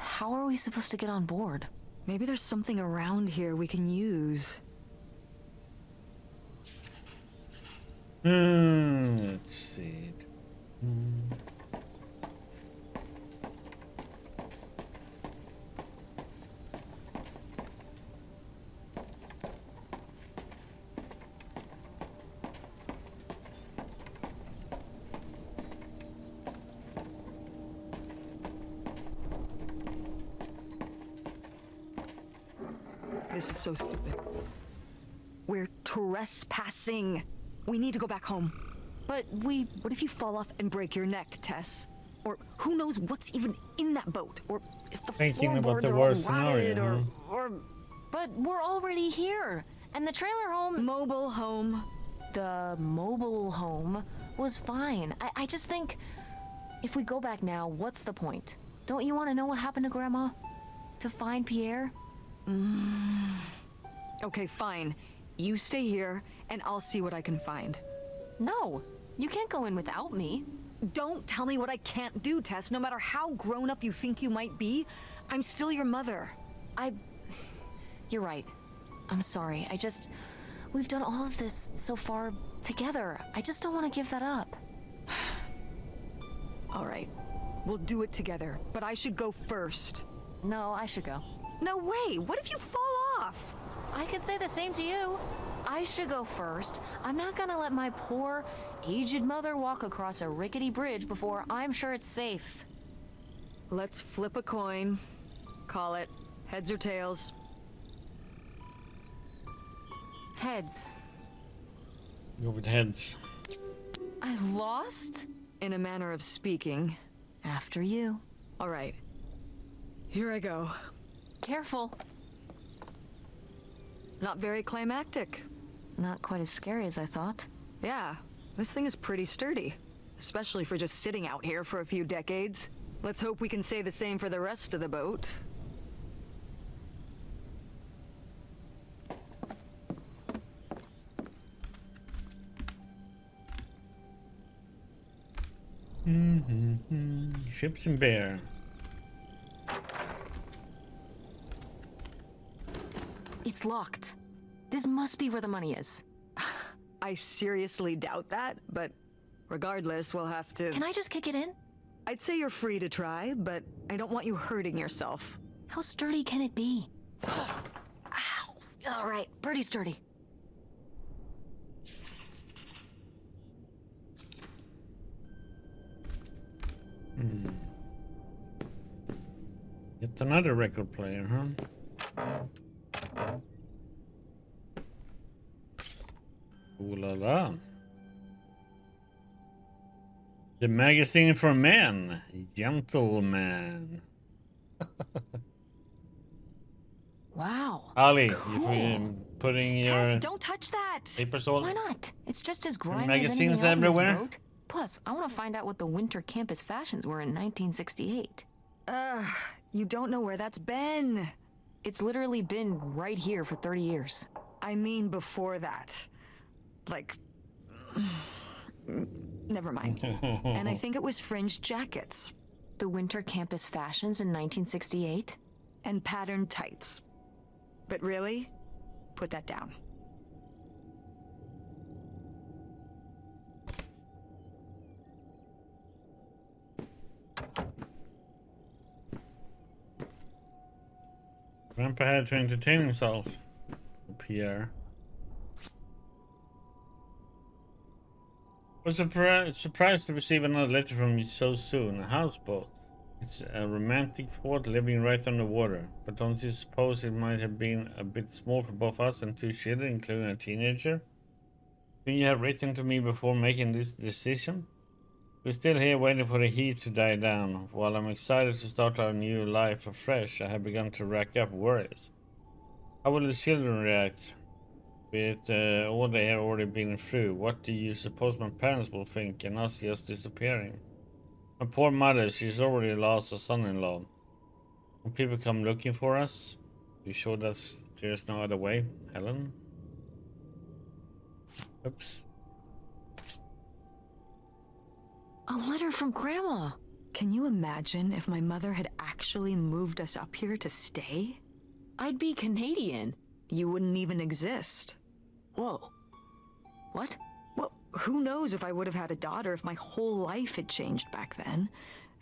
How are we supposed to get on board? Maybe there's something around here we can use. Let's see. This is so stupid. We're trespassing. We need to go back home. But What if you fall off and break your neck, Tess? Or who knows what's even in that boat? Or if the Thinking about floorboards the are all worst rotted, scenario, or But we're already here. And the trailer home... mobile home. The mobile home was fine. I just think... if we go back now, what's the point? Don't you want to know what happened to Grandma? To find Pierre? Okay, fine. You stay here, and I'll see what I can find. No, you can't go in without me. Don't tell me what I can't do, Tess. No matter how grown up you think you might be, I'm still your mother. You're right. I'm sorry. We've done all of this so far together. I just don't want to give that up. All right. We'll do it together, but I should go first. No, I should go. No way! What if you fall off? I could say the same to you. I should go first. I'm not gonna let my poor, aged mother walk across a rickety bridge before I'm sure it's safe. Let's flip a coin. Call it heads or tails. Heads. Go with heads. I lost? In a manner of speaking. After you. All right. Here I go. Careful. Not very climactic. Not quite as scary as I thought. Yeah, this thing is pretty sturdy. especially for just sitting out here for a few decades. Let's hope we can say the same for the rest of the boat. Ships and bear. It's locked. This must be where the money is. I seriously doubt that, but regardless, we'll have to... Can I just kick it in? I'd say you're free to try, but I don't want you hurting yourself. How sturdy can it be? Ow. All right, pretty sturdy. Yet another record player, huh? Ooh la la. The magazine for men. Gentleman. Wow. Ali, Cool. you putting your Tess, don't touch that! papers all... Why not? It's just as grimy as magazines anything else in this everywhere? boat. Plus, I want to find out what the winter campus fashions were in 1968. You don't know where that's been. It's literally been right here for 30 years. I mean before that. Like... Never mind. And I think it was fringed jackets. The winter campus fashions in 1968? And patterned tights. But really, put that down. Grandpa had to entertain himself. Pierre. I was surprised to receive another letter from you so soon. A houseboat. It's a romantic thought living right on the water. But don't you suppose it might have been a bit small for both us and two children, including a teenager? Couldn't you have written to me before making this decision? We're still here waiting for the heat to die down. While I'm excited to start our new life afresh, I have begun to rack up worries. How will the children react with all they have already been through? What do you suppose my parents will think and us just disappearing? My poor mother, she's already lost a son-in-law. When people come looking for us, you sure there's no other way, Helen? Oops. A letter from Grandma. Can you imagine if my mother had actually moved us up here to stay? I'd be Canadian. You wouldn't even exist. Whoa. What? Well, who knows if I would have had a daughter if my whole life had changed back then.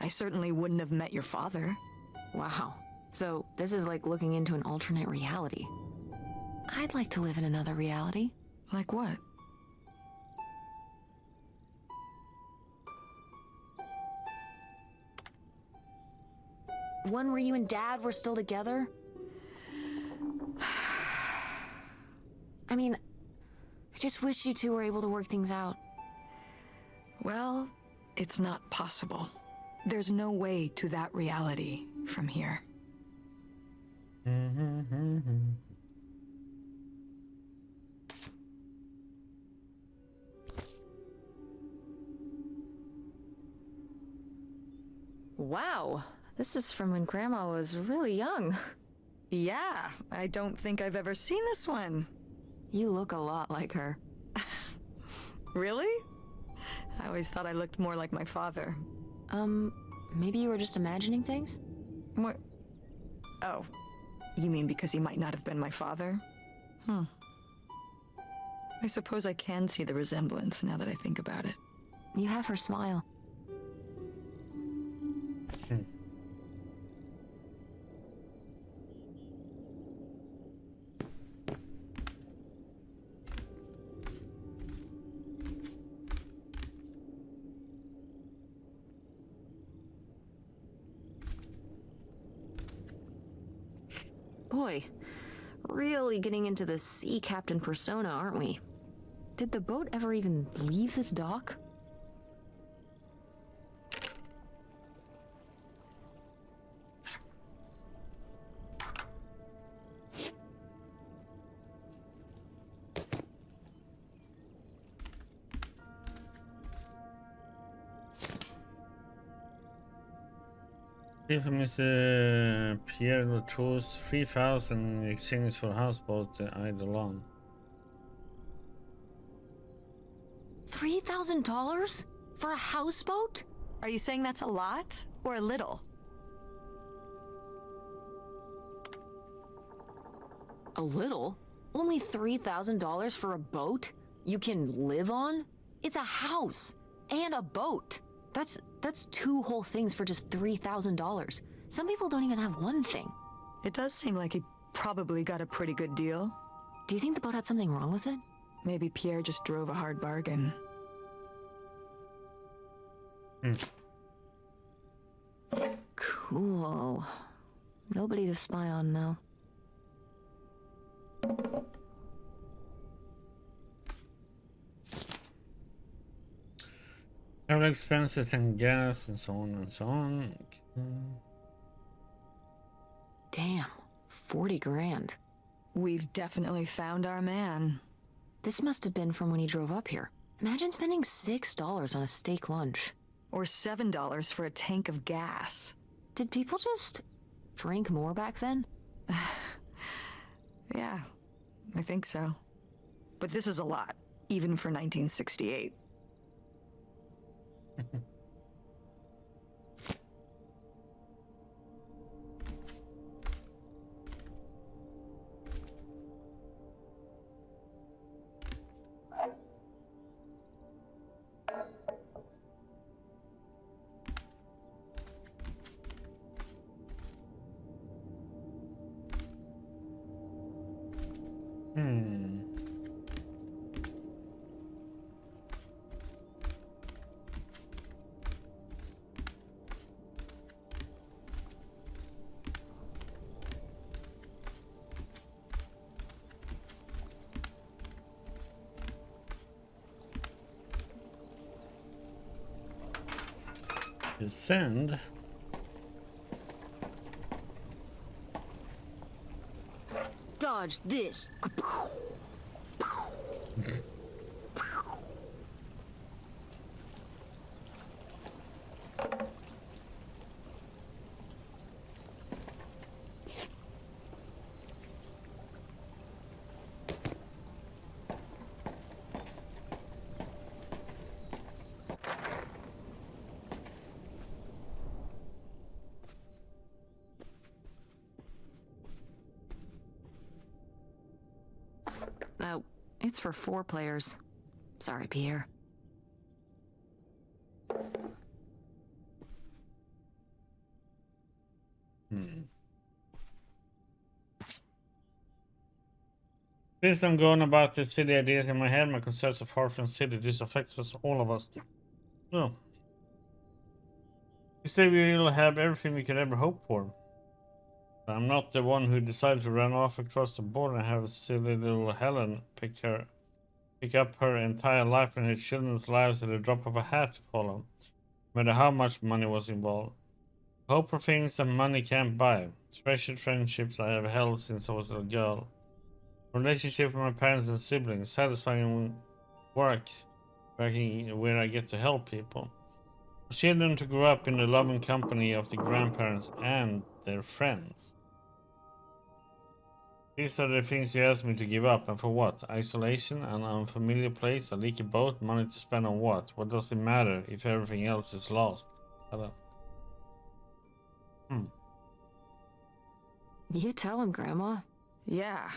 I certainly wouldn't have met your father. Wow. So, this is like looking into an alternate reality. I'd like to live in another reality. Like what? One where you and Dad were still together? I mean, I just wish you two were able to work things out. Well, it's not possible. There's no way to that reality from here. Wow, this is from when Grandma was really young. Yeah, I don't think I've ever seen this one. You look a lot like her. Really? I always thought I looked more like my father. Maybe you were just imagining things? What? Oh, you mean because he might not have been my father? I suppose I can see the resemblance now that I think about it. You have her smile. Boy, really getting into the sea captain persona, aren't we? Did the boat ever even leave this dock? If Mr. Pierre Latrou's 3,000 in exchange for houseboat Eidolon. $3,000 for a houseboat? Are you saying that's a lot or a little? A little? Only $3,000 for a boat you can live on? It's a house and a boat. That's two whole things for just $3,000. Some people don't even have one thing. It does seem like he probably got a pretty good deal. Do you think the boat had something wrong with it? Maybe Pierre just drove a hard bargain. Cool. Nobody to spy on now. Travel expenses and gas and so on and so on. Damn, 40 grand. We've definitely found our man. This must have been from when he drove up here. Imagine spending $6 on a steak lunch. Or $7 for a tank of gas. Did people just drink more back then? Yeah, I think so. But this is a lot, even for 1968. Send. Dodge this. Oh, it's for 4 players. Sorry, Pierre. This I'm going about the silly ideas in my head. My concerns are far from silly. This affects us, all of us. Well, you say we'll have everything we could ever hope for. I'm not the one who decided to run off across the border and have silly little Helen pick up her entire life and her children's lives at a drop of a hat to follow, no matter how much money was involved. Hope for things that money can't buy. Treasured friendships I have held since I was a girl. Relationship with my parents and siblings. Satisfying work where I get to help people. For children to grow up in the loving company of the grandparents and their friends. These are the things you asked me to give up, and for what? Isolation, an unfamiliar place, a leaky boat, money to spend on what? What does it matter if everything else is lost? Hello. You tell him, Grandma. Yeah,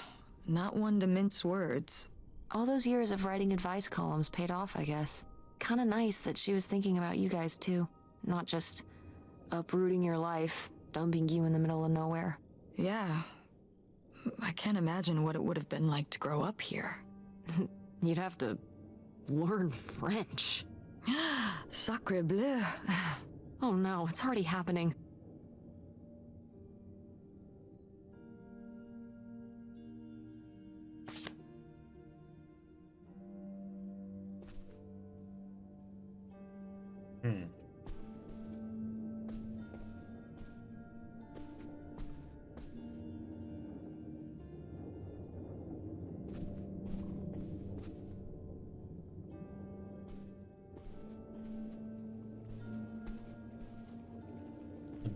not one to mince words. All those years of writing advice columns paid off, I guess. Kinda nice that she was thinking about you guys too. Not just uprooting your life, dumping you in the middle of nowhere. Yeah. I can't imagine what it would have been like to grow up here. You'd have to learn French. Sacre bleu. Oh no, it's already happening.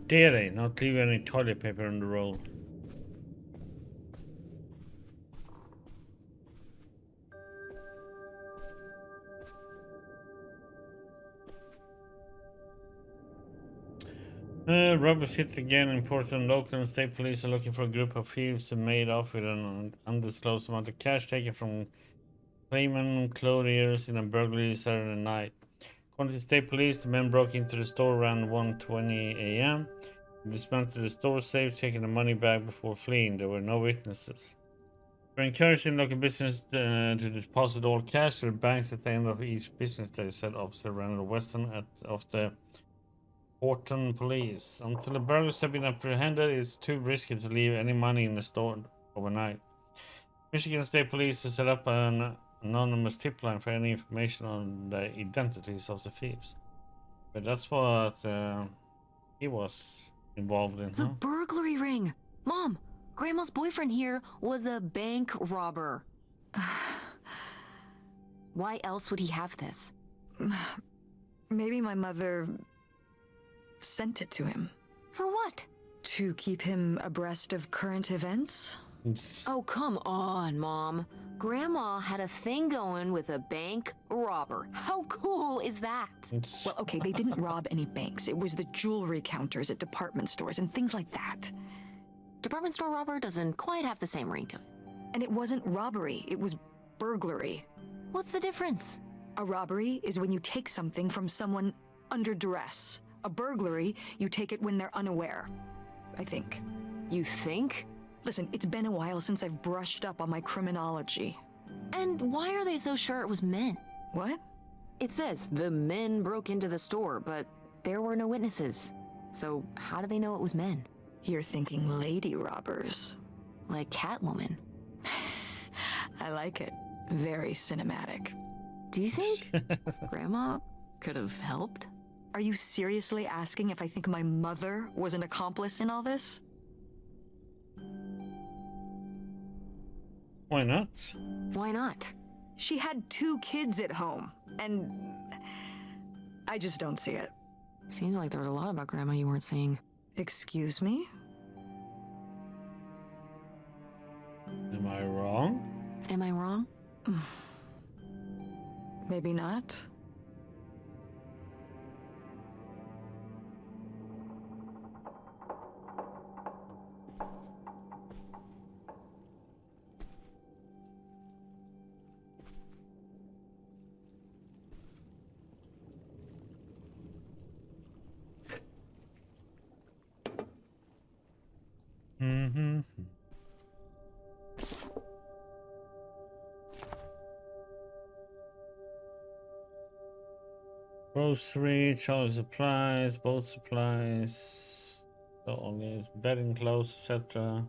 Dare they not leave any toilet paper on the road? Robbers hit again in Portland. Oakland State Police are looking for a group of thieves who made off with an undisclosed amount of cash taken from Clayman clothiers in a burglary Saturday night. According to State Police, the men broke into the store around 1:20 a.m. dismantled the store safe, taking the money back before fleeing. There were no witnesses. We're encouraging local business to deposit all cash to the banks at the end of each business day, said Officer Randall Weston of the Portland Police. Until the burglars have been apprehended, it's too risky to leave any money in the store overnight. Michigan State Police has set up an anonymous tip line for any information on the identities of the thieves. But that's what he was involved in, The huh? burglary ring! Mom, Grandma's boyfriend here was a bank robber. Why else would he have this? Maybe my mother sent it to him For what? to keep him abreast of current events. Oh, come on, Mom. Grandma had a thing going with a bank robber. How cool is that? Well, okay, they didn't rob any banks. It was the jewelry counters at department stores and things like that. Department store robber doesn't quite have the same ring to it. And it wasn't robbery, it was burglary. What's the difference? A robbery is when you take something from someone under duress. A burglary, you take it when they're unaware. I think. You think? Listen, it's been a while since I've brushed up on my criminology. And why are they so sure it was men? What? It says the men broke into the store, but there were no witnesses. So how do they know it was men? You're thinking lady robbers. Like Catwoman. I like it. Very cinematic. Do you think Grandma could have helped? Are you seriously asking if I think my mother was an accomplice in all this? Why not? Why not? She had 2 kids at home, and I just don't see it. Seems like there was a lot about Grandma you weren't seeing. Excuse me? Am I wrong? Am I wrong? Maybe not. Mm-hmm. Grocery, child supplies, boat supplies, so all these bedding clothes, etc.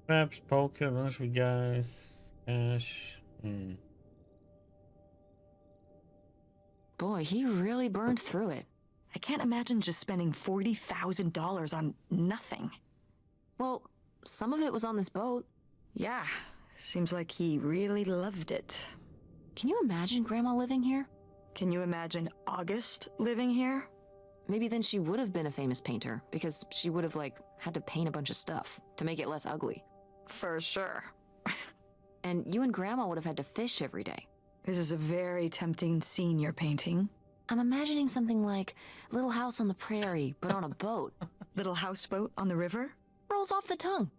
Crabs, poker, lunch with guys, cash. Boy, he really burned through it. I can't imagine just spending $40,000 on nothing. Well, some of it was on this boat. Yeah, seems like he really loved it. Can you imagine Grandma living here? Can you imagine August living here? Maybe then she would have been a famous painter, because she would have, like, had to paint a bunch of stuff to make it less ugly. For sure. And you and Grandma would have had to fish every day. This is a very tempting scene you're painting. I'm imagining something like Little House on the Prairie, but on a boat. Little houseboat on the river? Rolls off the tongue.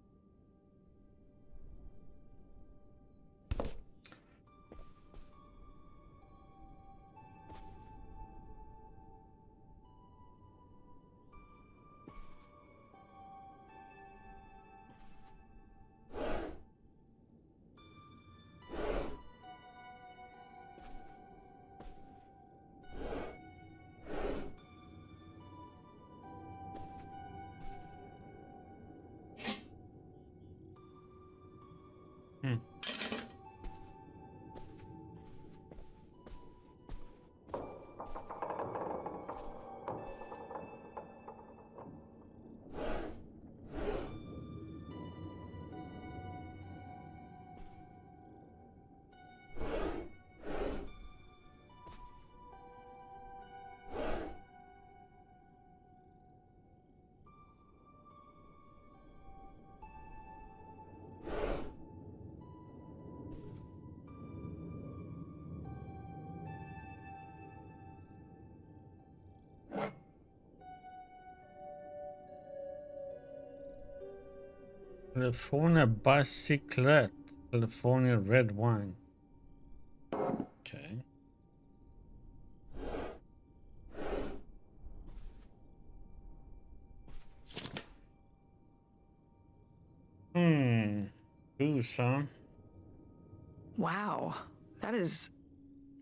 California bicyclette. California red wine. Okay. Booze, huh? Wow, that is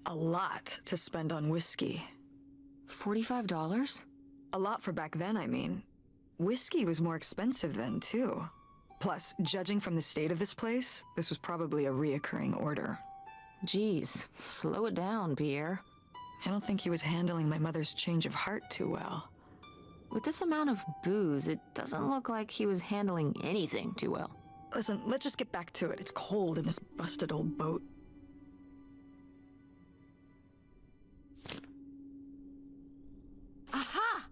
a lot to spend on whiskey. $45? A lot for back then, I mean. Whiskey was more expensive then, too. Plus, judging from the state of this place, this was probably a reoccurring order. Geez, slow it down, Pierre. I don't think he was handling my mother's change of heart too well. With this amount of booze, it doesn't look like he was handling anything too well. Listen, let's just get back to it. It's cold in this busted old boat. Aha!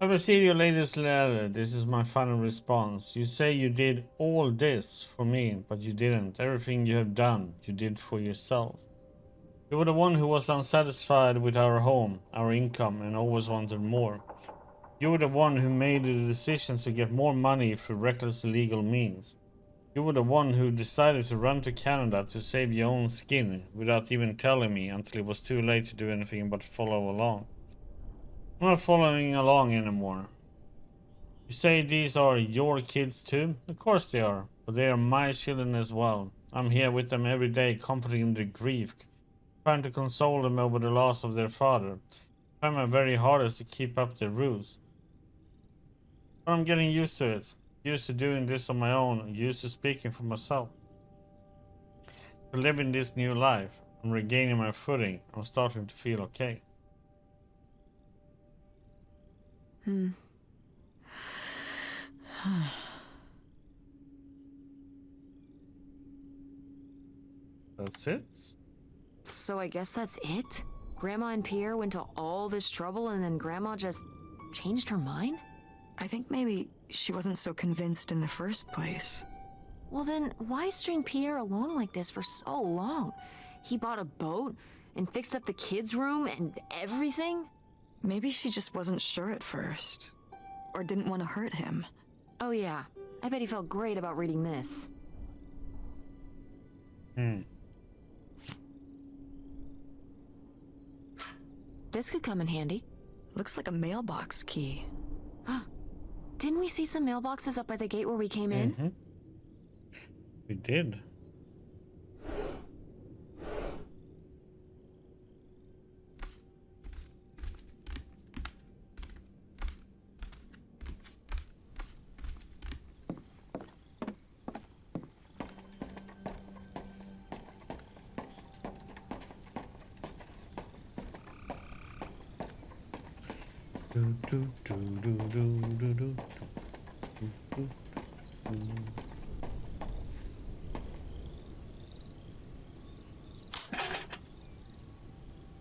I received your latest letter. This is my final response. You say you did all this for me, but you didn't. Everything you have done, you did for yourself. You were the one who was unsatisfied with our home, our income, and always wanted more. You were the one who made the decision to get more money through reckless illegal means. You were the one who decided to run to Canada to save your own skin without even telling me until it was too late to do anything but follow along. I'm not following along anymore. You say these are your kids too? Of course they are, but they are my children as well. I'm here with them every day, comforting their grief, trying to console them over the loss of their father, trying my very hardest to keep up their ruse. But I'm getting used to it, used to doing this on my own, used to speaking for myself. To living this new life, I'm regaining my footing, I'm starting to feel okay. That's it? So I guess that's it? Grandma and Pierre went to all this trouble and then Grandma just changed her mind? I think maybe she wasn't so convinced in the first place. Well then, why string Pierre along like this for so long? He bought a boat and fixed up the kids' room and everything? Maybe she just wasn't sure at first. Or didn't want to hurt him. Oh yeah, I bet he felt great about reading this. This could come in handy. Looks like a mailbox key. Didn't we see some mailboxes up by the gate where we came in? We did.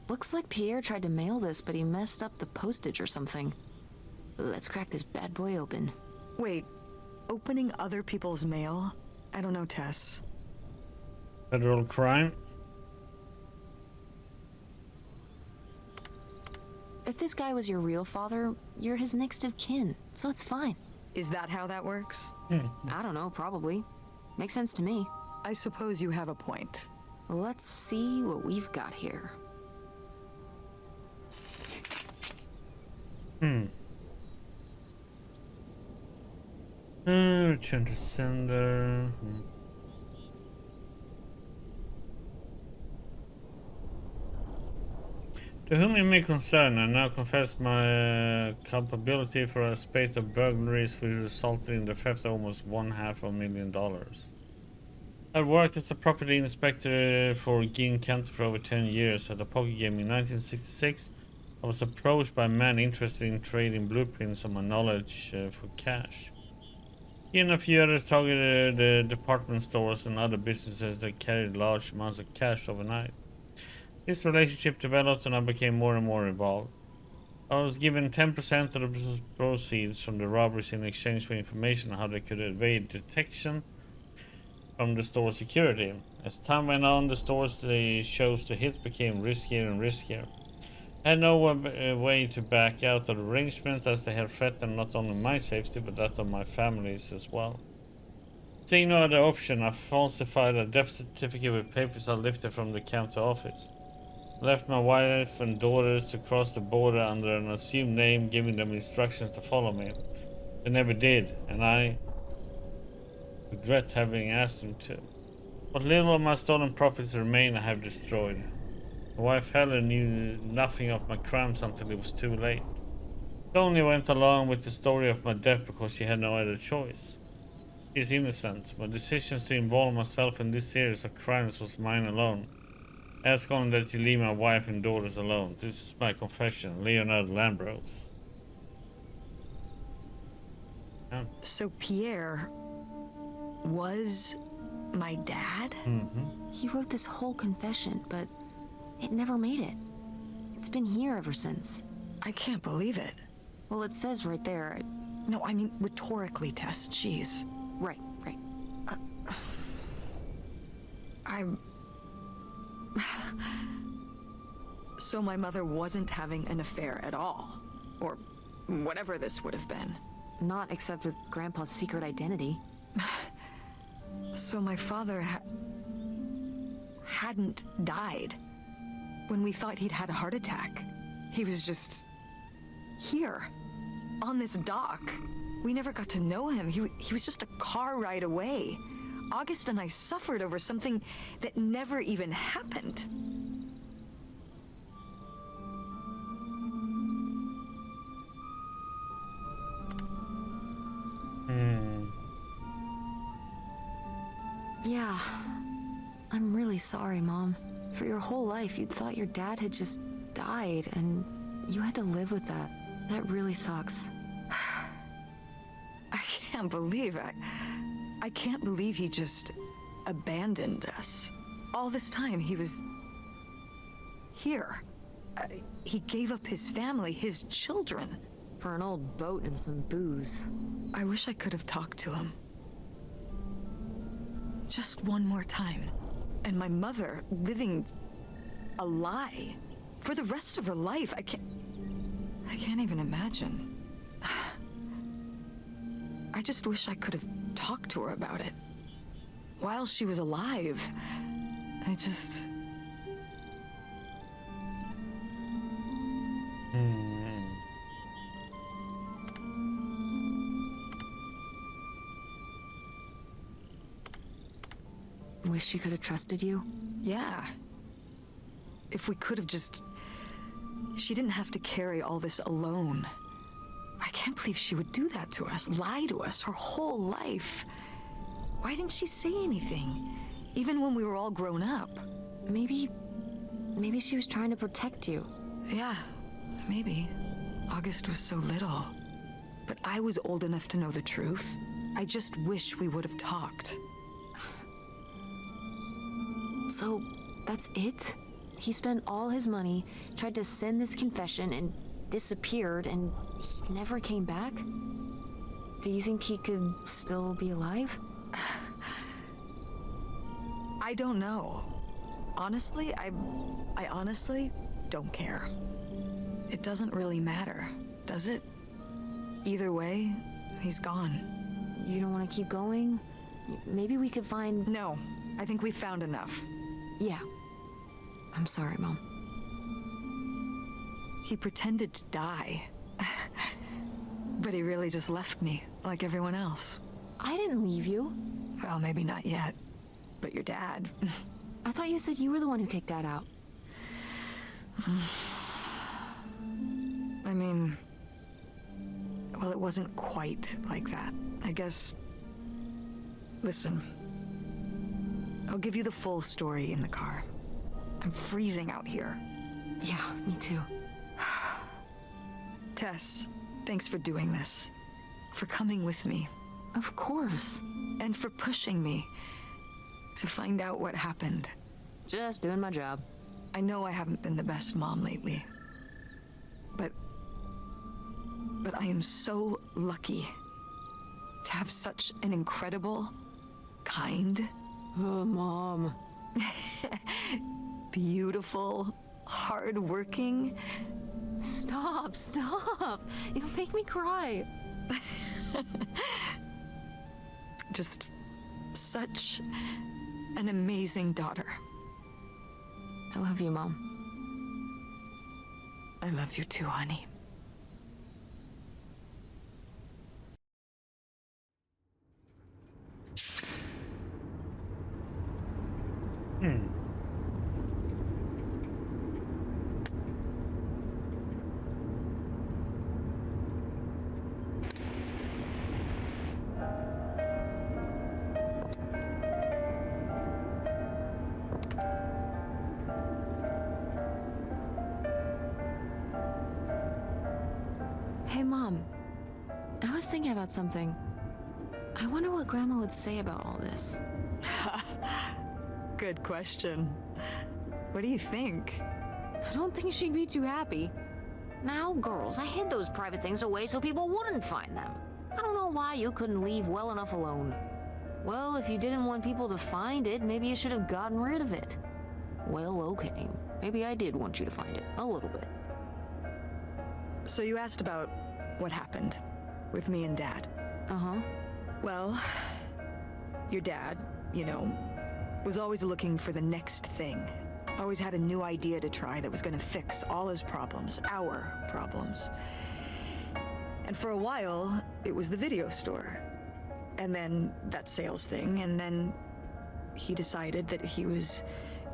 Looks like Pierre tried to mail this, but he messed up the postage or something. Let's crack this bad boy open. Wait, opening other people's mail? I don't know, Tess. Federal crime. If this guy was your real father, you're his next of kin, so it's fine. Is that how that works? I don't know, probably. Makes sense to me. I suppose you have a point. Let's see what we've got here. Return to sender. To whom it may concern, I now confess my culpability for a spate of burglaries which resulted in the theft of almost $500,000. I worked as a property inspector for Gein County for over 10 years. At a poker game in 1966, I was approached by a man interested in trading blueprints on my knowledge for cash. He and a few others targeted the department stores and other businesses that carried large amounts of cash overnight. This relationship developed and I became more and more involved. I was given 10% of the proceeds from the robberies in exchange for information on how they could evade detection from the store security. As time went on, the stores they chose to hit became riskier and riskier. I had no way to back out of the arrangement, as they had threatened not only my safety but that of my family's as well. Seeing no other option, I falsified a death certificate with papers I lifted from the county office. I left my wife and daughters to cross the border under an assumed name, giving them instructions to follow me. They never did, and I regret having asked them to. What little of my stolen profits remain I have destroyed. My wife Helen knew nothing of my crimes until it was too late. She only went along with the story of my death because she had no other choice. She is innocent. My decisions to involve myself in this series of crimes was mine alone. I ask only that you leave my wife and daughters alone. This is my confession, Leonard Lambros. Yeah. So Pierre was my dad? He wrote this whole confession, but it never made it. It's been here ever since. I can't believe it. Well, it says right there. No, I mean rhetorically, Tess. Jeez. Right. I'm... So my mother wasn't having an affair at all. Or whatever this would have been. Not except with Grandpa's secret identity. So my father hadn't died. When we thought he'd had a heart attack, he was just here, on this dock. We never got to know him. He was just a car ride away. August and I suffered over something that never even happened. Yeah. I'm really sorry, Mom. For your whole life, you'd thought your dad had just died, and you had to live with that. That really sucks. I can't believe I can't believe he just abandoned us. All this time, he was here. He gave up his family, his children. For an old boat and some booze. I wish I could have talked to him. Just one more time. And my mother living a lie for the rest of her life. I can't even imagine. I just wish I could have talked to her about it. While she was alive. I just... Wish she could have trusted you? Yeah. If we could have just... She didn't have to carry all this alone. I can't believe she would do that to us, lie to us her whole life. Why didn't she say anything? Even when we were all grown up. Maybe she was trying to protect you. Yeah, maybe. August was so little. But I was old enough to know the truth. I just wish we would have talked. So, that's it? He spent all his money, tried to send this confession, and disappeared, and he never came back? Do you think he could still be alive? I I don't know. Honestly, I honestly don't care. It doesn't really matter, does it? Either way, he's gone. You don't want to keep going? Maybe we could find. No, I think we found enough. Yeah. I'm sorry, Mom. He pretended to die. But he really just left me, like everyone else. I didn't leave you. Well, maybe not yet. But your dad. I thought you said you were the one who kicked Dad out. I mean... Well, it wasn't quite like that. I guess... Listen. I'll give you the full story in the car. I'm freezing out here. Yeah, me too. Tess, thanks for doing this. For coming with me. Of course. And for pushing me to find out what happened. Just doing my job. I know I haven't been the best mom lately. But I am so lucky to have such an incredible, kind, Oh, Mom. beautiful, hardworking. Stop. You'll make me cry. Just such an amazing daughter. I love you, Mom. I love you too, honey. Hey, Mom. I was thinking about something. I wonder what Grandma would say about all this. Good question. What do you think? I don't think she'd be too happy. Now, girls, I hid those private things away so people wouldn't find them. I don't know why you couldn't leave well enough alone. Well, if you didn't want people to find it, maybe you should have gotten rid of it. Well, okay. Maybe I did want you to find it. A little bit. So you asked about what happened with me and Dad. Uh-huh. Well, your dad, you know, was always looking for the next thing. Always had a new idea to try that was going to fix all his problems, our problems. And for a while, it was the video store. And then that sales thing, and then he decided that he was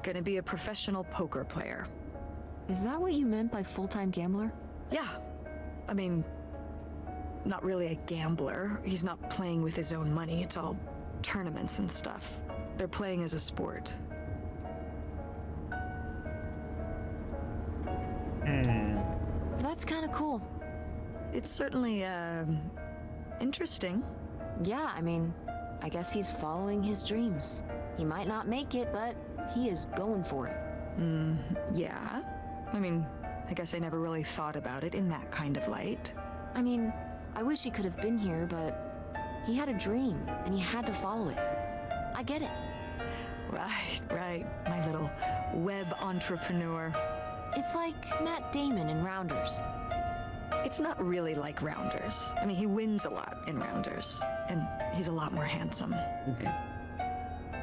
going to be a professional poker player. Is that what you meant by full-time gambler? Yeah. I mean, not really a gambler. He's not playing with his own money. It's all tournaments and stuff. They're playing as a sport. That's kind of cool. It's certainly, interesting. Yeah, I mean, I guess he's following his dreams. He might not make it, but he is going for it. Yeah. I mean, I guess I never really thought about it in that kind of light. I mean, I wish he could have been here, but he had a dream, and he had to follow it. I get it. Right. My little web entrepreneur. It's like Matt Damon in Rounders. It's not really like Rounders. I mean, he wins a lot in Rounders, and he's a lot more handsome.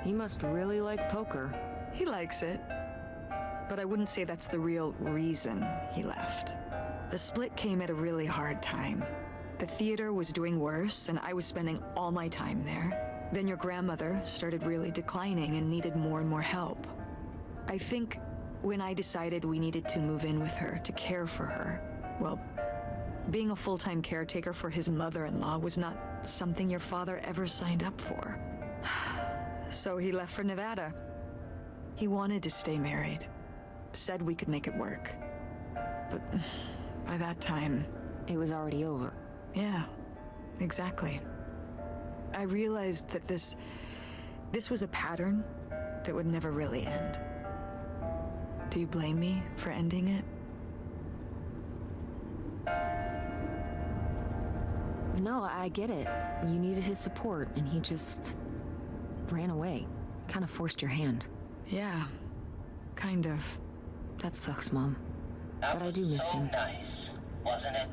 He must really like poker. He likes it, but I wouldn't say that's the real reason he left. The split came at a really hard time. The theater was doing worse, and I was spending all my time there. Then your grandmother started really declining and needed more and more help. I think when I decided we needed to move in with her to care for her, well, being a full-time caretaker for his mother-in-law was not something your father ever signed up for. So he left for Nevada. He wanted to stay married. Said we could make it work. But by that time... It was already over. Yeah, exactly. I realized that this was a pattern that would never really end. Do you blame me for ending it? No, I get it. You needed his support, and he just ran away. kind of forced your hand. Yeah, kind of. That sucks, Mom. That But I was do miss so him. nice, wasn't it?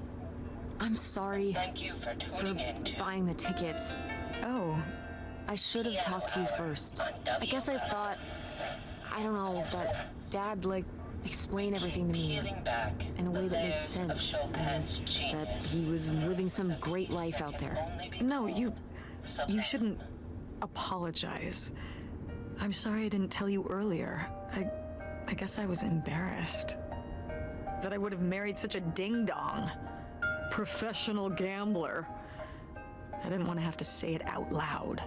I'm sorry Thank you for for tuning in to buying the tickets. Oh, I should have talked to you first. I guess I thought, I don't know, that Dad, like, explained everything to me peeling back in a way the that made layers of sense, and Chopin's that genius. he was living some great life out there. Only because no, you sometimes shouldn't apologize. I'm sorry I didn't tell you earlier. I guess I was embarrassed. That I would have married such a ding-dong. Professional gambler. I didn't want to have to say it out loud.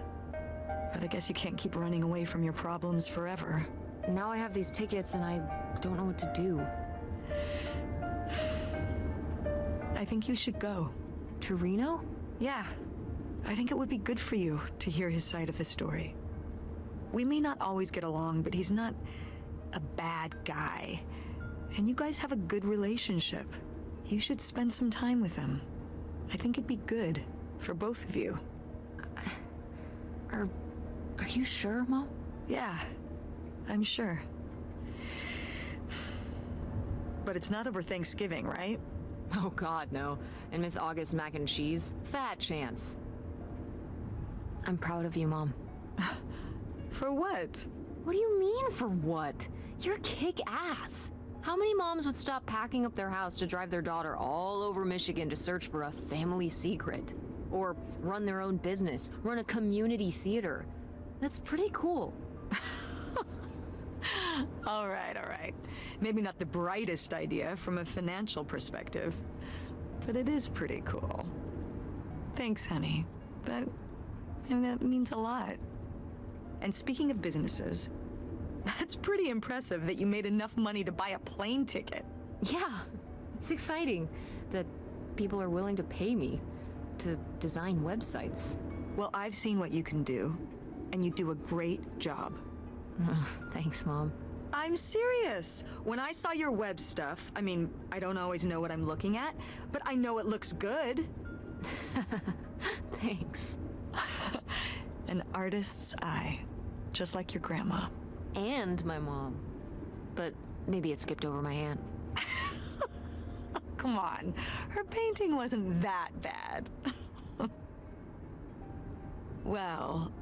But I guess you can't keep running away from your problems forever. Now I have these tickets and I don't know what to do. I think you should go. To Reno? Yeah, I think it would be good for you to hear his side of the story. We may not always get along, but he's not a bad guy. And you guys have a good relationship. You should spend some time with him. I think it'd be good for both of you. Are you sure, Mom? Yeah, I'm sure. But it's not over Thanksgiving, right? Oh God, no. And Miss August mac and cheese? Fat chance. I'm proud of you, Mom. For what? What do you mean, for what? You're kick-ass. How many moms would stop packing up their house to drive their daughter all over Michigan to search for a family secret? Or run their own business, run a community theater? That's pretty cool. All right. Maybe not the brightest idea from a financial perspective, but it is pretty cool. Thanks, honey. That means a lot. And speaking of businesses, that's pretty impressive that you made enough money to buy a plane ticket. Yeah, it's exciting that people are willing to pay me to design websites. Well, I've seen what you can do, and you do a great job. Thanks, Mom. I'm serious. When I saw your web stuff, I mean, I don't always know what I'm looking at, but I know it looks good. Thanks. An artist's eye, just like your grandma. And my mom. But maybe it skipped over my hand. Come on, her painting wasn't that bad. Well,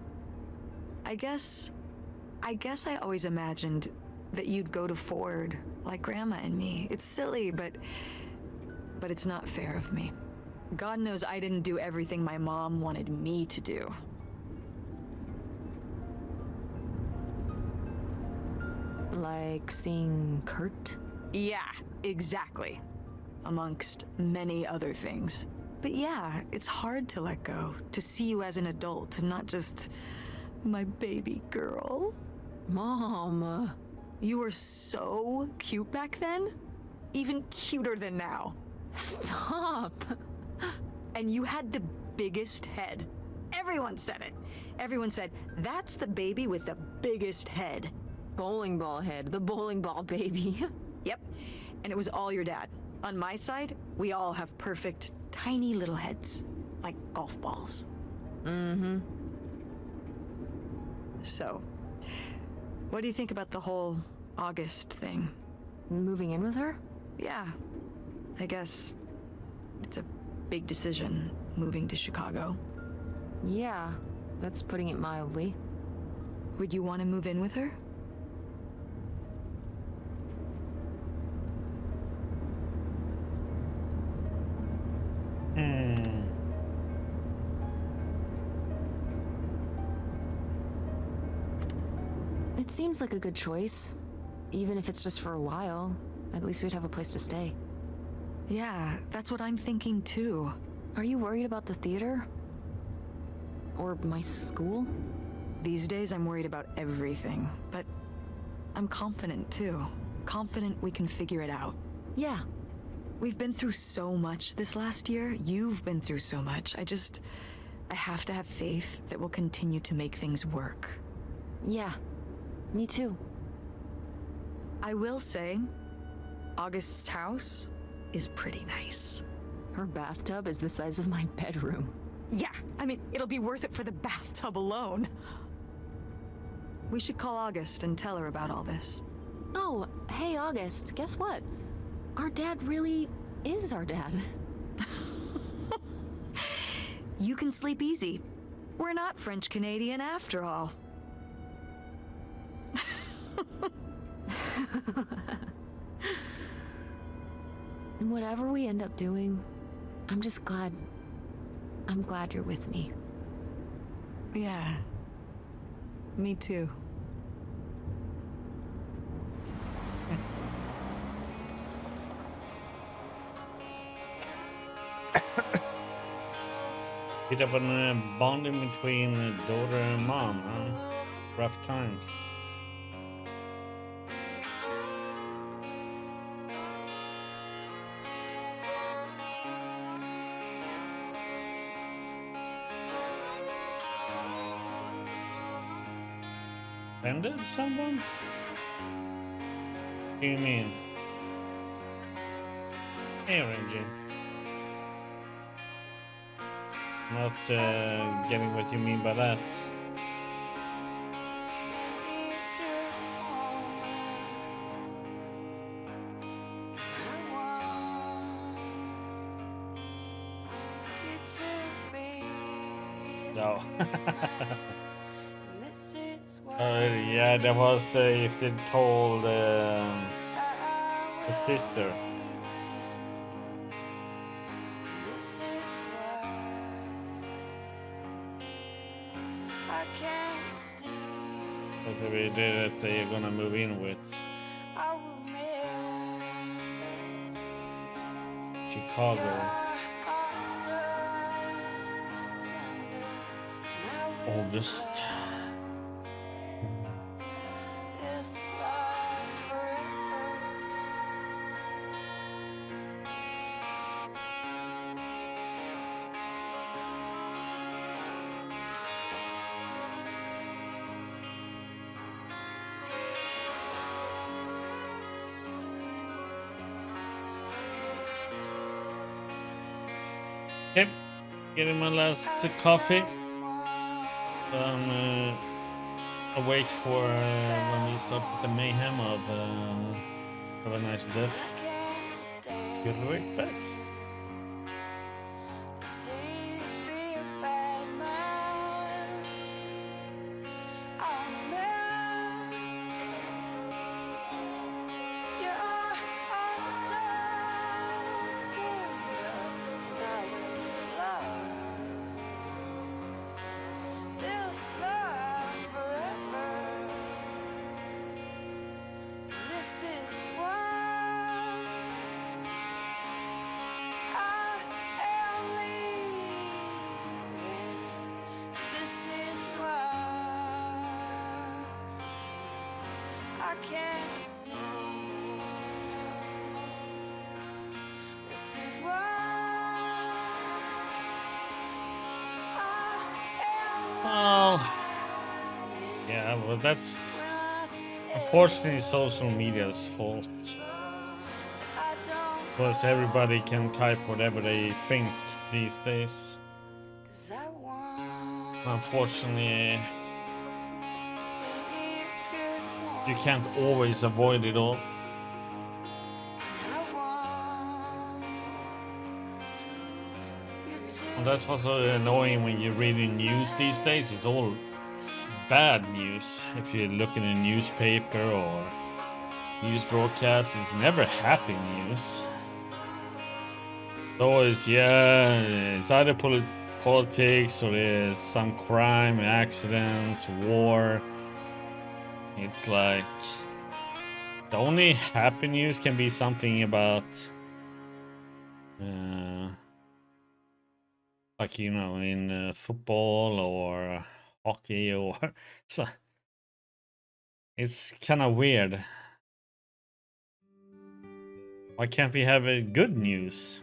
I guess I always imagined that you'd go to Ford like Grandma and me. It's silly, but it's not fair of me. God knows I didn't do everything my mom wanted me to do. Like seeing Kurt? Yeah, exactly. Amongst many other things. But yeah, it's hard to let go, to see you as an adult and not just my baby girl. Mom. You were so cute back then, even cuter than now. Stop. And you had the biggest head. Everyone said it. Everyone said, that's the baby with the biggest head. Bowling ball head, the bowling ball baby. Yep, and it was all your dad. On my side, we all have perfect, tiny little heads, like golf balls. Mm-hmm. So, what do you think about the whole August thing? Moving in with her? Yeah, I guess it's a big decision, moving to Chicago. Yeah, that's putting it mildly. Would you want to move in with her? It seems like a good choice. Even if it's just for a while, at least we'd have a place to stay. Yeah, that's what I'm thinking too. Are you worried about the theater? Or my school? These days I'm worried about everything, but I'm confident too. Confident we can figure it out. Yeah. We've been through so much this last year. You've been through so much. I have to have faith that we'll continue to make things work. Yeah. Me too. I will say, August's house is pretty nice. Her bathtub is the size of my bedroom. Yeah, I mean, it'll be worth it for the bathtub alone. We should call August and tell her about all this. Oh, hey, August, guess what? Our dad really is our dad. You can sleep easy. We're not French Canadian after all. And whatever we end up doing, I'm glad you're with me. Yeah. Me too. Bit of a bonding between daughter and mom, huh? Rough times. Offended someone? What do you mean? Hey, Renji. Not getting what you mean by that. No. Yeah, that was if they told the sister. That they did that they're gonna move in with. Chicago. August. Yep, getting my last coffee. Awake for when we start with the mayhem of have a nice diff. Be right back. Well, yeah, well, that's unfortunately social media's fault. Because everybody can type whatever they think these days. Unfortunately, you can't always avoid it all. And that's what's so annoying when you're reading news these days. It's all bad news. If you look in a newspaper or news broadcast, it's never happy news. It's always, yeah, it's either politics or there's some crime, accidents, war. It's like the only happy news can be something about like, you know, in football or hockey or so. It's kind of weird. Why can't we have a good news?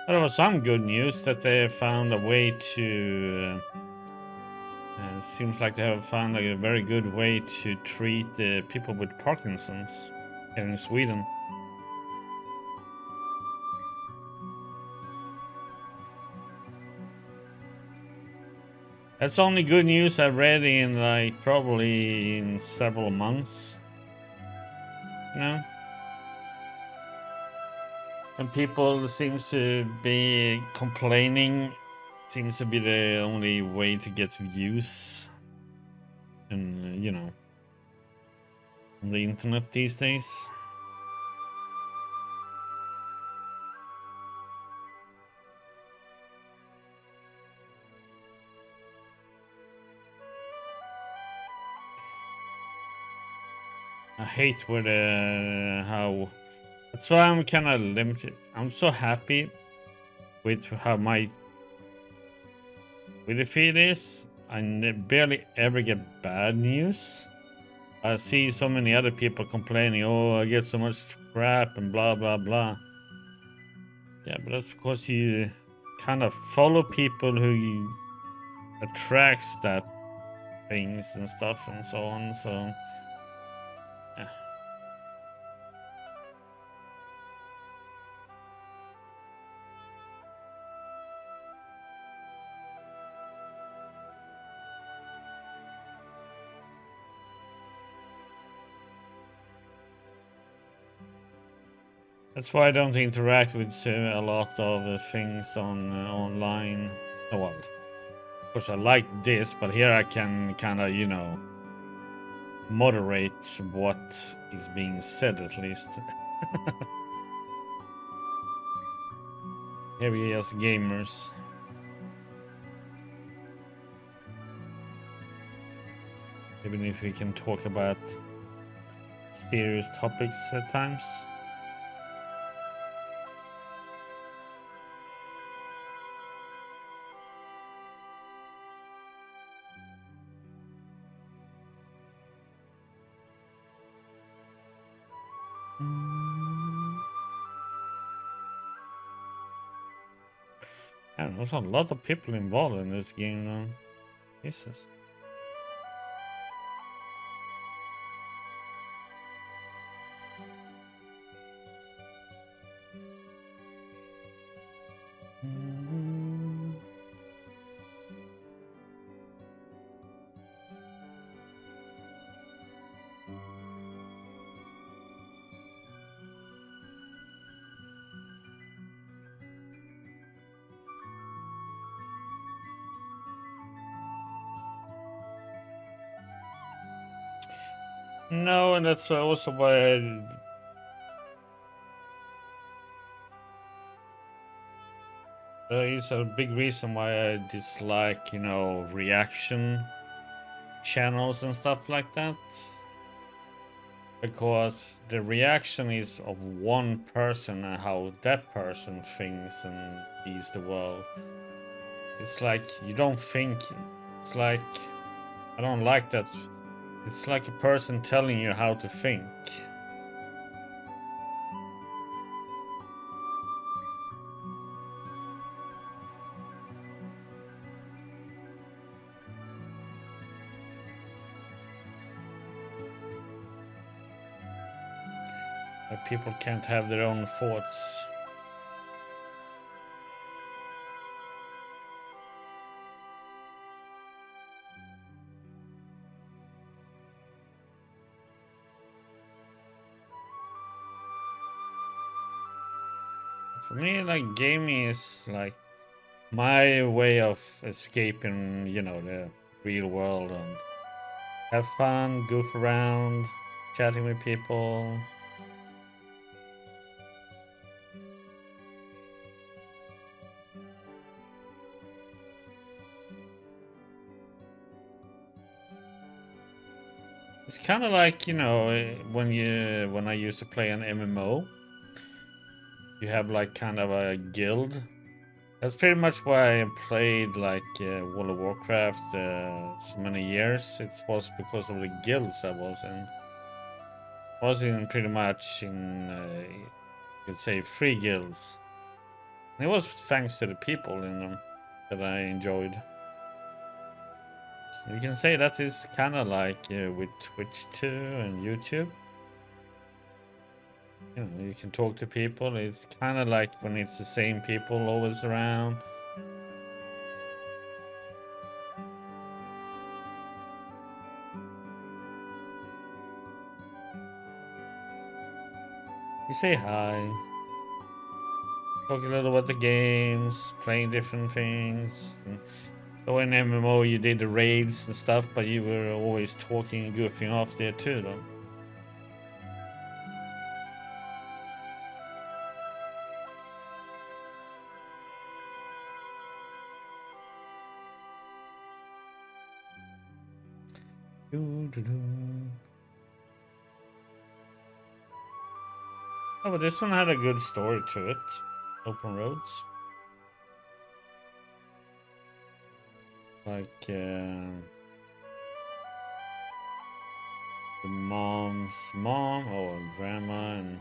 There was some good news that they found a way to it seems like they have found a very good way to treat people with Parkinson's here in Sweden. That's only good news I read in like probably in several months. You know? And people seems to be complaining. Seems to be the only way to get views. And you know, on the internet these days. I hate with how. That's why I'm kind of limited. I'm so happy with how my with the feed is. I barely ever get bad news. I see so many other people complaining, "Oh, I get so much crap and blah blah blah." Yeah, but that's because you kind of follow people who attracts that things and stuff and so on. So. Yeah. That's why I don't interact with a lot of things on online. Oh, well, of course I like this, but here I can kind of, you know, moderate what is being said at least. Here we are as gamers. Even if we can talk about serious topics at times. I don't know, there's a lot of people involved in this game now. Jesus. No, and that's also why is a big reason why I dislike, you know, reaction channels and stuff like that. Because the reaction is of one person and how that person thinks and sees the world. It's like you don't think. It's like I don't like that. It's like a person telling you how to think. That people can't have their own thoughts. For me, like gaming is like my way of escaping, you know, the real world and have fun, goof around, chatting with people. It's kind of like, you know, when I used to play an MMO, you have like kind of a guild. That's pretty much why I played like World of Warcraft so many years. It was because of the guilds I was in. I was in pretty much in, you could say, 3 guilds. And it was thanks to the people in them that I enjoyed. You can say that is kind of like with Twitch too and YouTube. You know, you can talk to people. It's kind of like when it's the same people always around. You say hi. Talk a little about the games, playing different things. So in MMO you did the raids and stuff, but you were always talking and goofing off there too, though. Oh, but this one had a good story to it. Open roads. Like, the mom's mom or grandma, and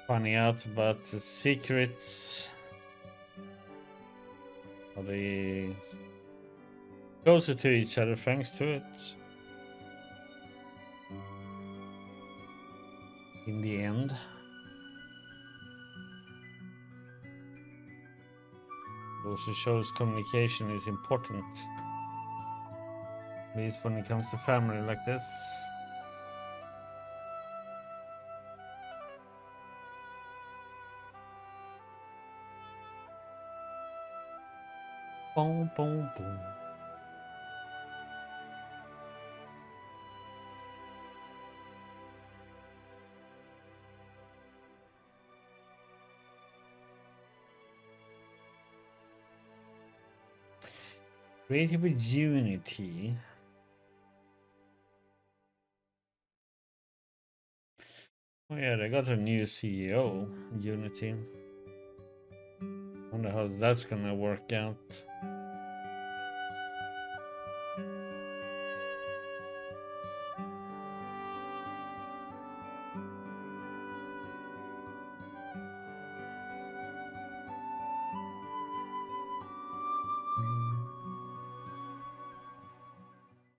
finding out about the secrets. How they closer to each other thanks to it. In the end. Also shows communication is important. At least when it comes to family like this. Boom, boom, boom. Creative with Unity. Oh yeah, they got a new CEO, Unity. Wonder how that's gonna work out.